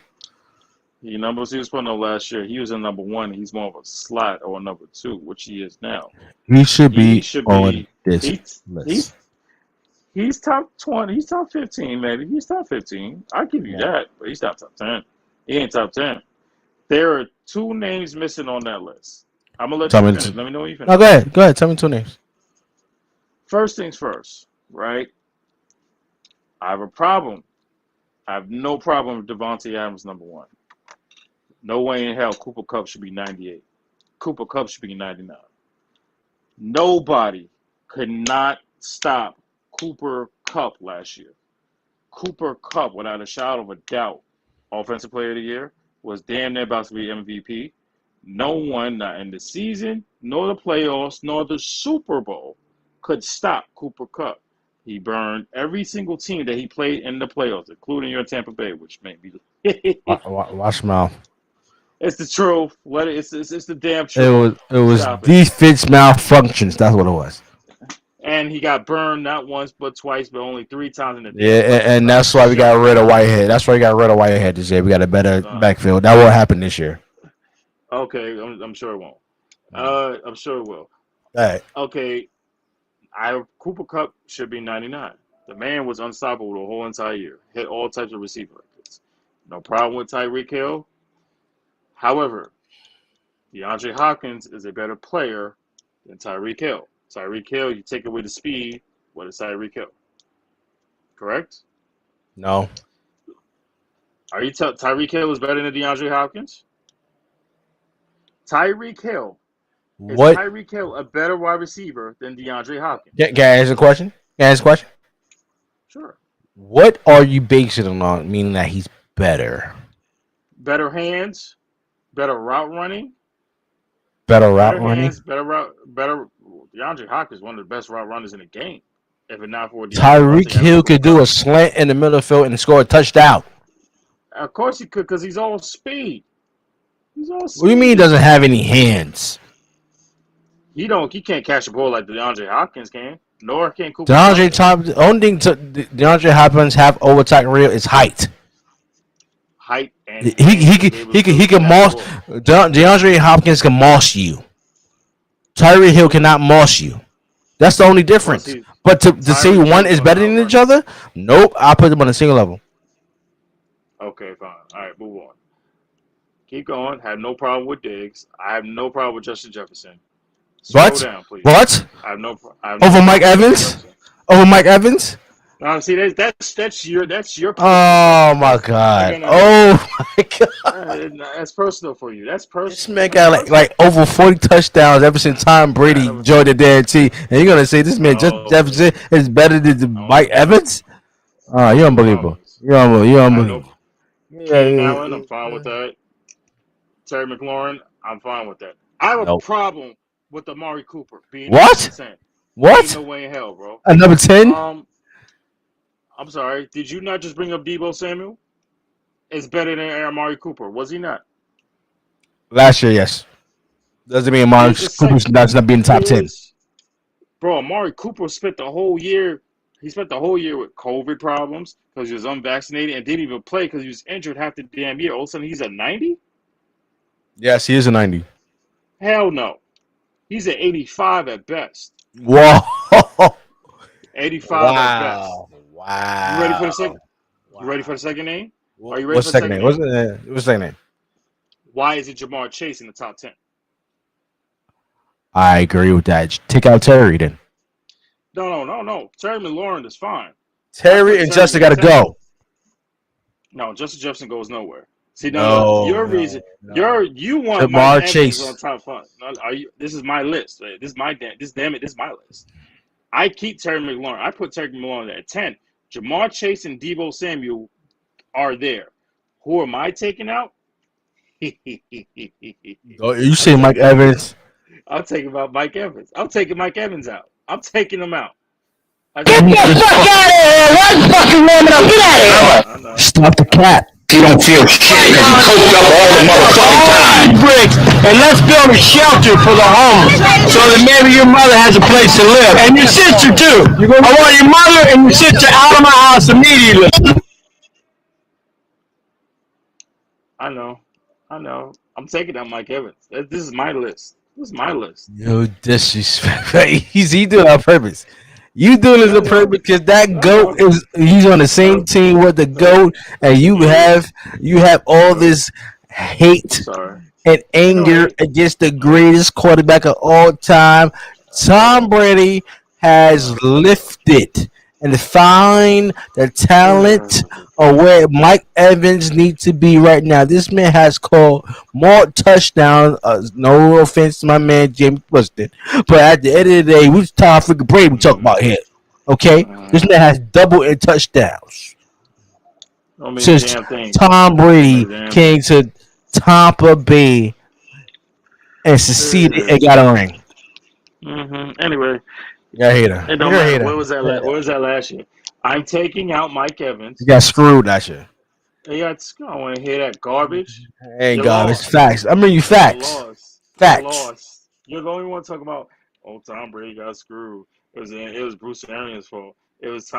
The numbers he was putting up last year. He was in number 1. He's more of a slot or number 2, which he is now. He should be on this list. He's top 20. He's top 15, maybe. He's top 15. I'll give you that, but he's not top 10. He ain't top 10. There are 2 names missing on that list. I'm gonna let you finish. Let me know when you finish. No, go ahead. Go ahead. Tell me 2 names. First things first, right? I have a problem. I have no problem with Devontae Adams number 1. No way in hell Cooper Kupp should be 98. Cooper Kupp should be 99. Nobody could not stop Cooper Kupp last year. Cooper Kupp, without a shadow of a doubt, Offensive Player of the Year, was damn near about to be MVP. No one, not in the season, nor the playoffs, nor the Super Bowl, could stop Cooper Kupp. He burned every single team that he played in the playoffs, including your Tampa Bay, which made me. Watch mouth. It's the truth. It's the damn truth. It was defense malfunctions. That's what it was. And he got burned not once but twice, but only 3 times in the and that's why we got rid of Whitehead. That's why we got rid of Whitehead this year. We got a better backfield. That won't happen this year. Okay, I'm sure it won't. I'm sure it will. All right. Okay, Cooper Kupp should be 99. The man was unstoppable the whole entire year. Hit all types of receiver records. No problem with Tyreek Hill. However, DeAndre Hopkins is a better player than Tyreek Hill. Tyreek Hill, you take away the speed. What is Tyreek Hill? Correct? No. Are you Tyreek Hill is better than DeAndre Hopkins? Tyreek Hill. Is Tyreek Hill a better wide receiver than DeAndre Hopkins? Can I ask a question? Sure. What are you basing it on, meaning that he's better? Better hands, better route running. Better running? Better. DeAndre Hopkins is one of the best route runners in the game. If it not for Tyreek Hill could do a slant in the middle of the field and score a touchdown. Of course he could, because he's all speed. What do you mean he doesn't have any hands? He can't catch the ball like DeAndre Hopkins can. Nor can Cooper. The only thing DeAndre Hopkins have over Tyreek Hill is height. Height and he can moss. DeAndre Hopkins can moss you. Tyreek Hill cannot moss you. That's the only difference. But to say one is better than each other, nope. I'll put them on a single level. Okay, fine. All right, move on. Keep going. Have no problem with Diggs. I have no problem with Justin Jefferson. Slow down, please. What? I have no over Mike Evans? Over Mike Evans? No, see, that's your. Oh my God! Oh my God! That's personal for you. That's personal. This man got like over 40 touchdowns ever since Tom Brady joined the damn team, and you're gonna say this man Jefferson is better than Mike Evans? Oh, you're unbelievable. You're unbelievable. Allen, I'm fine with that. Terry McLaurin, I'm fine with that. I have a problem with Amari Cooper being what? What? No way in hell, bro. At number 10? I'm sorry. Did you not just bring up Deebo Samuel? It's better than Amari Cooper, was he not? Last year, yes. Doesn't mean Amari Cooper's not being top 10. Bro, Amari Cooper spent the whole year. He spent the whole year with COVID problems because he was unvaccinated and didn't even play because he was injured half the damn year. All of a sudden, he's a 90? Yes, he is a 90. Hell no. He's an 85 at best. Whoa. 85 at best. Wow. You ready for the second? You ready for the second name? Are you ready What's for the second name? What's the second name? Why is it Jamar Chase in the top 10? I agree with that. Take out Terry then. No. Terry McLaurin is fine. Terry and Justin got to go. No, Justin Jefferson goes nowhere. See, your reason. You want Jamar Mike Chase Evans on top 5. This is my list. This is my list. I keep Terry McLaurin. I put Terry McLaurin at 10. Jamar Chase and Deebo Samuel are there. Who am I taking out? You say Mike Evans? I'm taking out Mike Evans. I'm taking Mike Evans out. I'm taking him out. Get the fuck out of here! One fucking warming up. Get out of here! I know. Stop the cap. You don't feel shit because you coached up all the motherfucking time. Bricks, and let's build a shelter for the homeless so that maybe your mother has a place to live. And your sister, too. I want your mother and your sister out of my house immediately. I know. I'm taking out Mike Evans. This is my list. Yo, disrespect. He's doing it on purpose. You doing it on purpose because that goat he's on the same team with the goat, and you have all this hate and anger against the greatest quarterback of all time. Tom Brady has lifted and find the talent of where Mike Evans needs to be right now. This man has called more touchdowns. No offense to my man James Winston, but at the end of the day, we Tom freaking Brady. We talk about him. Okay, this man has double in touchdowns since Tom Brady came to Tampa Bay and succeeded and got a ring. Anyway. Yeah, hater. It don't matter. What was that last year? I'm taking out Mike Evans. You got screwed last year. I want to hear that garbage. Ain't garbage. Facts. I mean, you facts. Facts. You're the only one talking about. Tom Brady got screwed. It was Bruce Arians' fault. It was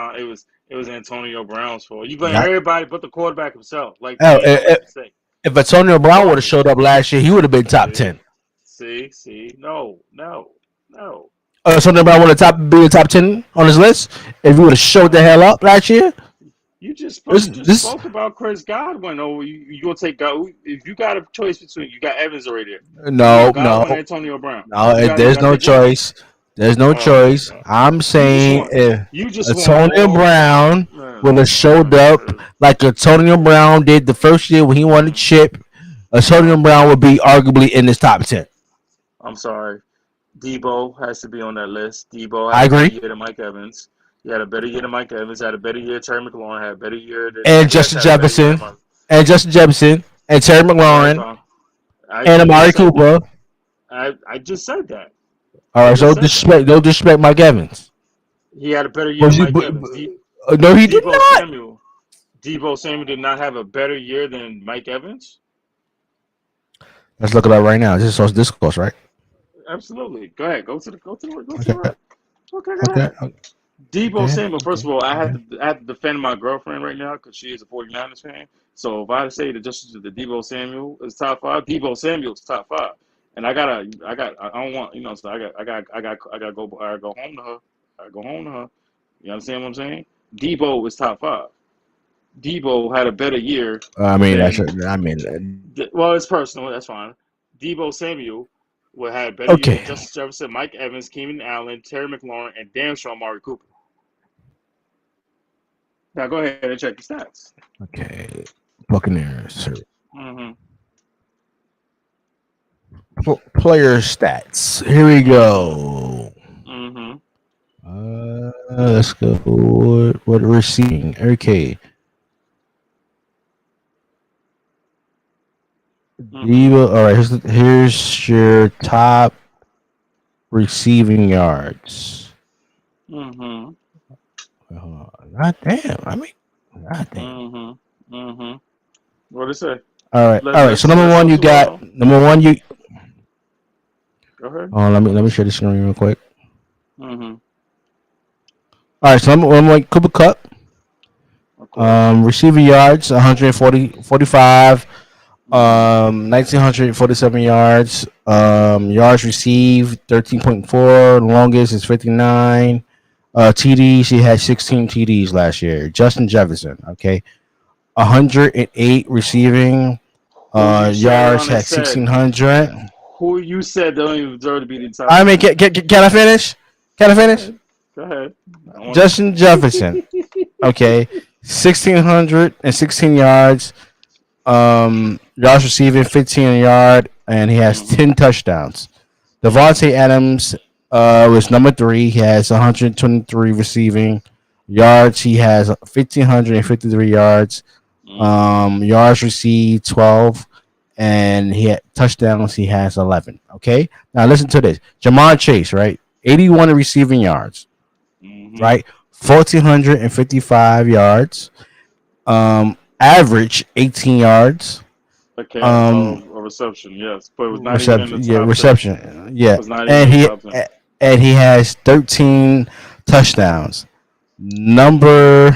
Antonio Brown's fault. You blame everybody but the quarterback himself. Like, if Antonio Brown would have showed up last year, he would have been top 10. See, no. Antonio Brown would have be the top 10 on his list if he would have showed the hell up last year. You just spoke about Chris Godwin. You gonna take God? If you got a choice between, you got Evans already there. No. Antonio Brown. No, there's no choice. There's no choice. I'm saying if Antonio Brown would have showed up like Antonio Brown did the first year when he won the chip, Antonio Brown would be arguably in this top 10. I'm sorry. Debo has to be on that list. Debo had a better year than Mike Evans. He had a better year than Mike Evans. Had a better year. Terry McLaurin had a better year than Justin Jefferson. And Terry McLaurin. And Amari Cooper. I just said that. All right, so don't disrespect Mike Evans. He had a better year than Mike Evans. No, he did not. Debo Samuel did not have a better year than Mike Evans. Let's look it up right now. This is Saucy Discourse, right? Absolutely. Go ahead. Go to the right. Okay, go ahead. Debo Samuel, first of all, I have to defend my girlfriend right now because she is a 49ers fan. So if I say that just the Debo Samuel is top 5, Debo Samuel is top 5. And I don't want, so I gotta go home to her. I go home to her. You understand what I'm saying? Debo is top 5. Debo had a better year. Well, it's personal. That's fine. Debo Samuel would have better year than Justin Jefferson, Mike Evans, Keenan Allen, Terry McLaurin, and damn sure Amari Cooper. Now go ahead and check your stats. Okay, Buccaneers. Player stats. Here we go. Let's go. What we're seeing. Okay. All right. Here's your top receiving yards. God damn. What did it say? All right. So number one, you got Go ahead. Oh, let me share the screen real quick. All right. So number one, Cooper Kupp. Receiving yards 145. 1,947 yards. Yards received 13.4. Longest is 59. TDs, he had 16 TDs last year. Justin Jefferson, okay, 108 receiving. Yards had 1,600. Who you said don't even deserve to be the top? I mean, can I finish? Go ahead. Justin Jefferson, okay, 1,616 yards. Yards receiving 15 a yard, and he has 10 touchdowns. Devontae Adams was number 3. He has 123 receiving yards. He has 1,553 yards. Yards received 12, and he had touchdowns. He has 11. Okay, now listen to this. Jamar Chase, right? 81 receiving yards, right? 1,455 yards. Average 18 yards. Okay, a reception, yes, but it was not even in the Reception, yeah, top 10. reception, yeah, Was not even and in the he top 10. and he has 13 touchdowns. Number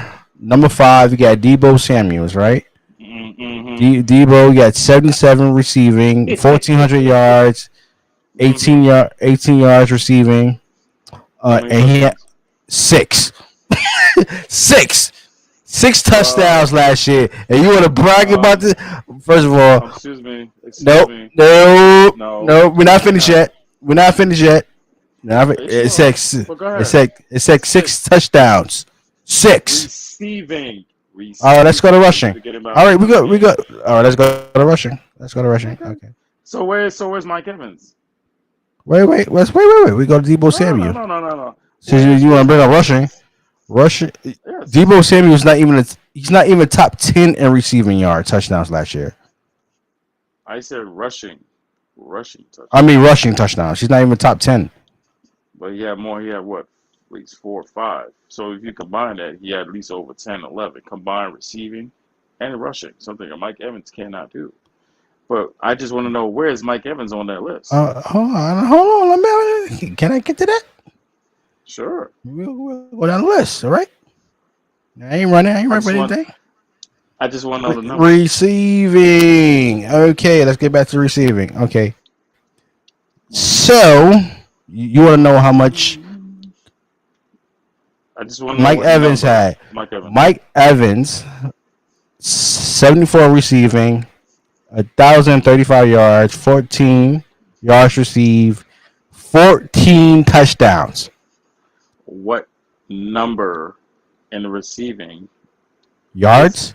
five, you got Debo Samuels, right? Debo, you got 77 receiving, 1,400 yards, 18 yards receiving, How many and he had touchdowns? six, six, six touchdowns last year. And you want to brag about this? First of all, Excuse me. nope, Me. nope, No, nope. We're not finished not. yet. We're not finished yet. It Sure. said But go ahead. it said six touchdowns. Six. Receiving. All right, let's go to rushing. Forget about All right, we go. All right, let's go to rushing. Let's go to rushing. Okay. So where's Mike Evans? Wait. We go to Debo Samuel. No. So you want to bring up rushing? Rushing. Yes. Debo Samuel is he's not even top 10 in receiving yard touchdowns last year. I said rushing touchdowns. I mean rushing touchdowns. He's not even top 10. But he had more. He had what? At least 4 or 5. So if you combine that, he had at least over 10, 11 combined receiving and rushing. Something that Mike Evans cannot do. But I just want to know, where is Mike Evans on that list? Hold on. Can I get to that? Sure. We'll go down the list. All right. I ain't running for anything. I just want to know the number. Receiving. Okay, let's get back to receiving. Okay. So you want to know how much I just want to know Mike what Evans number had? Mike Evans. 74 receiving, 1,035 yards, 14 yards received, 14 touchdowns. What number in the receiving? Yards?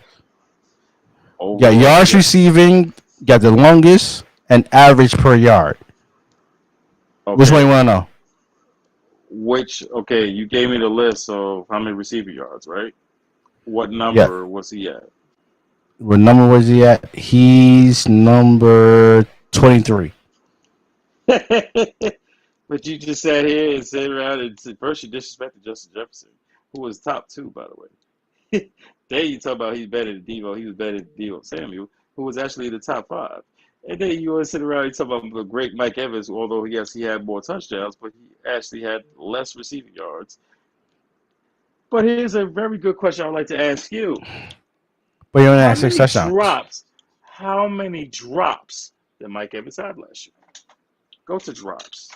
Yeah, Overall, yards receiving, got the longest and average per yard. Okay. Which one you want to know? Okay, you gave me the list of how many receiving yards, right? What number was he at? What number was he at? He's number 23. But you just sat here and said around and first you disrespected Justin Jefferson, who was top 2, by the way. Then you talk about he's better than Devo. He was better than Devo Samuel, who was actually in the top 5. And then you want to sit around and talk about the great Mike Evans, although yes, he had more touchdowns, but he actually had less receiving yards. But here's a very good question I'd like to ask you. But you only had 6 touchdowns. How many drops did Mike Evans have last year? Go to drops.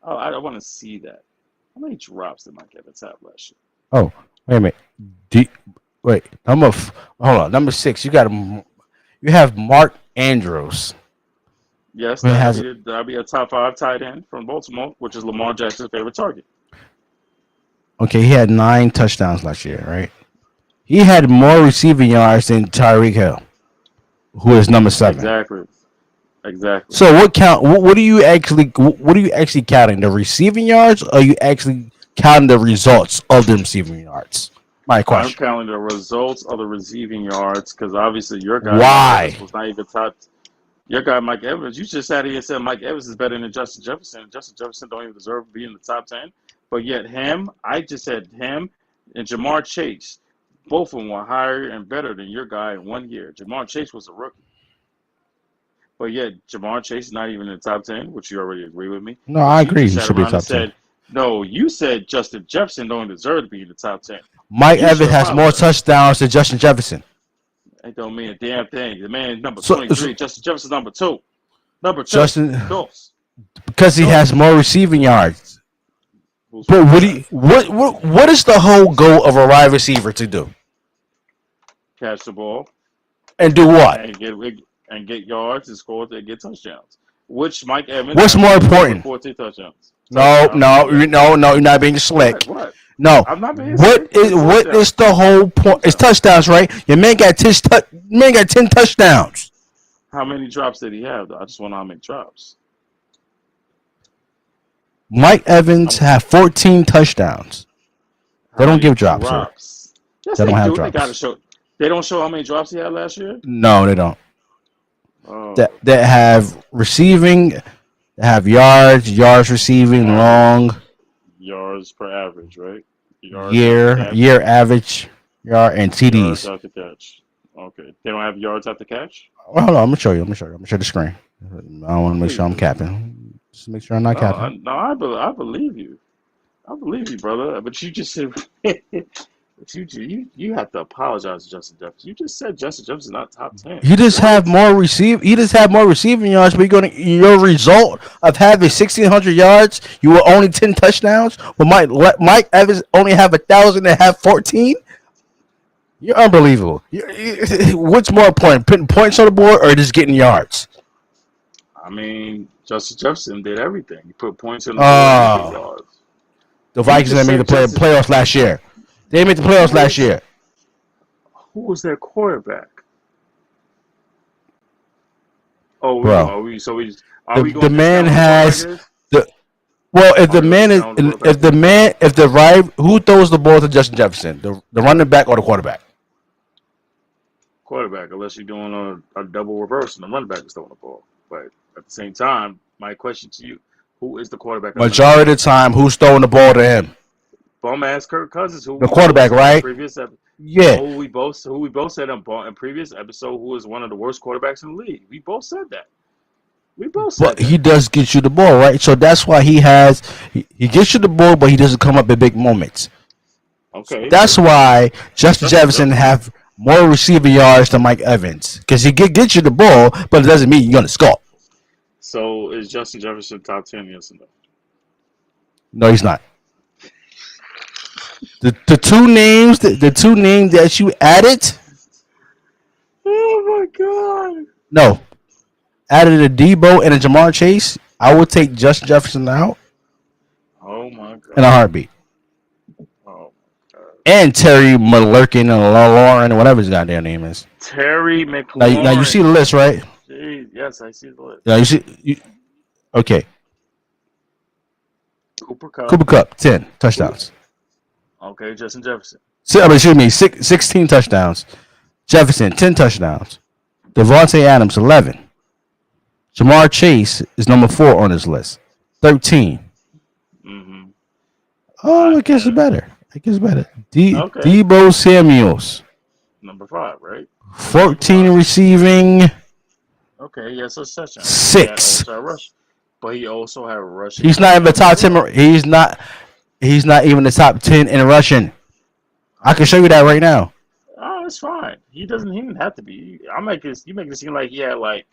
Oh, I want to see that. How many drops did Mike Evans have last year? Oh, wait a minute. Hold on. Number 6. You have Mark Andrews. Yes, that'll be a top 5 tight end from Baltimore, which is Lamar Jackson's favorite target. Okay, he had 9 touchdowns last year, right? He had more receiving yards than Tyreek Hill, who is number 7. Exactly. So what are you actually counting? The receiving yards, or are you actually counting the results of the receiving yards? My question. I'm counting the results of the receiving yards because obviously your guy was not even top. Your guy Mike Evans, you just sat here and said Mike Evans is better than Justin Jefferson. Justin Jefferson don't even deserve to be in the top 10. But yet I just said him and Jamar Chase, both of them were higher and better than your guy in 1 year. Jamar Chase was a rookie. But yet Jamar Chase is not even in the top 10, which you already agree with me. No, I agree. He should be top 10. No, you said Justin Jefferson don't deserve to be in the top 10. Mike Evans has more touchdowns than Justin Jefferson. That don't mean a damn thing. The man is number 23. Justin Jefferson's number 2. Number 2. Because he has more receiving yards. But what is the whole goal of a wide receiver to do? Catch the ball. And do what? And get yards and score and get touchdowns. Which Mike Evans. What's more important? 14 touchdowns. No, you're not being slick. What? No. I'm not being slick. What is the whole point? It's touchdowns, right? Your man got 10 touchdowns. How many drops did he have, though? I just want to know how many drops. Mike Evans had 14 touchdowns. They don't give drops. Yes, they don't have drops. They don't show how many drops he had last year? No, they don't. Oh. That have receiving. They have yards receiving, long, yards per average, right? Yards after catch. year average, yard, and Yards TDs. after catch. Okay. They don't have yards after catch? Well, hold on, I'm gonna show you. I'm gonna show the screen. I want to make sure I'm Please. capping. Just make sure I'm not No, capping. I believe you. I believe you, brother. But you just said but you have to apologize to Justin Jefferson. You just said Justin Jefferson's not top 10. He just have What? more receive. He just have more receiving yards. But your result of having 1,600 yards, you were only 10 touchdowns. But Mike Evans only have 1,000 and have 14. You're unbelievable. What's more important, putting points on the board or just getting yards? I mean, Justin Jefferson did everything. He put points in the board and get yards. The Vikings didn't make the playoffs last year. They made the playoffs last year. Who was their quarterback? Oh, Bro. are we going The man has the well. If the man is if the right, who throws the ball to Justin Jefferson? The running back or the quarterback? quarterback, unless you're doing a double reverse and the running back is throwing the ball. But at the same time, my question to you: who is the quarterback? Majority of the time, who's throwing the ball to him? Bum ass Kirk Cousins, who the quarterback, right? Yeah. Who we both said in previous episode, who is one of the worst quarterbacks in the league. We both said that. But he does get you the ball, right? So that's why he gets you the ball, but he doesn't come up in big moments. Okay. That's why Justin Jefferson have more receiving yards than Mike Evans, because he get you the ball, but it doesn't mean you're gonna score. So is Justin Jefferson top 10? Yes or no? No, he's not. The two names that you added. Oh my God. No. Added a Debo and a Jamar Chase, I would take Justin Jefferson out. Oh my God. In a heartbeat. Oh my God. And Terry McLaurin and Lauren, whatever his goddamn name is. Terry McLaurin. Now you see the list, right? Jeez, yes, I see the list. Now you see. Okay. Cooper Kupp, 10 touchdowns. Okay, Justin Jefferson. Excuse me, 16 touchdowns. Jefferson, 10 touchdowns. Devontae Adams, 11. Jamar Chase is number 4 on this list, 13. Mm-hmm. Oh, I guess it's better. Okay. Debo Samuels, number 5, right? 14 receiving. Okay, yes, that's touchdown. 6. But he also had rushing. He's not even the top 10. He's not even the top 10 in rushing. I can show you that right now. Oh, it's fine. He didn't have to be. You make it seem like he had like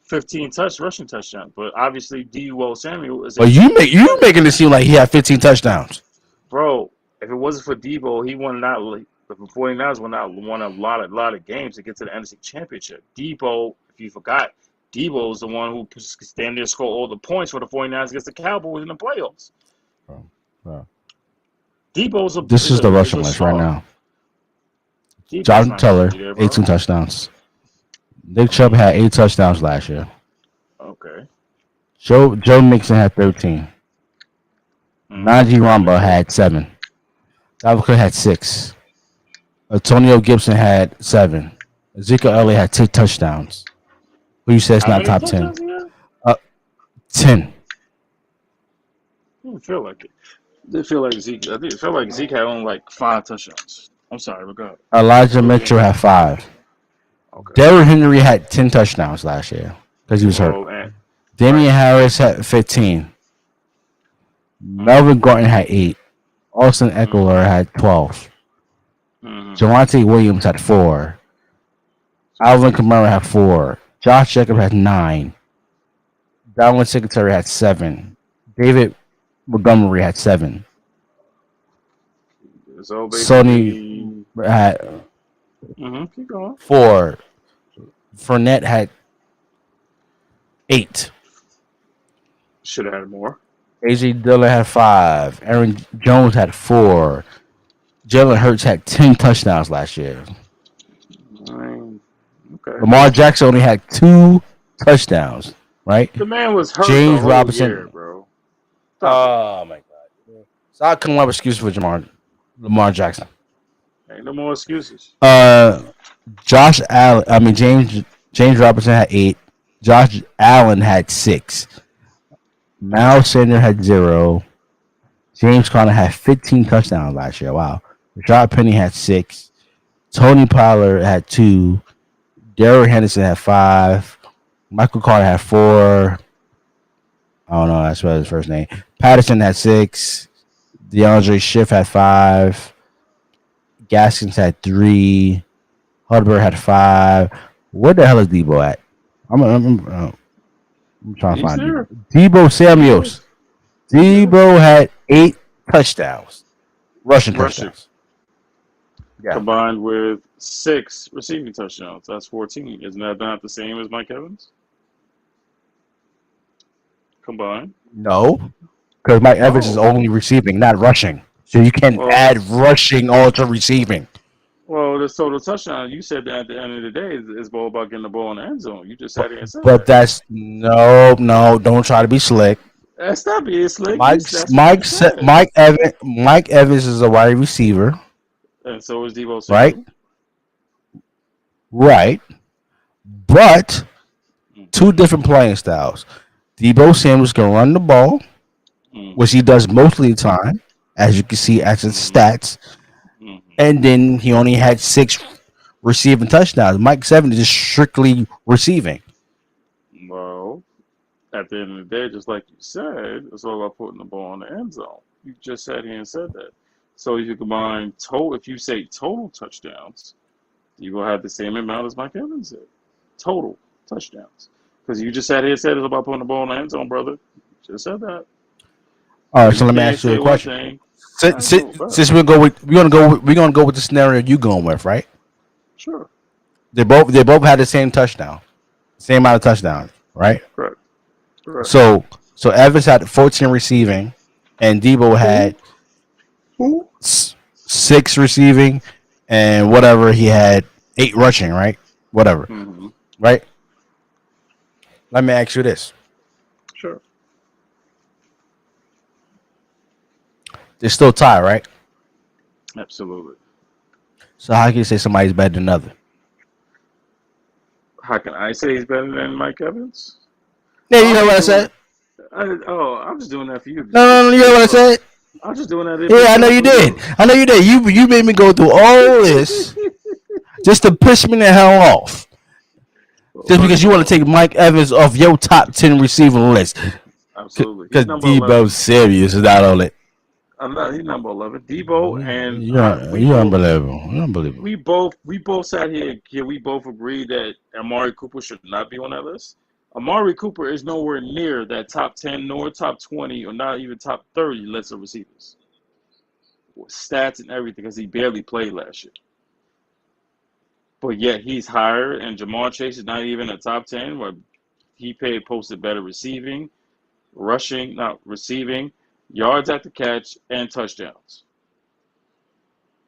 15 rushing touchdowns, but obviously Debo Samuel is. Well, you making it seem like he had 15 touchdowns, bro. If it wasn't for Debo, he won not. The 49ers won a lot of games to get to the NFC Championship. Debo, if you forgot, Debo is the one who stand there and score all the points for the 49ers against the Cowboys in the playoffs. Wow. Debo's a. This is the rushing list right now. Jonathan Taylor, 18 touchdowns. Nick Chubb had 8 touchdowns last year. Okay. Joe Mixon had 13. Najee Rumba had 7. Dalvin Cook had 6. Antonio Gibson had 7. Ezekiel Elliott had 10 touchdowns. Who you said is not top 10? 10. I don't feel like it. I feel like Zeke had only like 5 touchdowns. I'm sorry, but go ahead. Elijah Mitchell had 5. Okay. Derrick Henry had 10 touchdowns last year because he was hurt. Damian Harris had 15. Melvin Gordon had 8. Austin Eckler had 12. Javonte Williams had 4. Alvin Kamara had 4. Josh Jacobs had 9. Dalvin Singletary had 7. David Montgomery had 7. Sony had 4. Fournette had 8. Should have had more. AJ Dillon had 5. Aaron Jones had 4. Jalen Hurts had 10 touchdowns last year. Okay. Lamar Jackson only had 2 touchdowns, right? The man was hurt James the whole Robinson, year, bro. Oh my God! Stop coming up with excuses for Lamar Jackson. Ain't no more excuses. James Robinson had 8. Josh Allen had 6. Miles Sanders had 0. James Conner had 15 touchdowns last year. Wow. Rashad Penny had 6. Tony Pollard had 2. Derrick Henderson had 5. Michael Carter had 4. I don't know. That's what his first name. Patterson had 6. DeAndre Swift had 5. Gaskins had 3. Hudbert had 5. Where the hell is Debo at? I'm trying to He's find there. Debo Samuels. Debo had 8 touchdowns. Rushing touchdowns. Yeah. Combined with 6 receiving touchdowns. That's 14. Isn't that not the same as Mike Evans? Combined? No. Because Mike Evans is only receiving, not rushing. So you can add rushing onto receiving. Well, the total touchdown, you said that at the end of the day is all about getting the ball in the end zone. You just sat here and said But that's no, don't try to be slick. That's not being slick. Mike Evans is a wide receiver. And so is Debo Samuel. Right. But 2 different playing styles. Debo Samuels can run the ball, which he does most of the time, as you can see as his stats. And then he only had 6 receiving touchdowns. Mike Evans is strictly receiving. Well, at the end of the day, just like you said, it's all about putting the ball in the end zone. You just sat here and said that. So if you combine if you say total touchdowns, you will have the same amount as Mike Evans did. Total touchdowns. Because you just sat here and said it's about putting the ball in the end zone, brother. You just said that. All right, so let me ask you a question. Since we're gonna go with the scenario you going with, right? Sure. They both had the same touchdown, same amount of touchdowns, right? Correct. So Evans had 14 receiving, and Debo had 6 receiving, and whatever he had 8 rushing, right? Whatever, right? Let me ask you this. Sure. They're still tied, right? Absolutely. So how can you say somebody's better than another? How can I say he's better than Mike Evans? Yeah, you know what I said? I'm just doing that for you. No, you know what I said? I'm just doing that. Yeah, I know you did. You made me go through all this just to piss me the hell off. Just because you want to take Mike Evans off your top 10 receiving list. Absolutely. Because Debo Samuels is not on it. He's number 11. Debo and you're unbelievable. You're unbelievable. We both sat here. We both agreed that Amari Cooper should not be on that list. Amari Cooper is nowhere near that top 10, nor top 20, or not even top 30 list of receivers. Stats and everything, because he barely played last year. But yet he's higher, and Jamar Chase is not even a top 10, where he posted better receiving, rushing, not receiving, yards after catch, and touchdowns.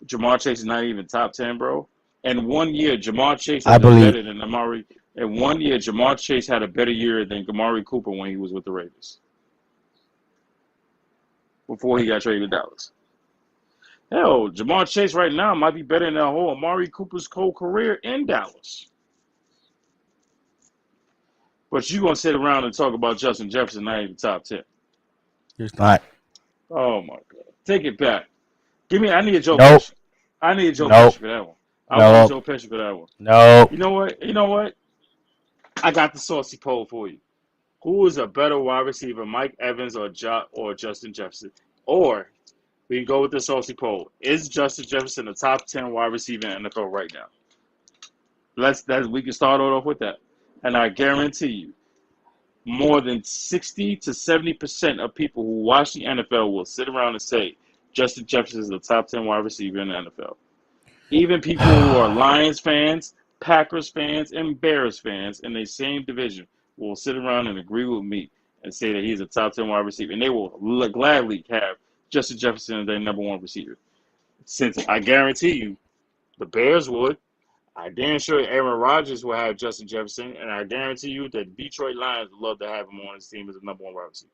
Jamar Chase is not even top 10, bro. And 1 year, Jamar Chase had better than Amari. In 1 year, Jamar Chase had a better year than Amari Cooper when he was with the Raiders. Before he got traded to Dallas. Hell, Jamar Chase right now might be better than Amari Cooper's whole career in Dallas. But you're going to sit around and talk about Justin Jefferson not even top 10. It's not. Oh, my God. Take it back. I need a Joe Pesci. I need a Joe Pesci for that one. I want Joe Pesci for that one. No. You know what? I got the saucy poll for you. Who is a better wide receiver, Mike Evans or Justin Jefferson? Or we can go with the saucy poll. Is Justin Jefferson a top 10 wide receiver in the NFL right now? We can start off with that. And I guarantee you, more than 60 to 70% of people who watch the NFL will sit around and say Justin Jefferson is the top 10 wide receiver in the NFL. Even people who are Lions fans, Packers fans, and Bears fans in the same division will sit around and agree with me and say that he's a top 10 wide receiver. And they will gladly have Justin Jefferson as their number 1 receiver. Since I guarantee you, the Bears would. I damn sure Aaron Rodgers will have Justin Jefferson. And I guarantee you that Detroit Lions would love to have him on his team as a number 1 wide receiver.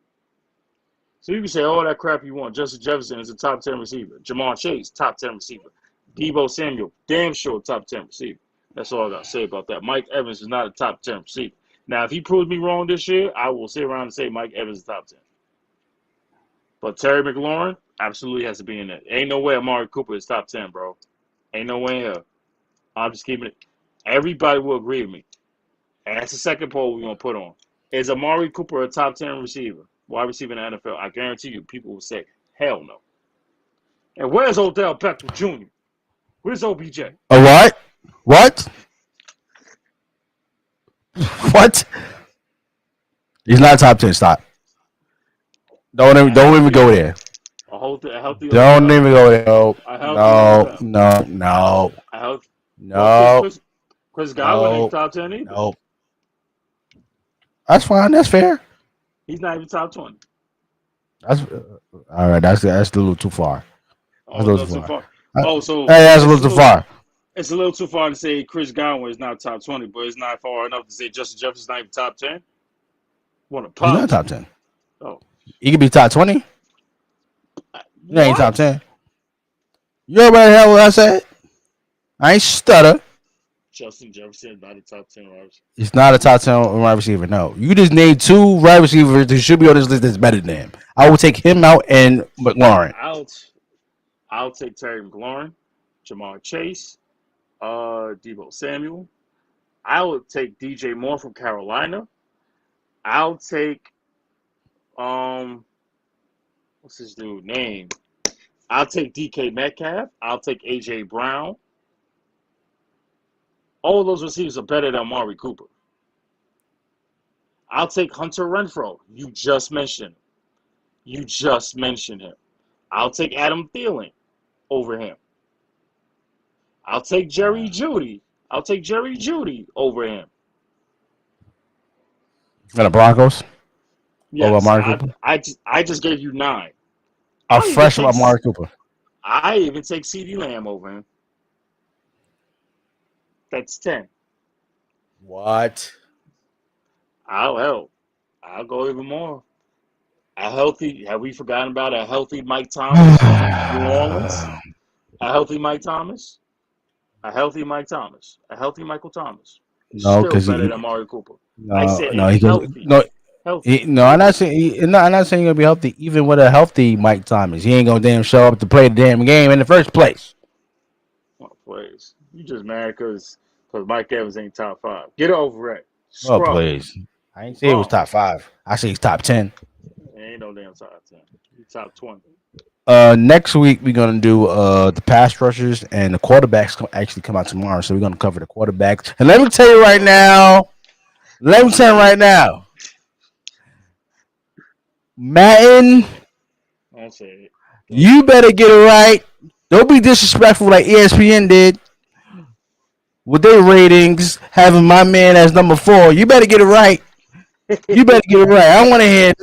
So you can say all that crap you want. Justin Jefferson is a top 10 receiver. Jamar Chase, top 10 receiver. Debo Samuel, damn sure top 10 receiver. That's all I got to say about that. Mike Evans is not a top 10 receiver. Now, if he proves me wrong this year, I will sit around and say Mike Evans is top 10. But Terry McLaurin absolutely has to be in there. Ain't no way Amari Cooper is top 10, bro. Ain't no way in hell. I'm just keeping it. Everybody will agree with me. And that's the second poll we're going to put on. Is Amari Cooper a top 10 receiver? Wide receiver in the NFL? I guarantee you people will say, hell no. And where's Odell Beckham Jr.? Where's OBJ? A what? What? What? He's not top 10. Stop. Don't even go there. A healthy Don't Odell. even go there. A healthy Odell. No. A healthy. No. Chris Godwin ain't top 10 either. No. That's fine. That's fair. He's not even top 20. That's all right. That's a little too far. Oh, a little too far. So hey, that's a little too far. It's a little too far to say Chris Godwin is not top 20, but it's not far enough to say Justin Jefferson's not even top 10. What a pop. He's not top 10. Oh, He could be top 20. He ain't top 10. You already heard what I said? I ain't stutter. Justin Jefferson is not a top 10 wide receiver. He's not a top 10 wide receiver. No. You just named 2 wide receivers that should be on this list that's better than him. I will take him out and McLaurin. I'll take Terry McLaurin, Jamar Chase, Deebo Samuel. I would take DJ Moore from Carolina. I'll take what's his dude name? I'll take DK Metcalf. I'll take AJ Brown. All of those receivers are better than Amari Cooper. I'll take Hunter Renfrow. You just mentioned him. I'll take Adam Thielen over him. I'll take Jerry Jeudy over him. For the Broncos? Yes, Over Amari Cooper? I just gave you 9. A fresh Amari Cooper. I even take CeeDee Lamb over him. That's 10. What? I'll help. I'll go even more. Have we forgotten about a healthy Mike Thomas? New Orleans? A healthy Mike Thomas? A healthy Mike Thomas? A healthy Michael Thomas? No, because better than Amari Cooper. Healthy. Healthy. No, I'm not saying he's not saying he's gonna be healthy. Even with a healthy Mike Thomas, he ain't gonna damn show up to play the damn game in the first place. What plays? You just mad because Mike Evans ain't top 5. Get over it. Oh please, I ain't say he was top 5. I say he's top 10. Ain't no damn top 10. He's top 20. Next week we're gonna do the pass rushers and the quarterbacks actually come out tomorrow, so we're gonna cover the quarterbacks. And let me tell you right now, Madden, you better get it right. Don't be disrespectful like ESPN did with their ratings, having my man as number 4. You better get it right. I don't want to hear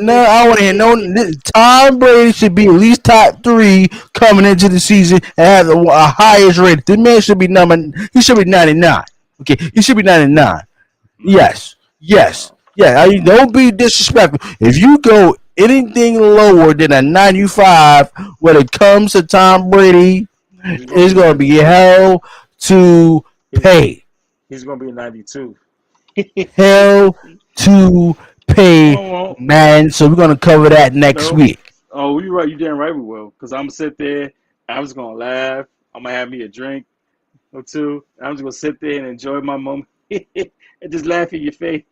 no. Tom Brady should be at least top 3 coming into the season and have the highest rating. This man should be he should be 99. Okay, he should be 99. Yes. Yeah, don't be disrespectful. If you go anything lower than a 95 when it comes to Tom Brady, it's going to be hell to pay. He's going to be a 92. Hell to pay, man. So we're going to cover that next week. Oh, you're right. You're damn right we will. Because I'm going to sit there. I'm just going to laugh. I'm going to have me a drink or 2. I'm just going to sit there and enjoy my moment. And just laugh in your face.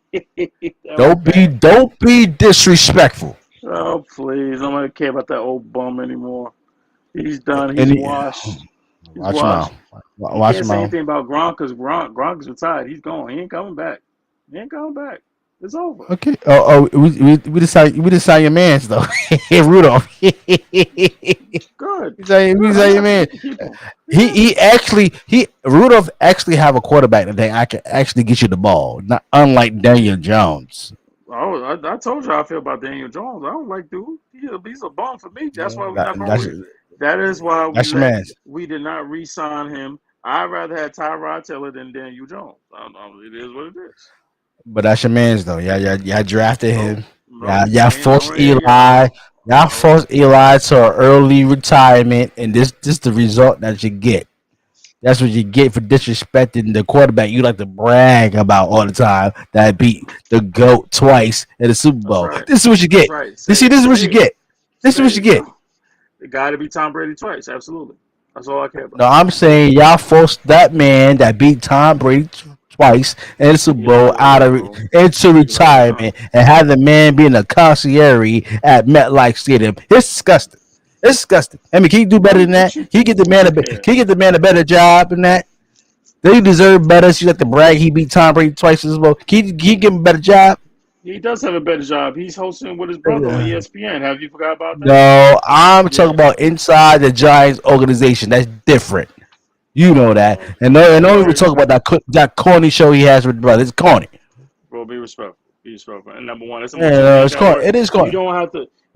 Don't be disrespectful. Oh please! I don't care about that old bum anymore. He's done. He's washed. Watch him out. You can't say anything about Gronk because Gronk is retired. He's gone. He ain't coming back. It's over. Okay. We decided your man's though. Rudolph. Good. We decided your man. Rudolph actually have a quarterback that I can actually get you the ball. Not unlike Daniel Jones. Oh, I told you how I feel about Daniel Jones. I don't like dude. He's a bum for me. That's why that is why we did not re-sign him. I'd rather have Tyrod Taylor than Daniel Jones. It is what it is. But that's your man's though. Yeah, drafted him. Yeah, forced Eli. Y'all forced Eli to an early retirement, and this the result that you get. That's what you get for disrespecting the quarterback you like to brag about all the time that beat the GOAT twice in the Super Bowl. Right. This is what you get. Right. This is what you get. This is what you get. It got to be Tom Brady twice. Absolutely. That's all I care about. No, I'm saying y'all forced that man that beat Tom Brady twice in the Super Bowl into retirement and have the man being a concierge at MetLife Stadium. It's disgusting. It's disgusting. I mean, can you do better than that? Can you get the man a better job than that? They deserve better. She like to brag he beat Tom Brady twice in the Super Bowl. Can you give him a better job? He does have a better job. He's hosting with his brother on ESPN. Have you forgot about that? No, I'm talking about inside the Giants organization. That's different. You know that. And no, we talk about that corny show he has with brother. It's corny. Bro, be respectful. Be respectful. And number one, it's corny. It is corny. You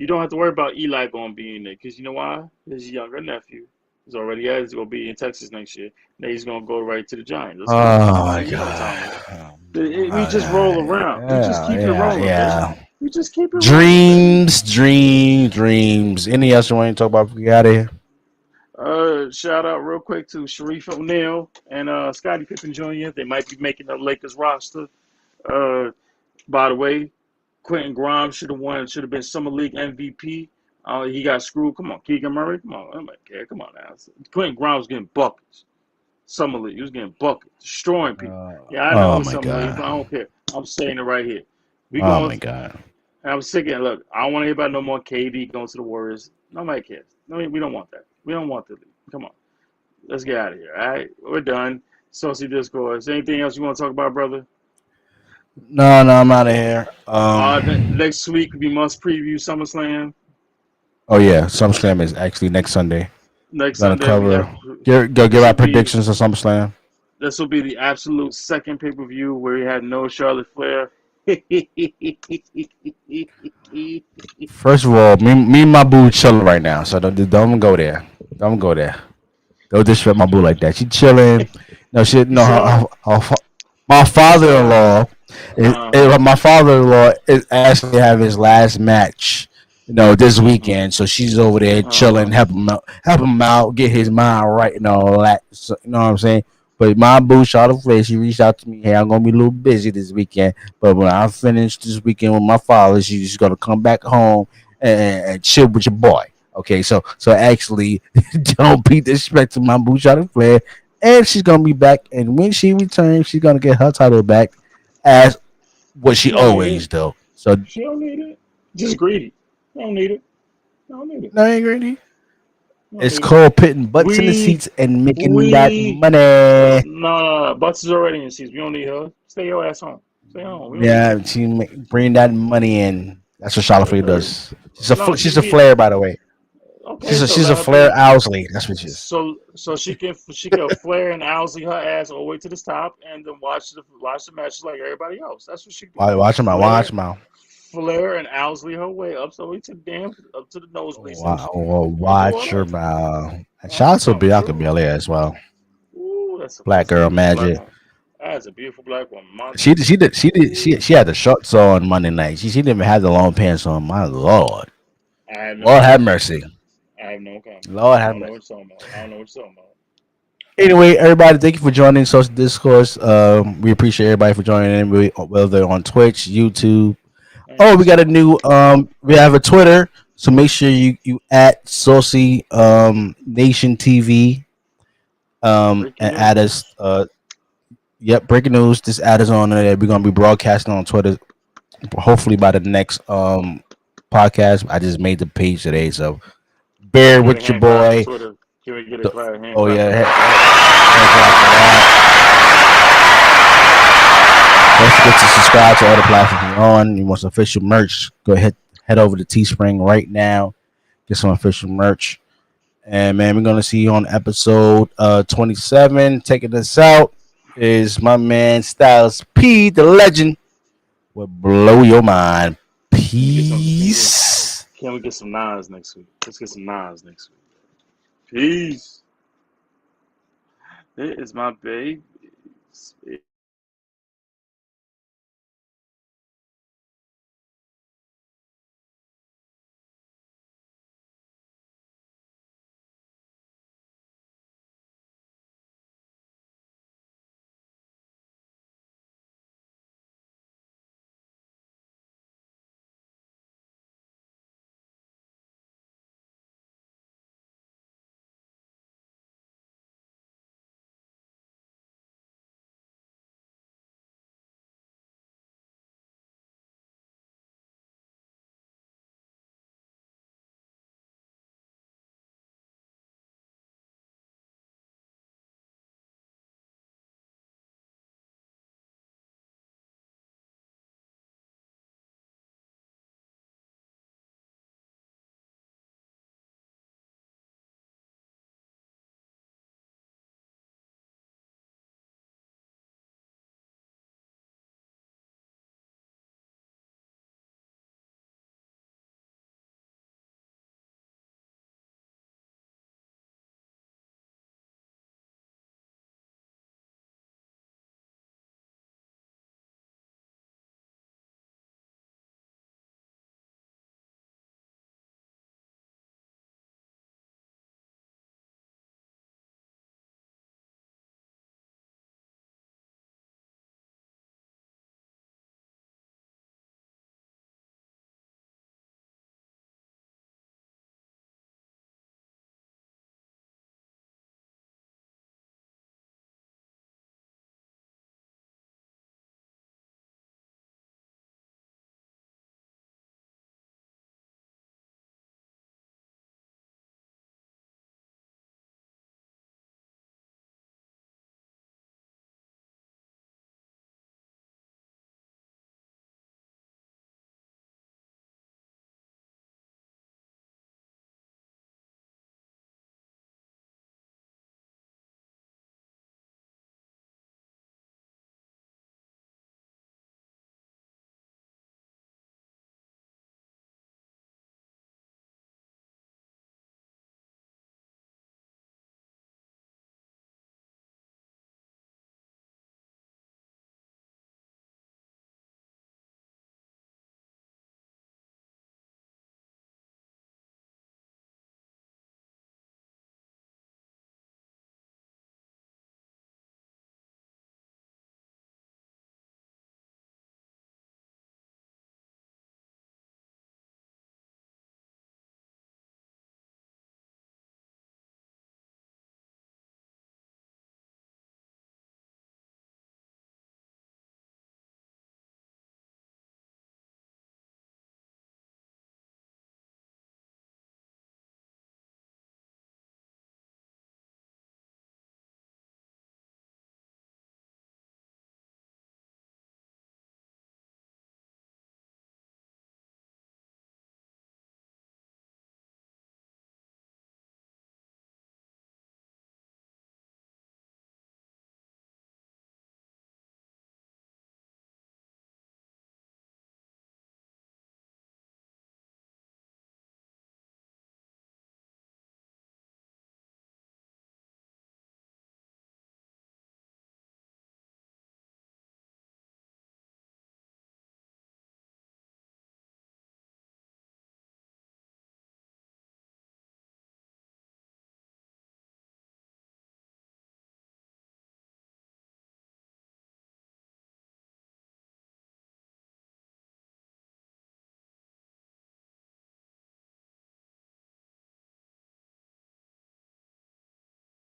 don't have to worry about Eli going to be in there because you know why? His younger nephew is already he's going to be in Texas next year. Now he's going to go right to the Giants. Oh my God. We just roll around. We just keep it rolling. Yeah. We just keep it dreams. Any else you want to talk about before we get out of here? Shout out real quick to Sharif O'Neal and Scottie Pippen Jr. They might be making the Lakers roster. By the way, Quentin Grimes should have been Summer League MVP. He got screwed. Come on, Keegan Murray. Come on, I don't care. Come on now. Quentin Grimes was getting buckets. Summer League, he was getting buckets, destroying people. I know Summer League, but I don't care. I'm saying it right here. My God. I'm sick of it. Look, I don't want to hear about no more KD going to the Warriors. Nobody cares. No, we don't want that. We don't want the league. Come on. Let's get out of here. All right? We're done. Saucy Discourse. Anything else you want to talk about, brother? No, I'm out of here. Next week, we must preview SummerSlam. Oh, yeah. SummerSlam is actually next Sunday. Next Sunday. Go give our predictions of SummerSlam. This will be the absolute second pay-per-view where we had no Charlotte Flair. First of all, me and my boo chilling right now, so don't go there. Don't go there. Don't disrespect my boo like that. She chilling. No shit. No, my father-in-law is actually having his last match. This weekend, so she's over there chilling, help him out, get his mind right and all that. So, you know what I'm saying? But my boo, Charlotte Flair, she reached out to me. Hey, I'm gonna be a little busy this weekend, but when I finish this weekend with my father, she's gonna come back home and chill with your boy. Okay, so actually, don't be disrespecting my boo, Charlotte Flair, and she's gonna be back. And when she returns, she's gonna get her title back as what she always do. So she don't need it. Just greedy. I don't need it. No, I ain't greedy. It's called putting butts in the seats and making that money. No. Butts is already in the seats. We don't need her. Stay your ass home. Stay home. She bring that money in. That's what Charlotte Flair does. She's a Flair, by the way. Okay, she's a Flair Owsley. That's what she is. So she can Flair and Owsley her ass all the way to the top and then watch the matches like everybody else. That's what she can do. Watch them out. Flair and Owsley her way up to the nosebleed. Watch her mouth. Shout out to Bianca Belair as well. Ooh, that's a black girl magic. That's a beautiful black woman. She had the shorts on Monday night. She didn't even have the long pants on. My Lord. Lord have mercy. I have no comment. Lord have mercy. I don't know what you're talking about. Anyway, everybody, thank you for joining Saucy Discourse. We appreciate everybody for joining in, whether on Twitch, YouTube. Oh, we got a new we have a Twitter, so make sure you at Saucy Nation TV and add us. Breaking news. Just add us on there. We're gonna be broadcasting on Twitter. Hopefully by the next podcast. I just made the page today, so bear with your boy. Can we get a clap hand? Oh yeah. Don't forget to subscribe to all the platforms we're on. You want some official merch? Go ahead, head over to Teespring right now. Get some official merch. And man, we're gonna see you on episode 27. Taking us out is my man Styles P, the legend. Will blow your mind. Peace. Can we get some Nas next week? Let's get some Nas next week. Peace. It is my baby.